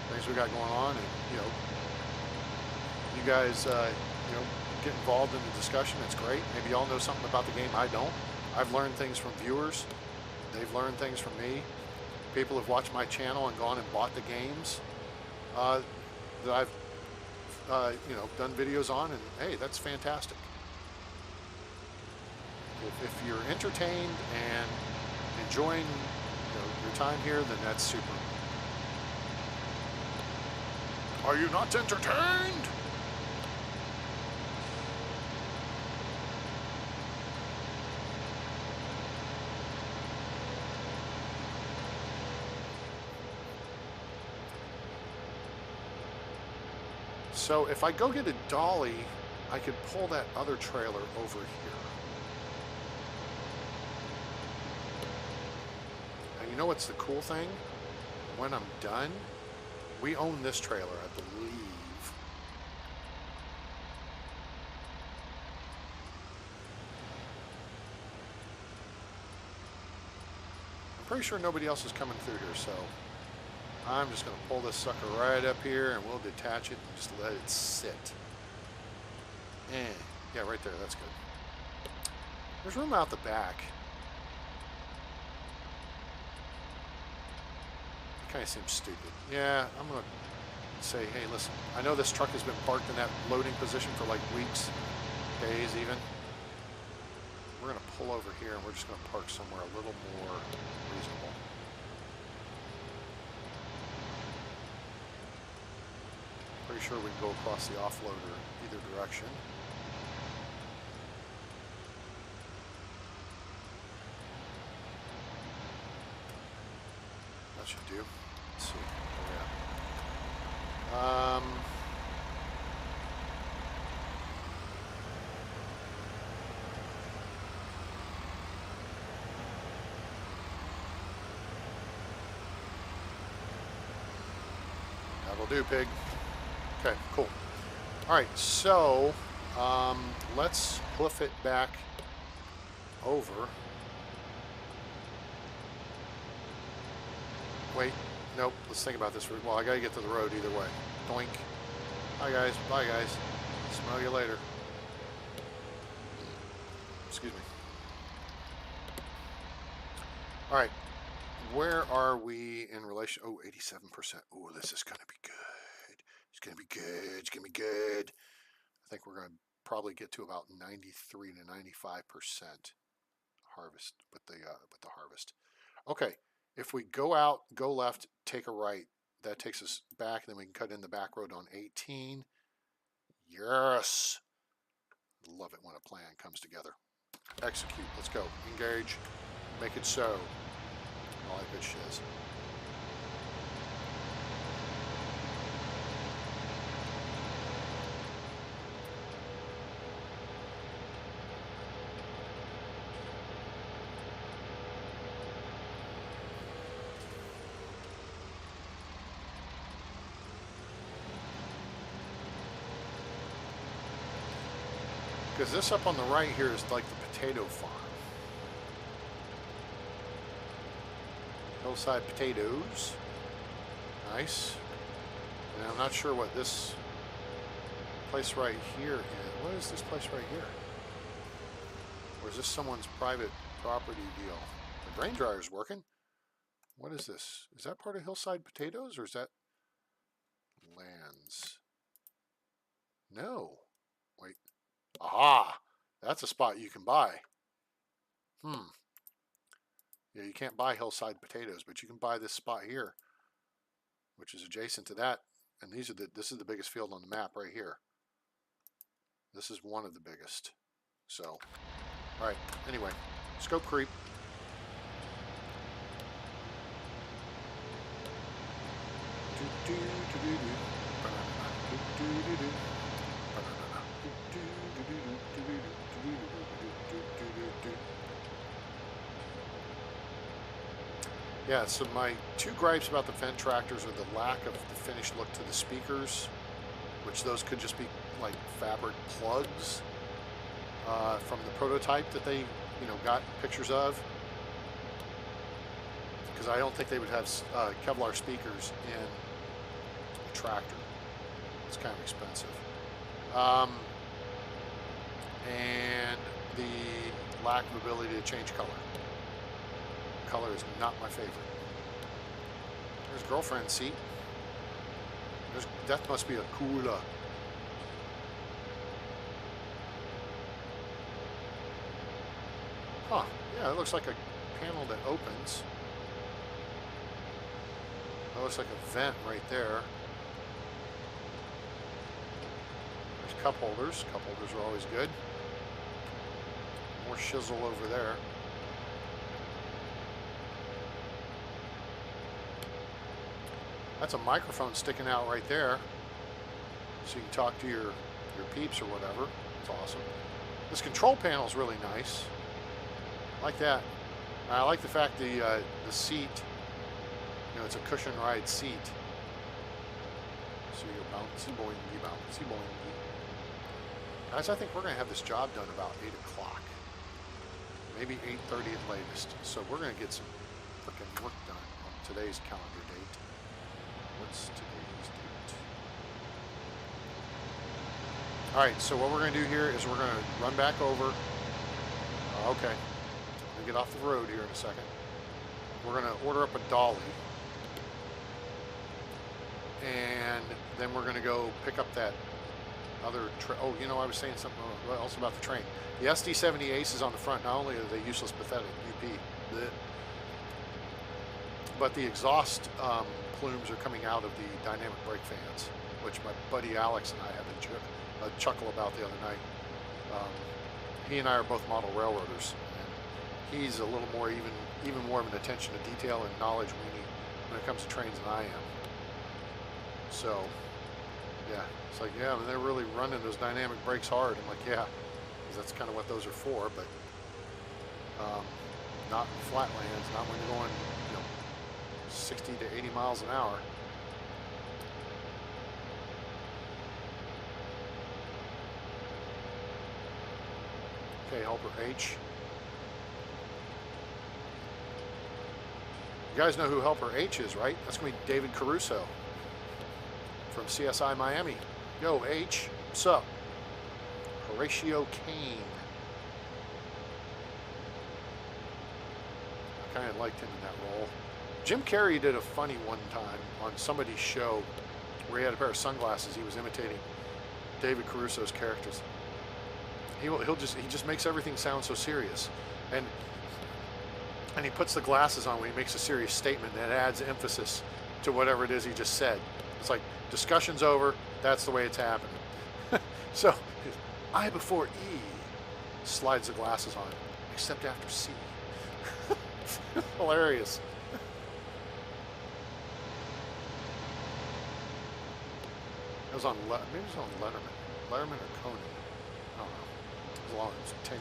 things we got going on, and you know, you guys, you know, get involved in the discussion. It's great. Maybe y'all know something about the game I don't. I've learned things from viewers. They've learned things from me. People have watched my channel and gone and bought the games that I've, you know, done videos on, and hey, that's fantastic. If you're entertained and enjoying, you know, your time here, then that's super. Are you not entertained? So if I go get a dolly, I could pull that other trailer over here. And you know what's the cool thing? When I'm done, we own this trailer, I believe. I'm pretty sure nobody else is coming through here, so I'm just going to pull this sucker right up here and we'll detach it and just let it sit. Yeah, right there, that's good. There's room out the back. It kind of seems stupid. Yeah, I'm going to say, hey, listen, I know this truck has been parked in that loading position for like weeks, days even. We're going to pull over here and we're just going to park somewhere a little more reasonable. Pretty sure we can go across the offloader either direction. That should do. Let's see. Oh, yeah. That'll do, pig. Okay, cool. All right, so let's hoof it back over. Wait, nope, let's think about this. Well, I gotta get to the road either way. Doink. Hi guys, bye guys. Smell you later. Excuse me. All right. Where are we in relation? Oh, 87%. Oh, this is going to be good. It's going to be good. It's going to be good. I think we're going to probably get to about 93 to 95% harvest with the harvest. Okay. If we go out, go left, take a right, that takes us back. Then we can cut in the back road on 18. Yes. Love it when a plan comes together. Execute. Let's go. Engage. Make it so. All that good shiz. Because this up on the right here is like the potato farm. Hillside potatoes. Nice. And I'm not sure what this place right here is. What is this place right here? Or is this someone's private property deal? The grain dryer's working. What is this? Is that part of Hillside Potatoes or is that lands? No. Wait. Aha! That's a spot you can buy. Yeah, you can't buy Hillside Potatoes, but you can buy this spot here, which is adjacent to that. And this is the biggest field on the map right here. This is one of the biggest. So, all right. Anyway, scope creep. Yeah, so my two gripes about the Fendt tractors are the lack of the finished look to the speakers, which those could just be like fabric plugs from the prototype that they, got pictures of. Because I don't think they would have Kevlar speakers in a tractor. It's kind of expensive. And the lack of ability to change color. Color is not my favorite. There's girlfriend's seat. That must be a cooler. Huh. Yeah, it looks like a panel that opens. That looks like a vent right there. There's cup holders. Cup holders are always good. More shizzle over there. That's a microphone sticking out right there, so you can talk to your peeps or whatever. It's awesome. This control panel is really nice. I like that. I like the fact the seat, it's a cushion ride seat. So you're bouncy boingy, bouncy boingy. Guys, I think we're going to have this job done about 8 o'clock. Maybe 8:30 at latest. So we're going to get some freaking work done on today's calendar date. What's today's date? All right, so what we're going to do here is we're going to run back over. Okay, let me get off the road here in a second. We're going to order up a Dolly. And then we're going to go pick up that other oh, I was saying something else about the train. The SD70 Ace is on the front. Not only are they useless, pathetic, UP, bleh, but the exhaust plumes are coming out of the dynamic brake fans, which my buddy Alex and I had a chuckle about the other night. He and I are both model railroaders, and he's a little more even more of an attention to detail and knowledge when it comes to trains than I am. So, yeah, it's like, yeah, they're really running those dynamic brakes hard. I'm like, yeah, because that's kind of what those are for, but not in flatlands, not when you're going 60 to 80 miles an hour. Okay, helper H. You guys know who helper H is, right? That's going to be David Caruso from CSI Miami. Yo, H, what's up? Horatio Kane. Kind of liked him in that role. Jim Carrey did a funny one time on somebody's show where he had a pair of sunglasses. He was imitating David Caruso's characters. He just makes everything sound so serious, and he puts the glasses on when he makes a serious statement that adds emphasis to whatever it is he just said. It's like, discussion's over, that's the way it's happening. So, I before E slides the glasses on, except after C. Hilarious. It was on, maybe it was on Letterman or Conan. I don't know. It was 10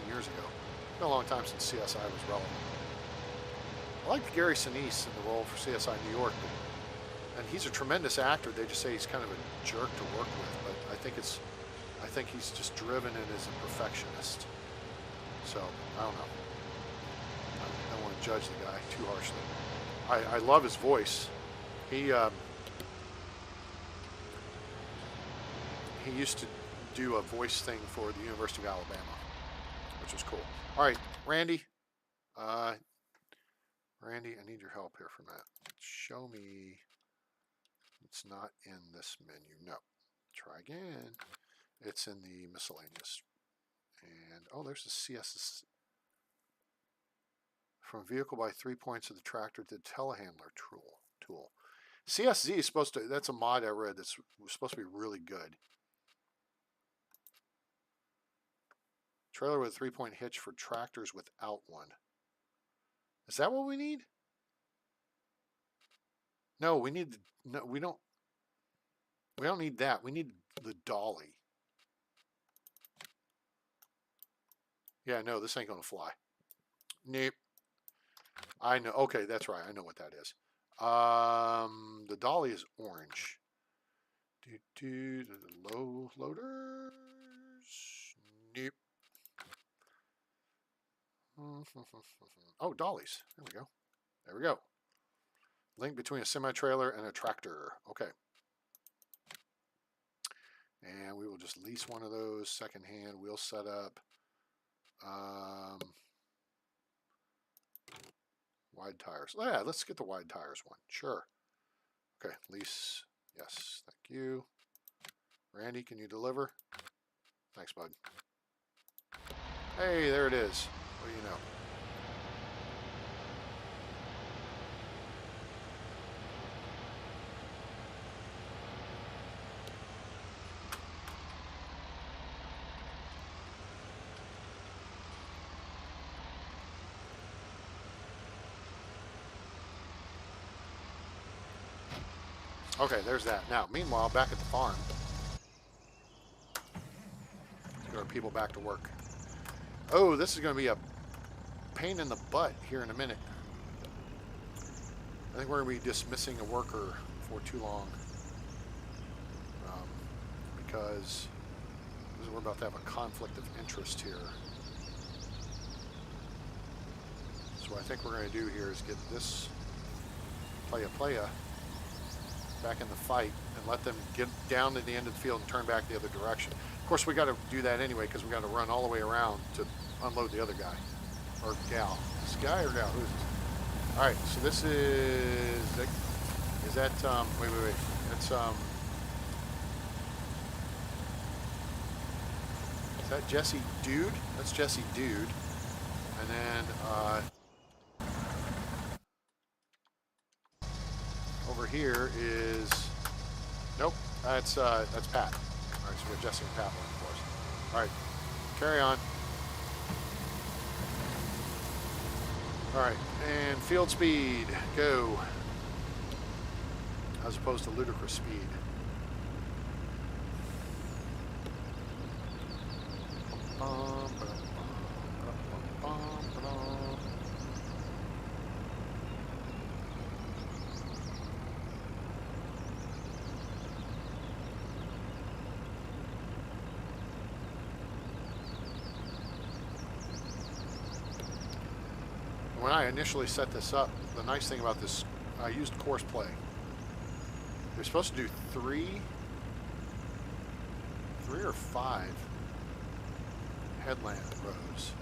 years ago. It's been a long time since CSI was relevant. I liked Gary Sinise in the role for CSI New York, and he's a tremendous actor. They just say he's kind of a jerk to work with, but I think he's just driven and is a perfectionist. So, I don't know. I don't want to judge the guy too harshly. I love his voice. He used to do a voice thing for the University of Alabama, which was cool. All right, Randy. Randy, I need your help here for a minute. Show me. It's not in this menu. No. Try again. It's in the miscellaneous. And, oh, there's the CS. From vehicle by 3 points of the tractor to telehandler tool. CSZ is supposed to, that's a mod I read that's supposed to be really good. Trailer with a 3-point hitch for tractors without one. Is that what we need? No, we need, no, we don't need that. We need the dolly. Yeah, no, this ain't gonna fly. Nope. I know. Okay, that's right. I know what that is. The dolly is orange. The low loaders. Nope. Oh, dollies. There we go. There we go. Link between a semi-trailer and a tractor. Okay. And we will just lease one of those secondhand. Wheel setup. Wide tires. Oh, yeah, let's get the wide tires one. Sure. Okay, lease. Yes, thank you. Randy, can you deliver? Thanks, bud. Hey, there it is. What do you know? Okay, there's that. Now, meanwhile, back at the farm. Let's get our people back to work. Oh, this is going to be a pain in the butt here in a minute. I think we're going to be dismissing a worker for too long. Because we're about to have a conflict of interest here. So what I think we're going to do here is get this playa back in the fight and let them get down to the end of the field and turn back the other direction. Of course, we got to do that anyway because we got to run all the way around to unload the other guy or gal. This guy or gal? Who is this? All right, so this is that wait. That's is that Jesse Dude? That's Jesse Dude, and then over here is, nope, that's Pat. All right, so we have Jesse and Pat working for us. All right, carry on. All right, and field speed, go. As opposed to ludicrous speed. When I initially set this up, the nice thing about this, I used course play. You're supposed to do three or five headland rows.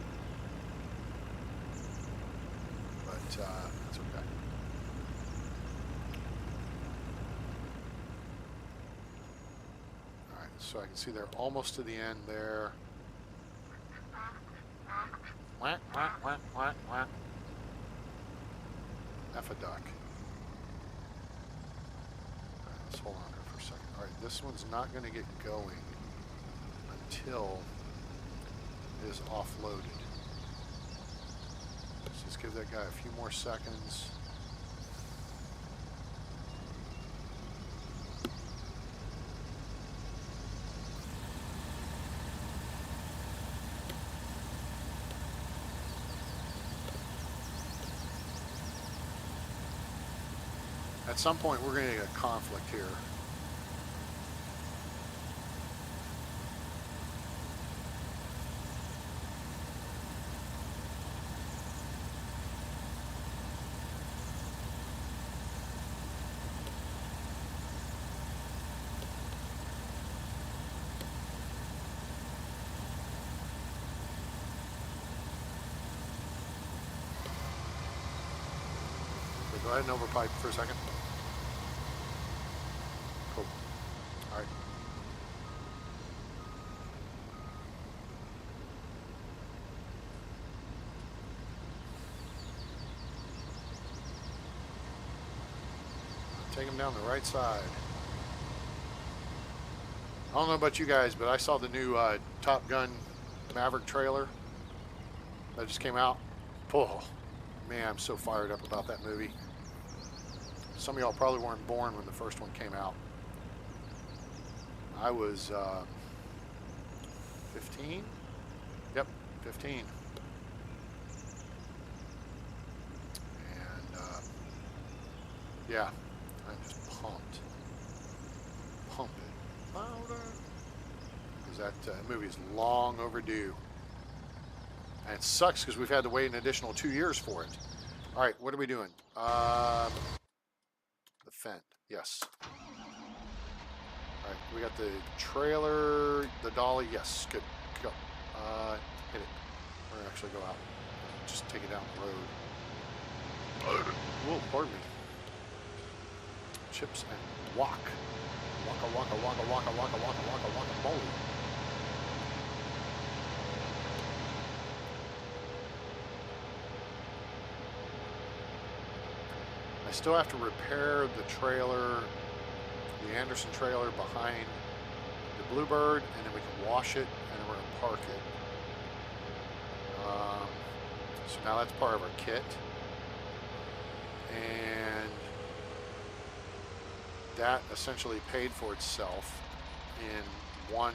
that's okay. All right, so I can see they're almost to the end there. Whack, whack, whack, whack, whack. F a duck. All right, let's hold on here for a second. All right, this one's not going to get going until it is offloaded. Let's just give that guy a few more seconds. At some point, we're going to get a conflict here. Okay, go ahead and overpipe for a second. Cool. All right. Take him down the right side. I don't know about you guys, but I saw the new Top Gun Maverick trailer that just came out. Oh, man, I'm so fired up about that movie. Some of y'all probably weren't born when the first one came out. I was 15? Yep, 15. And yeah, I'm just pumped. Pump it louder. Because that movie is long overdue. And it sucks because we've had to wait an additional 2 years for it. All right, what are we doing? The Fend, yes. All right, we got the trailer, the dolly, yes, good, go. Hit it, or actually go out. Just take it down the road. Whoa, pardon me. Chips and walk. Waka, waka, waka, waka, waka, waka, waka, waka, moly. I still have to repair the trailer, the Anderson trailer behind the Bluebird, and then we can wash it, and then we're going to park it. So now that's part of our kit. And that essentially paid for itself in one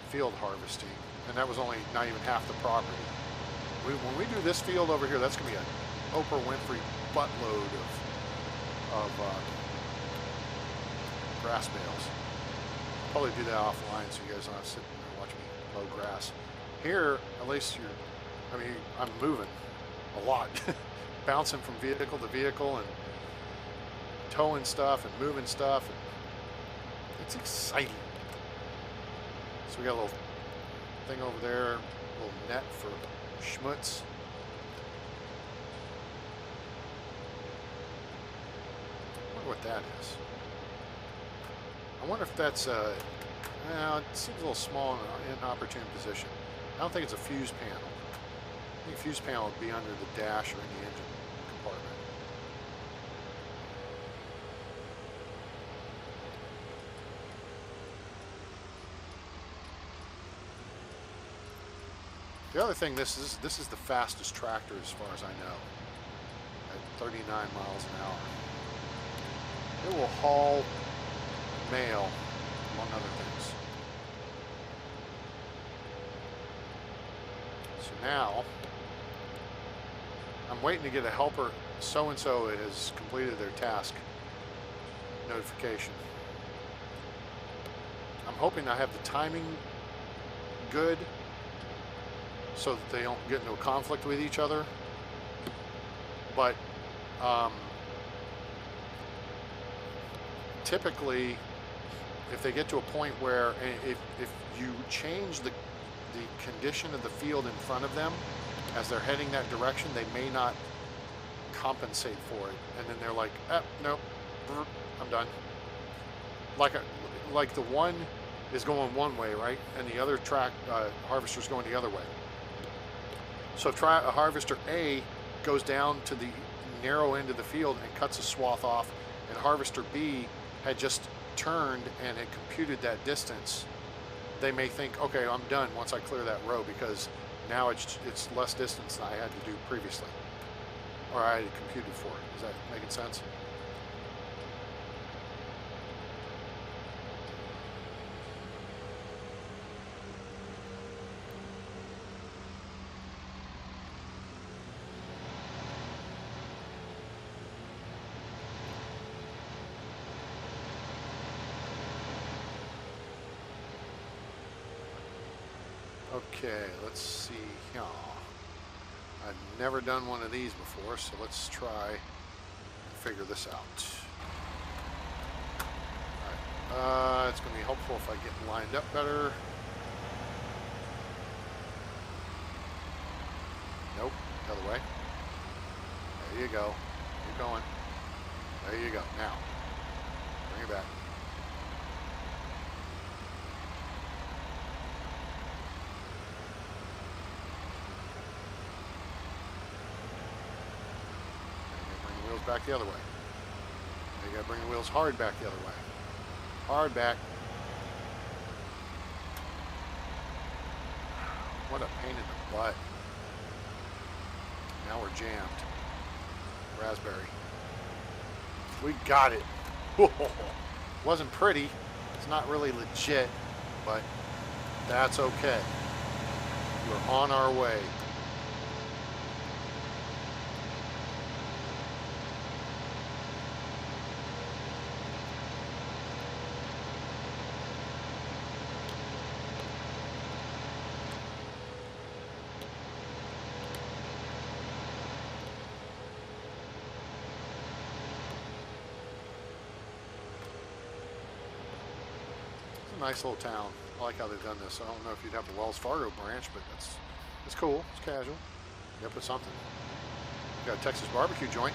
field harvesting, and that was only not even half the property. When we do this field over here, that's going to be a Oprah Winfrey buttload of grass bales. I'll probably do that offline so you guys don't have to sit and watch me mow grass. Here, at least I'm moving a lot. Bouncing from vehicle to vehicle and towing stuff and moving stuff. And it's exciting. So we got a little thing over there, a little net for schmutz. I wonder what that is. I wonder if that's it seems a little small in an opportune position. I don't think it's a fuse panel. I think a fuse panel would be under the dash or in the engine compartment. The other thing, this is the fastest tractor as far as I know, at 39 miles an hour. It will haul mail, among other things. So now, I'm waiting to get a helper. So-and-so has completed their task notification. I'm hoping I have the timing good so that they don't get into a conflict with each other. But typically, if they get to a point where if you change the condition of the field in front of them, as they're heading that direction, they may not compensate for it, and then they're like, nope, I'm done. Like the one is going one way, right, and the other harvester's going the other way. So if harvester A goes down to the narrow end of the field and cuts a swath off, and harvester B had just turned and had computed that distance, they may think, okay, I'm done once I clear that row, because now it's less distance than I had to do previously, or I had computed for it. Is that making sense? Okay, let's see here. I've never done one of these before, so let's try and figure this out. Alright, it's going to be helpful if I get lined up better. Nope, the other way. There you go. Keep going. There you go. Now, bring it back. Back the other way. You gotta bring the wheels hard back the other way. Hard back. What a pain in the butt. Now we're jammed. Raspberry. We got it. Wasn't pretty. It's not really legit, but that's okay. We're on our way. Nice little town. I like how they've done this. I don't know if you'd have the Wells Fargo branch, but it's cool. It's casual. Yep, it's something. Got a Texas barbecue joint.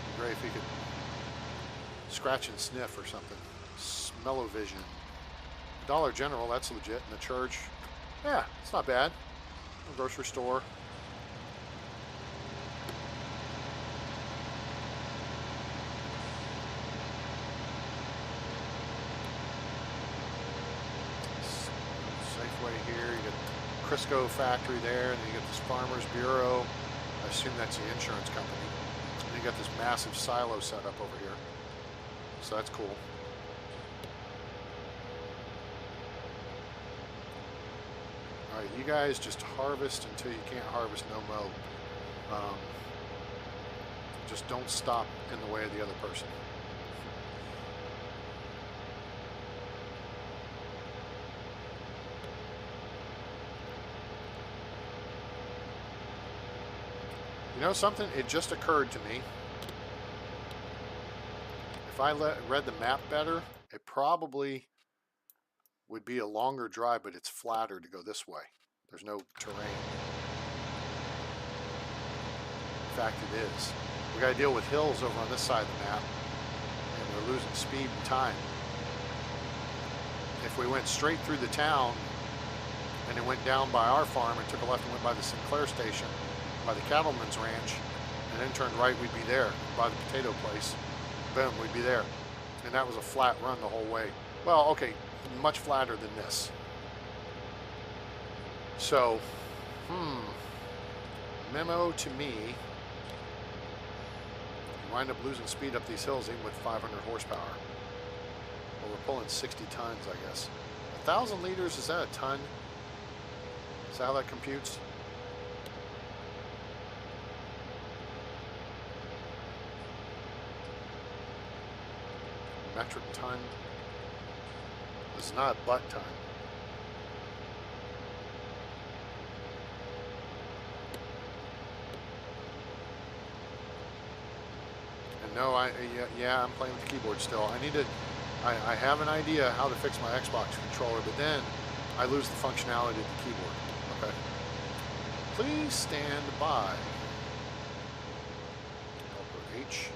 It'd be great if you could scratch and sniff or something. Smell-o-vision. Dollar General, that's legit. And the church, yeah, it's not bad. A grocery store. Crisco factory there, and then you get this Farmers Bureau. I assume that's the insurance company. And you got this massive silo set up over here. So that's cool. Alright, you guys just harvest until you can't harvest no more. Just don't stop in the way of the other person. You know something? It just occurred to me. If I read the map better, it probably would be a longer drive, but it's flatter to go this way. There's no terrain. In fact, it is. We got to deal with hills over on this side of the map, and we're losing speed and time. If we went straight through the town and it went down by our farm and took a left and went by the Sinclair station, by the cattleman's ranch, and then turned right, we'd be there. By the potato place, boom, we'd be there. And that was a flat run the whole way. Well, okay, much flatter than this. So, memo to me, you wind up losing speed up these hills even with 500 horsepower. Well, we're pulling 60 tons, I guess. 1,000 liters, is that a ton? Is that how that computes? Metric ton. This is not a butt ton. And no, yeah, I'm playing with the keyboard still. I have an idea how to fix my Xbox controller, but then I lose the functionality of the keyboard. Okay. Please stand by. Helper H.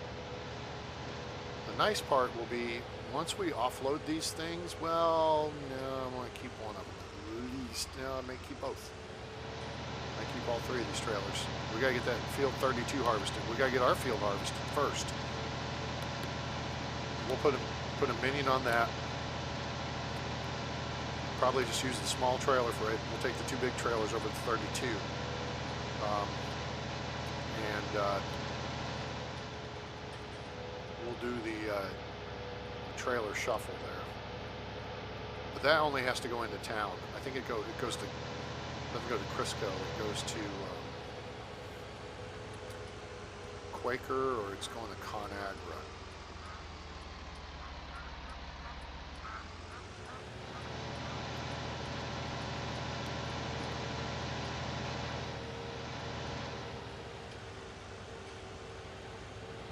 The nice part will be once we offload these things, well, no, I'm going to keep one of them. At least, no, I may keep both. I keep all three of these trailers. We got to get that field 32 harvested. We got to get our field harvested first. We'll put a minion on that. Probably just use the small trailer for it. We'll take the two big trailers over to 32. We'll do the trailer shuffle there. But that only has to go into town. I think it goes to, doesn't go to Crisco, it goes to Quaker, or it's going to ConAgra.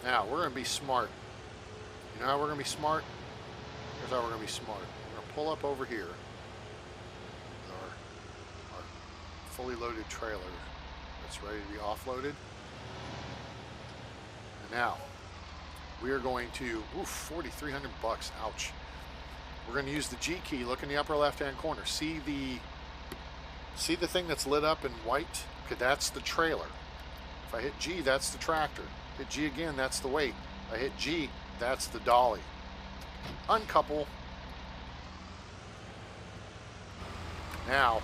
Now, we're going to be smart. You know how we're going to be smart? Here's how we're going to be smart. We're going to pull up over here with our fully loaded trailer that's ready to be offloaded. And now, we are going to, oof, 4,300 bucks, ouch. We're going to use the G key. Look in the upper left-hand corner. See the thing that's lit up in white? Okay, that's the trailer. If I hit G, that's the tractor. Hit G again, that's the weight. I hit G, that's the dolly. Uncouple. Now,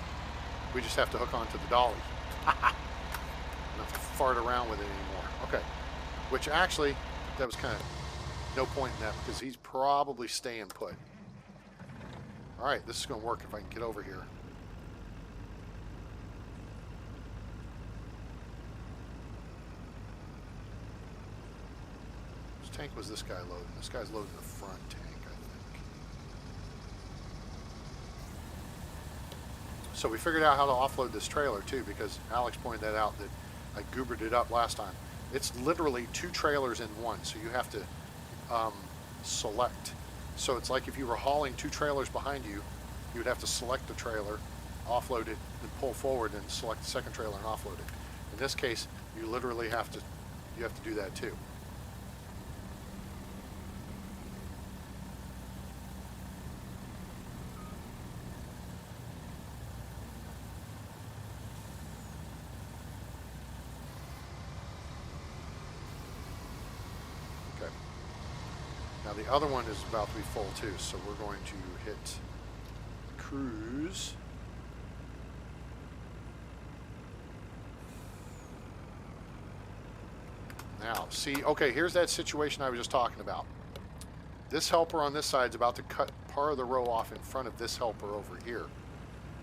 we just have to hook onto the dolly. Don't have to fart around with it anymore. Okay. Which actually, that was kind of no point in that because he's probably staying put. Alright, this is going to work if I can get over here. Tank was this guy loading? This guy's loading the front tank, I think. So we figured out how to offload this trailer too, because Alex pointed that out, that I goobered it up last time. It's literally two trailers in one, so you have to select. So it's like if you were hauling two trailers behind you, you would have to select the trailer, offload it, and pull forward and select the second trailer and offload it. In this case, you literally have to do that too. Now the other one is about to be full too, so we're going to hit cruise. Now, see, okay, here's that situation I was just talking about. This helper on this side is about to cut part of the row off in front of this helper over here.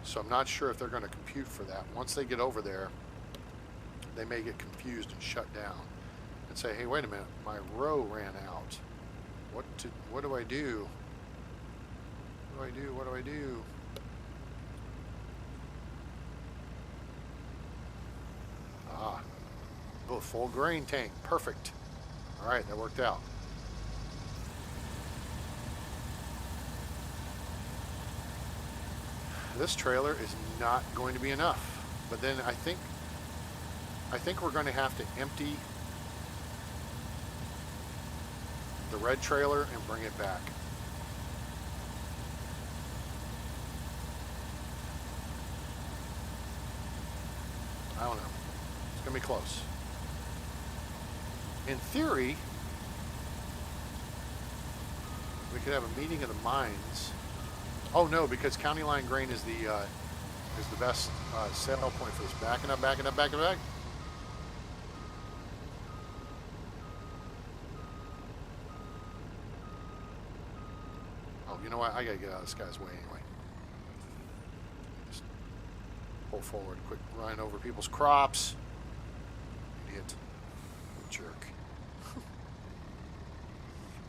So I'm not sure if they're going to compute for that. Once they get over there, they may get confused and shut down and say, hey, wait a minute, my row ran out. What do I do? What do I do? Ah. Oh, full grain tank. Perfect. All right, that worked out. This trailer is not going to be enough. But then I think we're going to have to empty the red trailer and bring it back. I don't know. It's going to be close. In theory, we could have a meeting of the minds. Oh no, because County Line Grain is the best sale point for this. Backing up. Oh, you know what? I gotta get out of this guy's way anyway. Just pull forward, quick run over people's crops. Idiot. Jerk.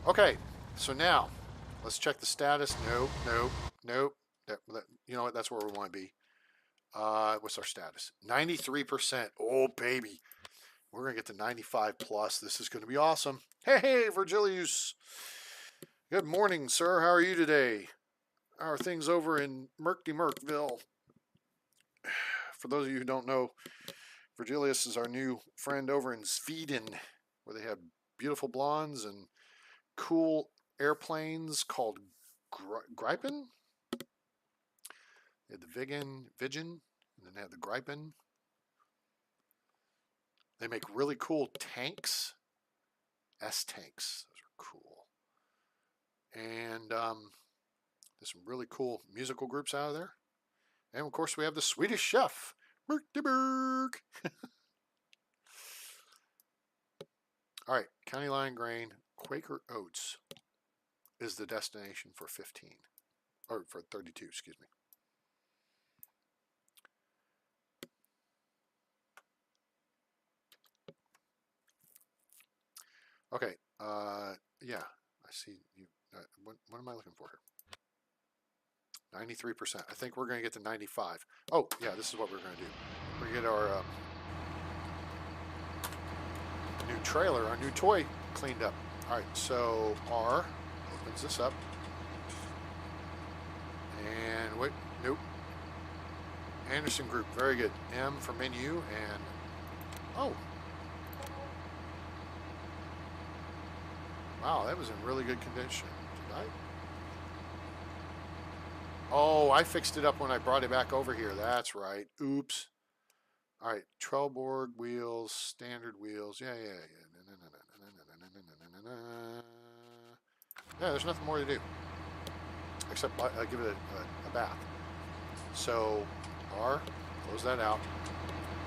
Okay, so now let's check the status. Nope. You know what? That's where we want to be. What's our status? 93%. Oh, baby. We're going to get to 95 plus. This is going to be awesome. Hey, Virgilius. Good morning, sir. How are you today? our things over in Merkville. For those of you who don't know, Virgilius is our new friend over in Sweden, where they have beautiful blondes and cool airplanes called Gripen. They had the Viggen, and then they had the Gripen. They make really cool tanks, S-tanks. Those are cool. And there's some really cool musical groups out of there. And of course, we have the Swedish Chef, Merkberg. All right, County Line Grain, Quaker Oats is the destination for 15, or for 32, excuse me. Okay, yeah, I see you. What am I looking for here? 93%. I think we're going to get to 95. Oh, yeah, this is what we're going to do. We're going to get our new trailer, our new toy cleaned up. All right, so R opens this up. And wait, nope. Anderson Group, very good. M for menu, and oh. Wow, that was in really good condition. Did I? Oh, I fixed it up when I brought it back over here. That's right. Oops. All right, Trelleborg wheels, standard wheels. Yeah. Yeah, there's nothing more to do except give it a bath. So R, close that out,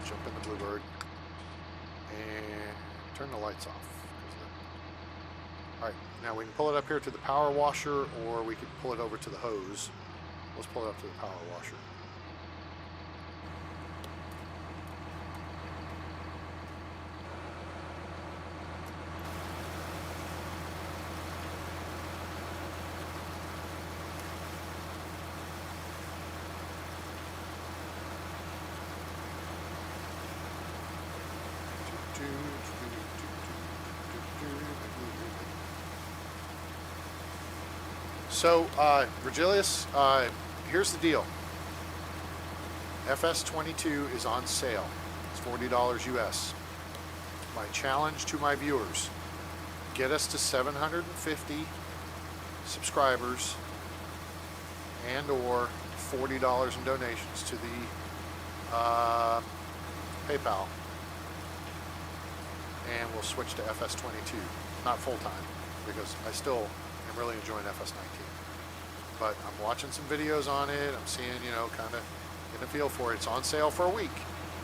jump in the Bluebird, and turn the lights off. All right, now we can pull it up here to the power washer, or we could pull it over to the hose. Let's pull it up to the power washer. So, Virgilius, here's the deal. FS22 is on sale. It's $40 US. My challenge to my viewers, get us to 750 subscribers and or $40 in donations to the PayPal. And we'll switch to FS22. Not full-time, because I still am really enjoying FS19. But I'm watching some videos on it. I'm seeing, kind of getting a feel for it. It's on sale for a week.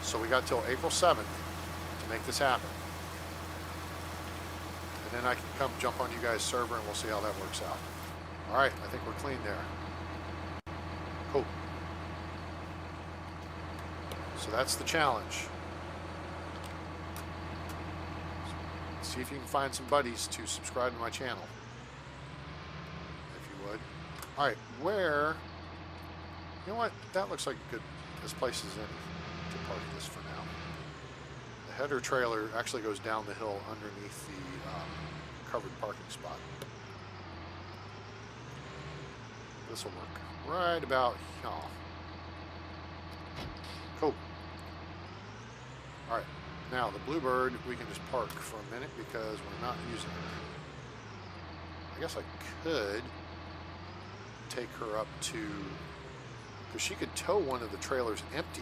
So we got till April 7th to make this happen. And then I can come jump on you guys' server and we'll see how that works out. All right, I think we're clean there. Cool. So that's the challenge. See if you can find some buddies to subscribe to my channel. If you would. Alright, where... You know what? That looks like a good... This place is in to park this for now. The header trailer actually goes down the hill underneath the covered parking spot. This will work right about here. Cool. Alright. Now, the Bluebird, we can just park for a minute because we're not using her. I guess I could take her up to... Because she could tow one of the trailers empty.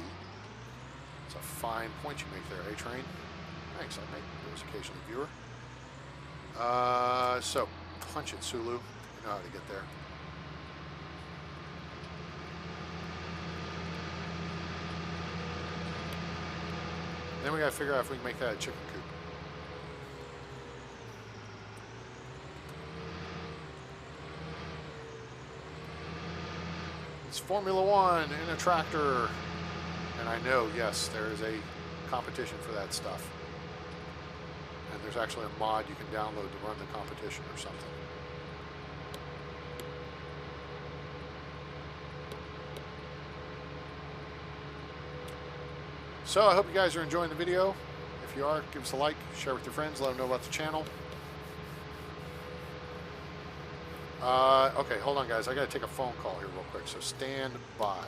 It's a fine point you make there, A-Train. Thanks, I make those occasionally, viewer. So, punch it, Sulu. You know how to get there. Then we gotta figure out if we can make that a chicken coop. It's Formula One in a tractor. And I know, yes, there is a competition for that stuff. And there's actually a mod you can download to run the competition or something. So I hope you guys are enjoying the video. If you are, give us a like, share with your friends, let them know about the channel. Okay, hold on, guys. I gotta take a phone call here real quick, so stand by.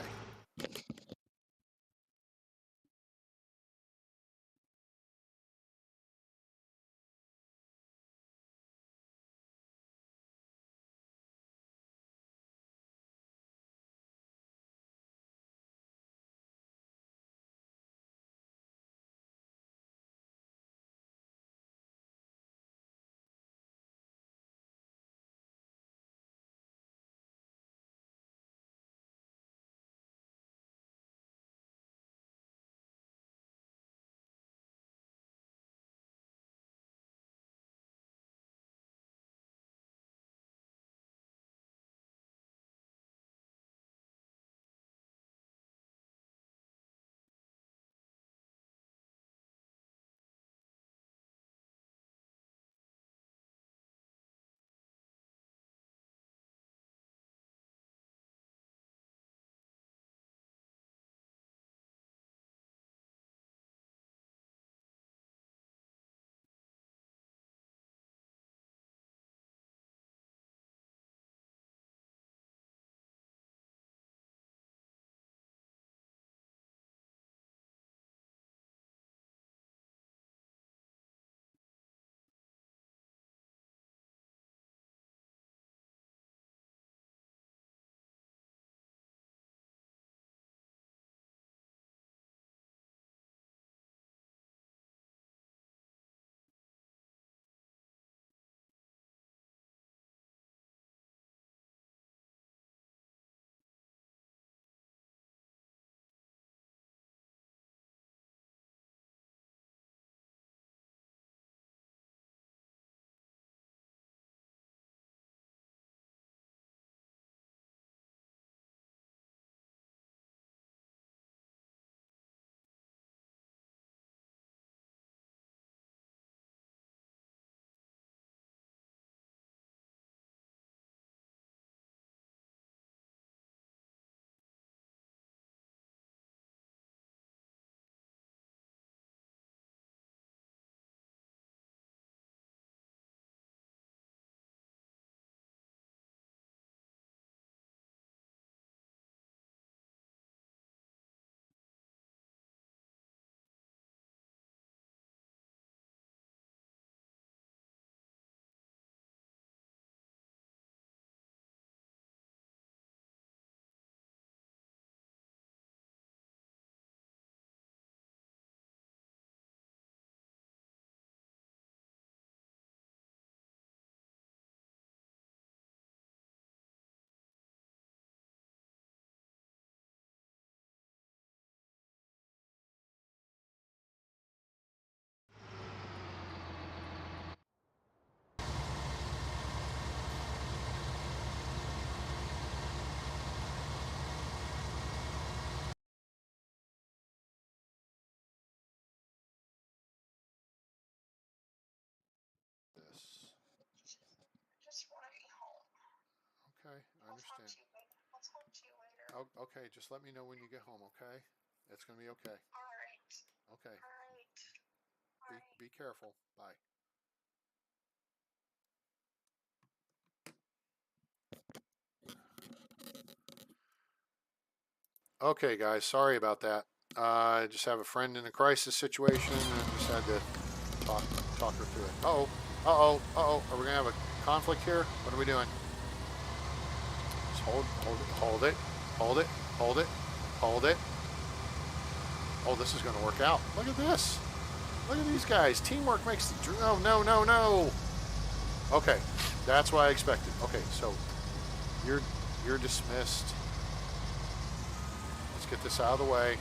This. Just want to be home. Okay, I understand. I'll talk to you later. Oh, okay, just let me know when you get home, okay? It's gonna be okay. All right. Okay. All right. Be careful. Bye. Okay, guys, sorry about that. I just have a friend in a crisis situation and just had to talk her through it. Uh oh. Are we gonna have a conflict here? What are we doing? Just hold it, hold it. Oh, this is gonna work out. Look at this. Look at these guys. Teamwork makes the dream. Oh, no. Okay, that's what I expected. Okay, so you're dismissed. Let's get this out of the way.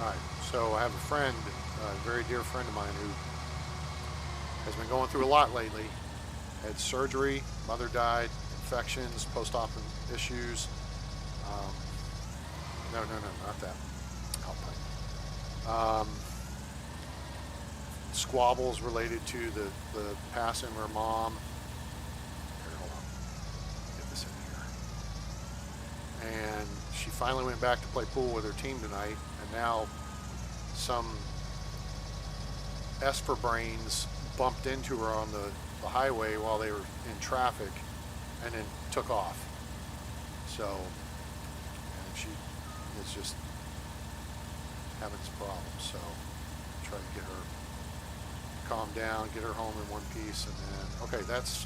All right, so I have a friend, a very dear friend of mine, who has been going through a lot lately. Had surgery, mother died, infections, post-op issues. Um, no, not that. Squabbles related to the passing of her mom. Here, hold on. Get this in here. And she finally went back to play pool with her team tonight, and now some Esper brains bumped into her on the highway while they were in traffic and then took off. So, and she is just having some problems. So, try to get her calmed down, get her home in one piece, and then, okay, that's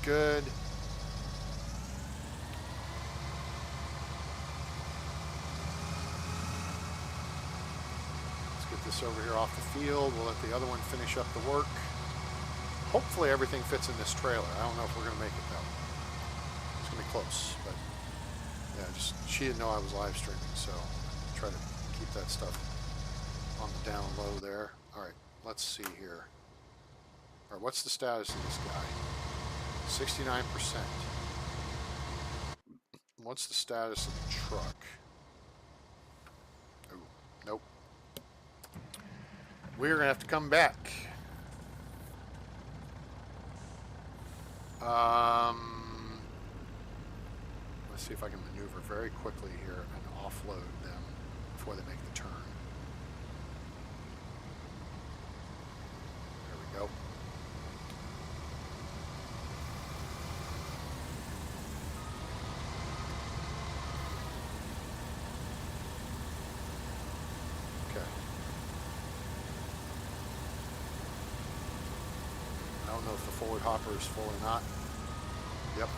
good. Let's get this over here off the field. We'll let the other one finish up the work. Hopefully everything fits in this trailer. I don't know if we're going to make it though. It's going to be close, but yeah, just she didn't know I was live streaming, so try to keep that stuff on the down low there. All right, let's see here. All right, what's the status of this guy? 69%. What's the status of the truck? Oh, nope. We're going to have to come back. Let's see if I can maneuver very quickly here and offload them before they make the turn. There we go. Okay. I don't know if the forward hopper is full or not. Yep.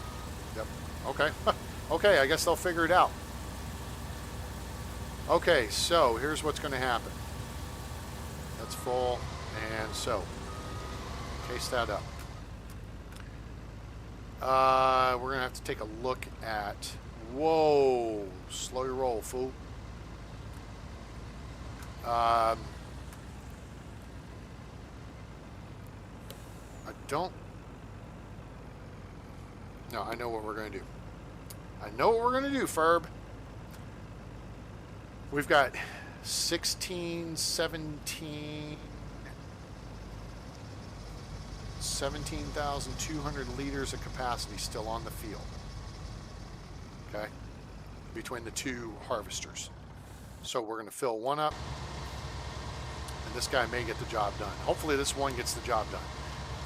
Yep. Okay. Okay, I guess they'll figure it out. Okay, so here's what's going to happen. That's full, and so case that up. We're going to have to take a look at... Whoa! Slow your roll, fool. I don't... No, I know what we're going to do. I know what we're going to do, Ferb. We've got 16, 17... 17,200 liters of capacity still on the field. Okay? Between the two harvesters. So we're going to fill one up, and this guy may get the job done. Hopefully this one gets the job done.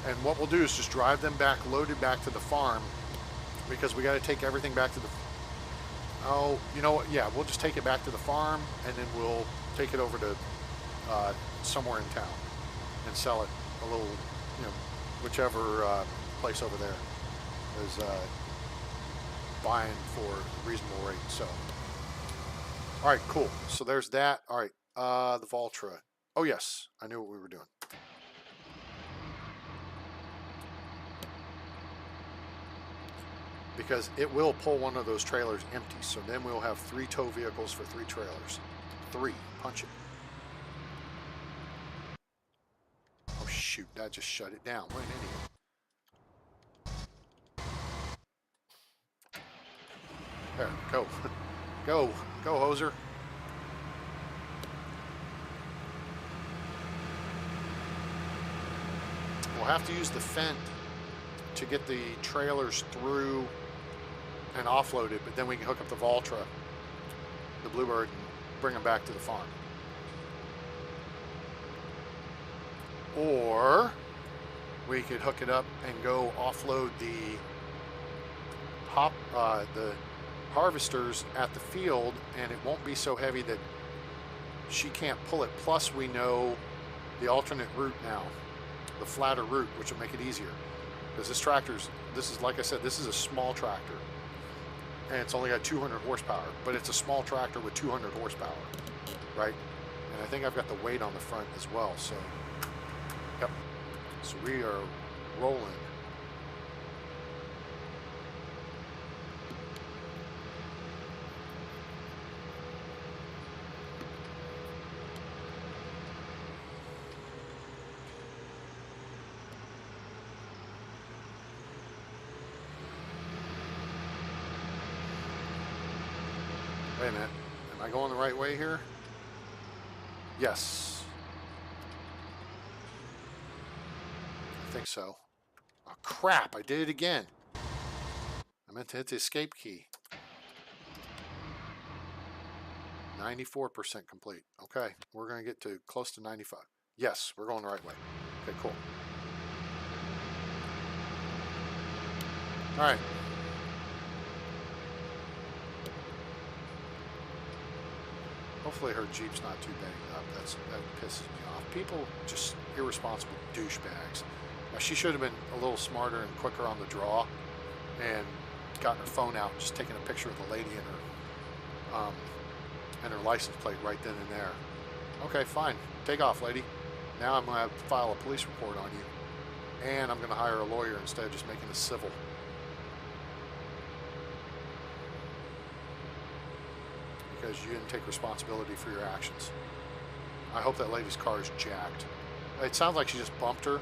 And what we'll do is just drive them back, loaded back to the farm, because we got to take everything back to the... Oh, you know what? Yeah, we'll just take it back to the farm, and then we'll take it over to somewhere in town and sell it a little, you know, whichever place over there is buying for a reasonable rate. So, all right, cool. So there's that. All right, the Valtra. Oh yes, I knew what we were doing. Because it will pull one of those trailers empty. So then we'll have 3 tow vehicles for 3 trailers. 3. Punch it. Oh, shoot. That just shut it down. What an idiot. There, go. Go. Go, hoser. We'll have to use the Fendt to get the trailers through and offloaded, but then we can hook up the Valtra, the Bluebird, and bring them back to the farm. Or we could hook it up and go offload the harvesters at the field, and it won't be so heavy that she can't pull it. Plus, we know the alternate route now, the flatter route, which will make it easier. Because this is, like I said, this is a small tractor. And it's only got 200 horsepower. But it's a small tractor with 200 horsepower. Right? And I think I've got the weight on the front as well. So, yep. So we are rolling. Wait a minute. Am I going the right way here? Yes. I think so. Oh, crap. I did it again. I meant to hit the escape key. 94% complete. Okay, we're going to get to close to 95. Yes, we're going the right way. Okay, cool. All right. Hopefully her Jeep's not too banged up. That pisses me off. People just irresponsible douchebags. Now, she should have been a little smarter and quicker on the draw and gotten her phone out and just taken a picture of the lady and her license plate right then and there. Okay, fine. Take off, lady. Now I'm going to have to file a police report on you. And I'm going to hire a lawyer instead of just making this civil. Because you didn't take responsibility for your actions. I hope that lady's car is jacked. It sounds like she just bumped her.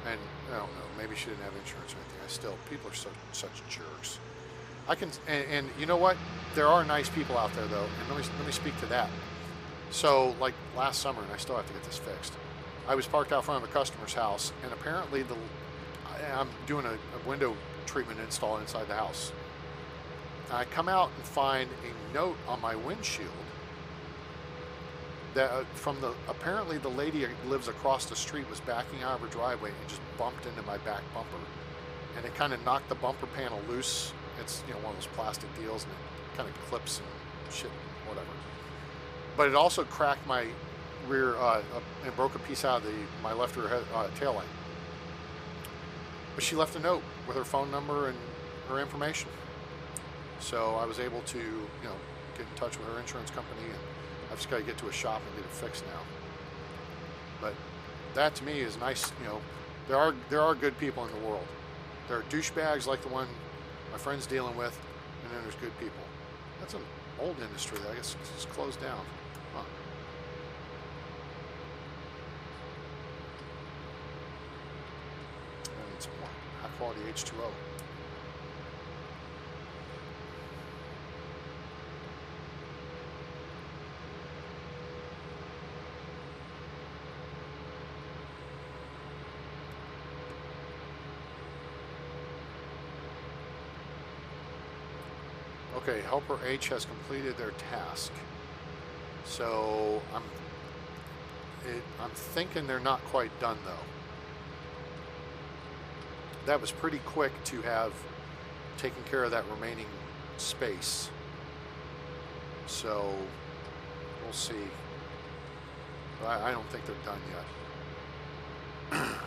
And I don't know, maybe she didn't have insurance or anything. People are such jerks. And you know what? There are nice people out there though, and let me speak to that. So like last summer, and I still have to get this fixed. I was parked out front of a customer's house, and apparently I'm doing a window treatment install inside the house. I come out and find a note on my windshield that apparently the lady who lives across the street was backing out of her driveway and just bumped into my back bumper, and it kind of knocked the bumper panel loose. It's one of those plastic deals, and it kind of clips and shit, whatever. But it also cracked my rear and broke a piece out of my left rear tail light. But she left a note with her phone number and her information. So I was able to, get in touch with her insurance company, and I've just got to get to a shop and get it fixed now. But that to me is nice. There are good people in the world. There are douchebags like the one my friend's dealing with, and then there's good people. That's an old industry that I guess it's closed down. Huh. I need some more high quality H2O. Okay, Helper H has completed their task. So I'm thinking they're not quite done though. That was pretty quick to have taken care of that remaining space. So we'll see. But I don't think they're done yet.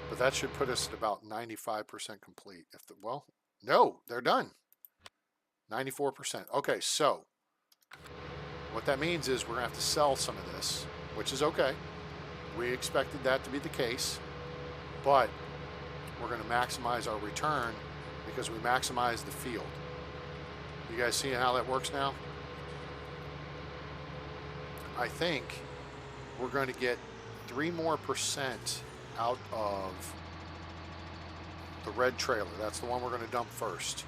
But that should put us at about 95% complete. No, they're done. 94%. Okay, so what that means is we're going to have to sell some of this, which is okay. We expected that to be the case, but we're going to maximize our return because we maximize the field. You guys seeing how that works now? I think we're going to get 3% more out of the red trailer. That's the one we're going to dump first.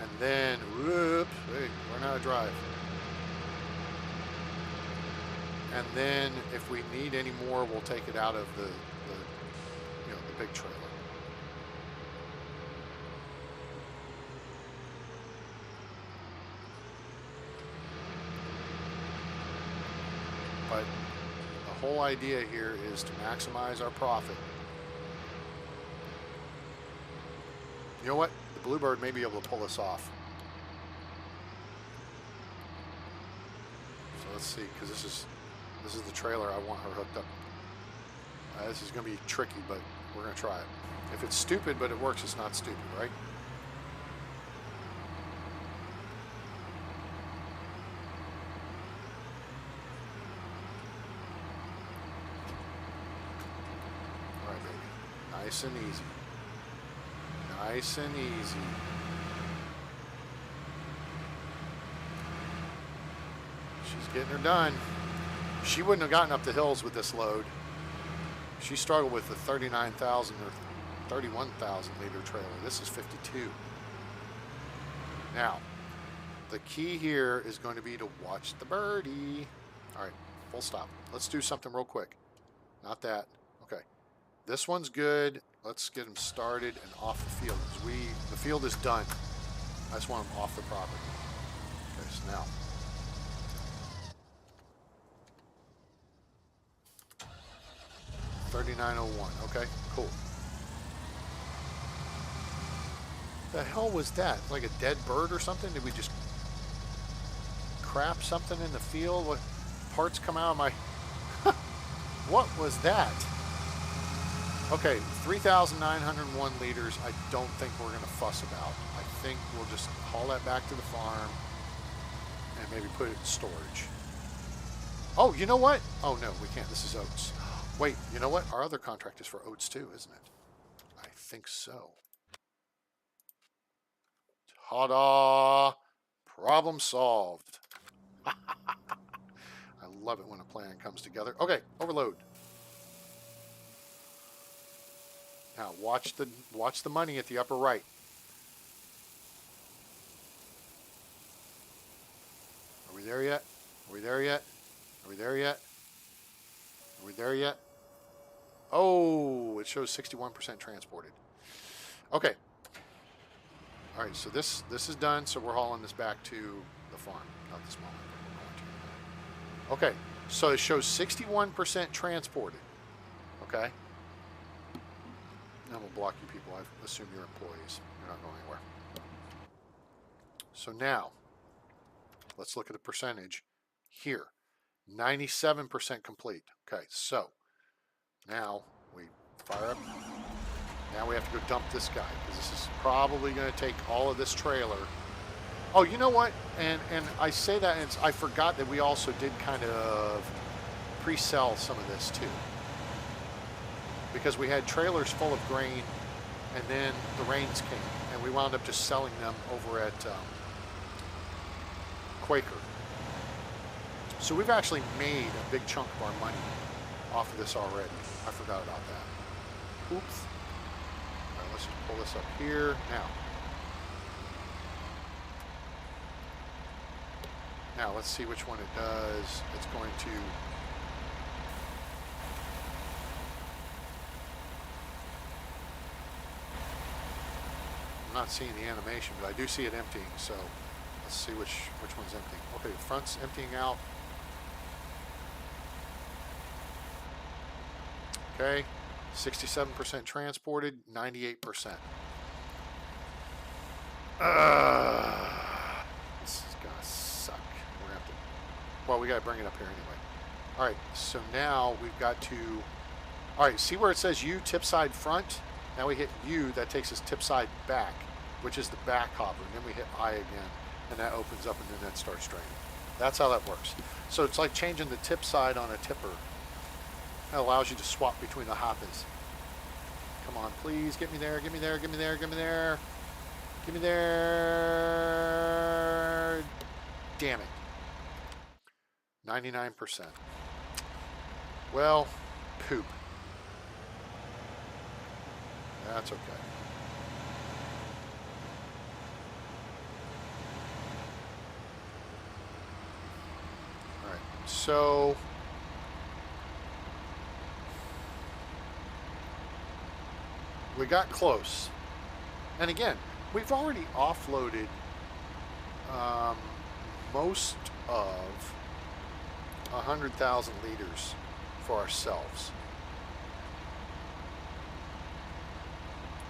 And then, whoop, hey, learn how to drive. And then if we need any more, we'll take it out of the big trailer. But the whole idea here is to maximize our profit. You know what? The Bluebird may be able to pull this off. So let's see, because this is the trailer I want her hooked up. This is going to be tricky, but we're going to try it. If it's stupid but it works, it's not stupid, right? All right, baby. Nice and easy. Nice and easy. She's getting her done. She wouldn't have gotten up the hills with this load. She struggled with the 39,000 or 31,000 liter trailer. This is 52. Now, the key here is going to be to watch the birdie. All right, full stop. Let's do something real quick. Not that. Okay. This one's good. Let's get them started and off the field. The field is done. I just want them off the property. Okay, so now. $39.01. Okay, cool. The hell was that? Like a dead bird or something? Did we just crap something in the field? What parts come out of my... What was that? Okay, 3,901 liters. I don't think we're going to fuss about. I think we'll just haul that back to the farm and maybe put it in storage. Oh, you know what? Oh, no, we can't. This is oats. Wait, you know what? Our other contract is for oats too, isn't it? I think so. Ta-da! Problem solved. I love it when a plan comes together. Okay, overload. Now watch the money at the upper right. Are we there yet? Are we there yet? Are we there yet? Are we there yet? Oh, it shows 61% transported. Okay. All right, so this is done, so we're hauling this back to the farm. Not this moment, but we're going to. Okay, so it shows 61% transported. Okay. Now we'll block you people. I assume you're employees. You're not going anywhere. So now, let's look at the percentage here. 97% complete. Okay, so now we fire up. Now we have to go dump this guy, because this is probably going to take all of this trailer. Oh, you know what? And I say that, and I forgot that we also did kind of pre-sell some of this too. Because we had trailers full of grain, and then the rains came, and we wound up just selling them over at Quaker. So we've actually made a big chunk of our money off of this already. I forgot about that. Oops. All right, let's just pull this up here now. Now let's see which one it does. It's going to... I'm not seeing the animation, but I do see it emptying, so let's see which one's emptying. Okay, the front's emptying out. Okay, 67% transported, 98%. This is gonna suck. We're gonna have to, well, we gotta bring it up here anyway. All right, so now we've got to, all right, see where it says U, tip side front? Now we hit U, that takes us tip side back, which is the back hopper. And then we hit I again, and that opens up, and then that starts draining. That's how that works. So it's like changing the tip side on a tipper. That allows you to swap between the hoppers. Come on, please, get me there, get me there, get me there, get me there. Get me there. Damn it. 99%. Well, poop. That's okay. All right, so we got close. And again, we've already offloaded most of 100,000 liters for ourselves.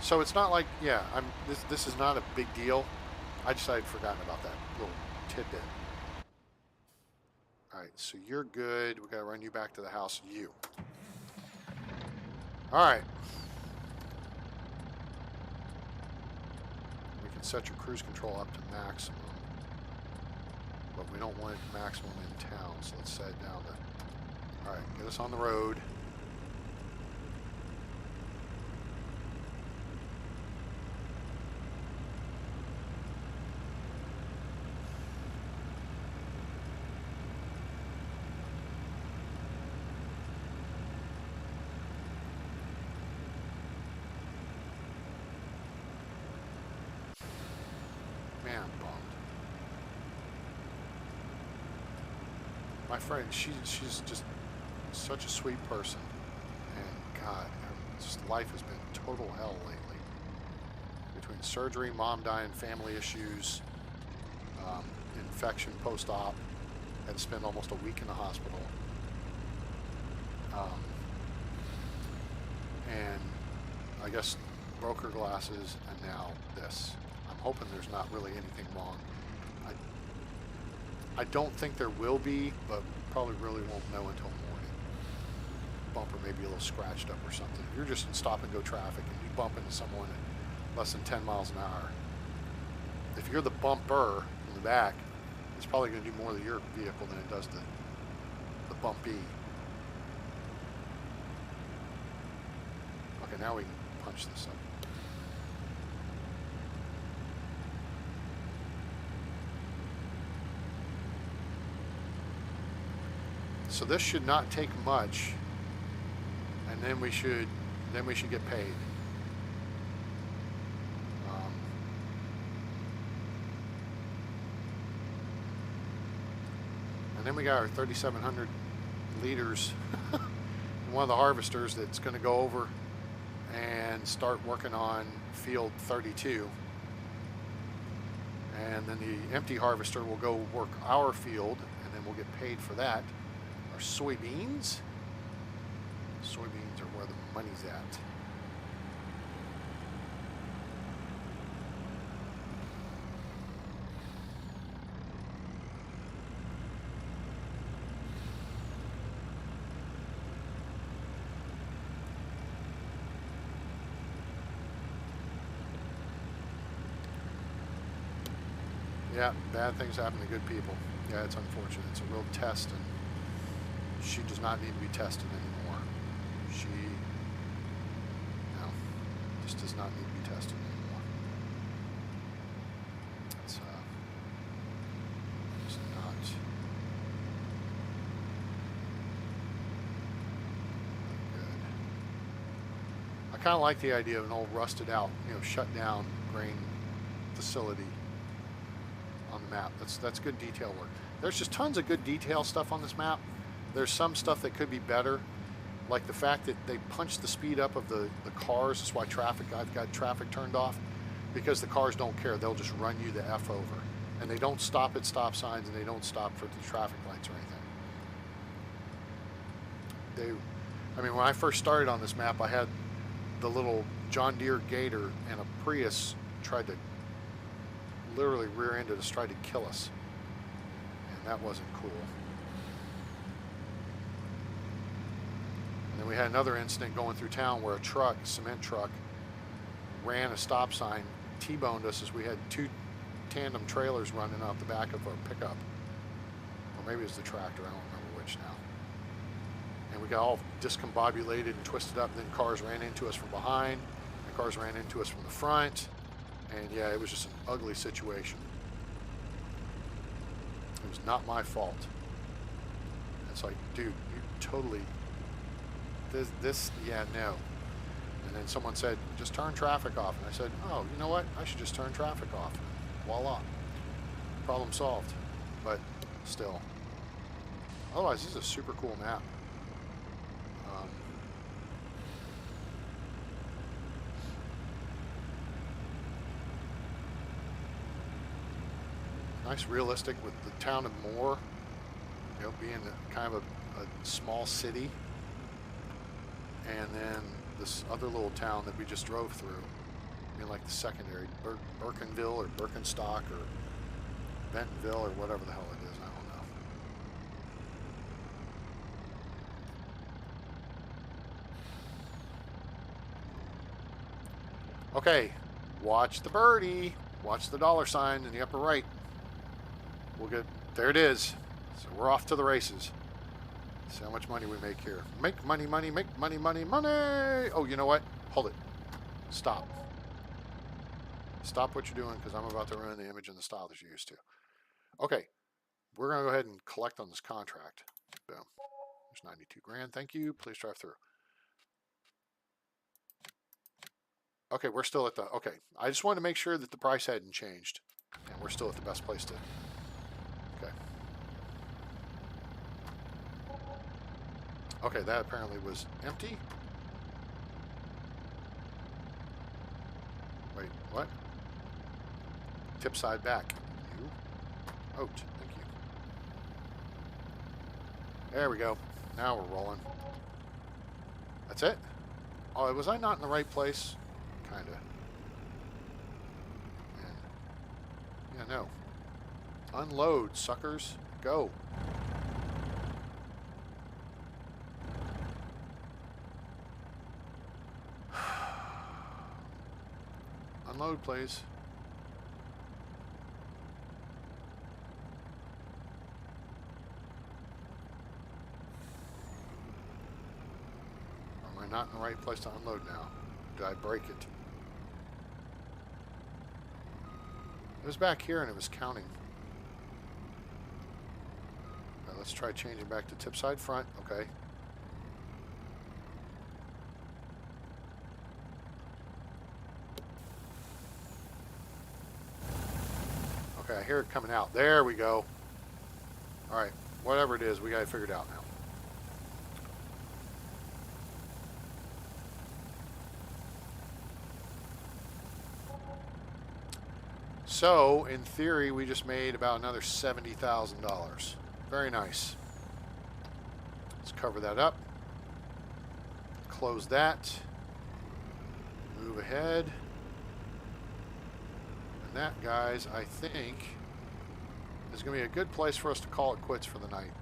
So it's not like, yeah, this is not a big deal. I just had forgotten about that little tidbit. All right, so you're good. We got to run you back to the house. You. All right. We can set your cruise control up to maximum, but we don't want it maximum in town, so let's set it down to, all right, get us on the road. Man, I'm bummed. My friend, she's just such a sweet person, and God, just life has been total hell lately. between surgery, mom dying, family issues, infection post-op. Had to spend almost a week in the hospital. And I guess broke her glasses, and now this. I'm hoping there's not really anything wrong. I don't think there will be, but probably really won't know until morning. Bumper maybe a little scratched up or something. If you're just in stop-and-go traffic and you bump into someone at less than 10 miles an hour, if you're the bumper in the back, it's probably going to do more to your vehicle than it does the bumpy. Okay, now we can punch this up. So this should not take much, and then we should get paid. And then we got our 3,700 liters in one of the harvesters that's going to go over and start working on field 32. And then the empty harvester will go work our field, and then we'll get paid for that. Our soybeans. Soybeans are where the money's at. Yeah, bad things happen to good people. Yeah, it's unfortunate. It's a real test, and she does not need to be tested anymore. She, no, just does not need to be tested anymore. It's just not good. I kind of like the idea of an old rusted out, shut down grain facility on the map. That's good detail work. There's just tons of good detail stuff on this map. There's some stuff that could be better, like the fact that they punched the speed up of the cars. That's why I've got traffic turned off, because the cars don't care. They'll just run you the F over. And they don't stop at stop signs, and they don't stop for the traffic lights or anything. When I first started on this map, I had the little John Deere Gator, and a Prius tried to literally rear-ended us, tried to kill us. And that wasn't cool. And then we had another incident going through town where a cement truck, ran a stop sign, T-boned us as we had two tandem trailers running out the back of our pickup. Or maybe it was the tractor, I don't remember which now. And we got all discombobulated and twisted up, and then cars ran into us from behind, and cars ran into us from the front. And yeah, it was just an ugly situation. It was not my fault. It's like, dude, you totally, yeah, no. And then someone said, just turn traffic off. And I said, oh, you know what? I should just turn traffic off. Voila. Problem solved. But still. Otherwise, this is a super cool map. Nice, realistic with the town of Moore, being kind of a small city, and then this other little town that we just drove through, like the secondary, Birkenville or Birkenstock or Bentonville or whatever the hell it is, I don't know. Okay, watch the birdie, watch the dollar sign in the upper right. We'll get, there it is. So we're off to the races. See how much money we make here. Make money, money, make money, money, money. Oh, you know what? Hold it. Stop. Stop what you're doing, because I'm about to ruin the image and the style that you're used to. Okay. We're going to go ahead and collect on this contract. Boom. There's 92 grand. Thank you. Please drive through. Okay, we're still at the, okay. I just wanted to make sure that the price hadn't changed. And we're still at the best place to, okay. Okay, that apparently was empty. Wait, what? Tip side back. You? Oh, thank you. There we go. Now we're rolling. That's it? Oh, was I not in the right place? Kinda. Yeah, no. Unload, suckers. Go. Unload, please. Am I not in the right place to unload now? Did I break it? It was back here and it was counting. Now let's try changing back to tip side front. Okay. Okay, I hear it coming out. There we go. All right, whatever it is, we got it figured out now. So, in theory, we just made about another $70,000. Very nice. Let's cover that up. Close that. Move ahead. And that, guys, I think is going to be a good place for us to call it quits for the night.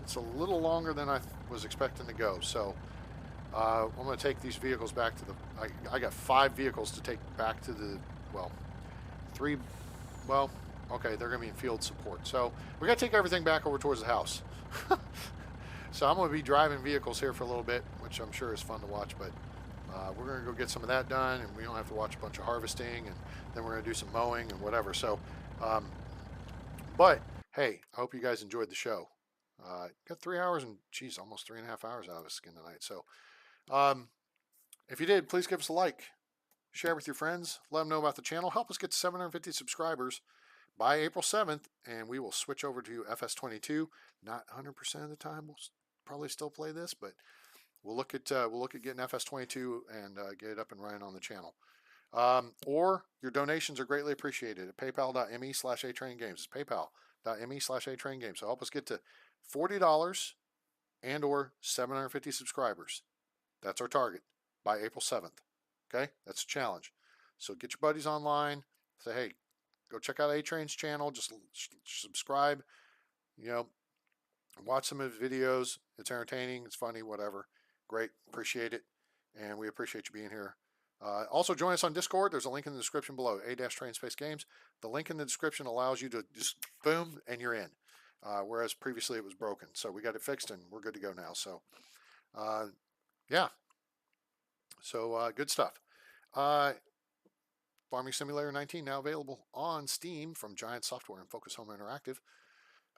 It's a little longer than I was expecting to go, so I'm going to take these vehicles back to the... I got 5 vehicles to take back to the... Well, 3... Well, okay, they're going to be in field support. So we got to take everything back over towards the house. So I'm going to be driving vehicles here for a little bit, which I'm sure is fun to watch, but we're going to go get some of that done, and we don't have to watch a bunch of harvesting, and then we're going to do some mowing and whatever. So, but hey, I hope you guys enjoyed the show. Got 3 hours and, geez, almost 3.5 hours out of this skin tonight. So if you did, please give us a like. Share with your friends. Let them know about the channel. Help us get to 750 subscribers by April 7th, and we will switch over to FS22. Not 100% of the time. We'll probably still play this, but we'll look at getting FS22 and get it up and running on the channel. Or your donations are greatly appreciated at paypal.me/atraingames. It's paypal.me/atraingames. So help us get to $40 and or 750 subscribers. That's our target by April 7th. Okay, that's a challenge. So get your buddies online. Say, hey, go check out A-Train's channel. Just subscribe. You know, watch some of his videos. It's entertaining. It's funny. Whatever. Great. Appreciate it. And we appreciate you being here. Also, join us on Discord. There's a link in the description below. A-Train Space Games. The link in the description allows you to just boom and you're in. Whereas previously it was broken. So we got it fixed and we're good to go now. So, yeah. So good stuff. Farming Simulator 19 now available on Steam from Giant Software and Focus Home Interactive.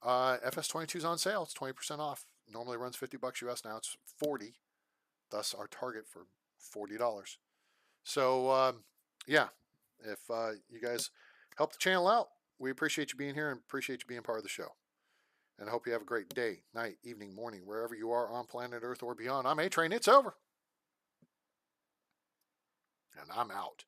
FS22 is on sale. It's 20% off. Normally runs $50 US. Now it's $40. Thus our target for $40. So yeah, if you guys help the channel out, we appreciate you being here and appreciate you being part of the show. And I hope you have a great day, night, evening, morning, wherever you are on planet Earth or beyond. I'm A-Train. It's over. And I'm out.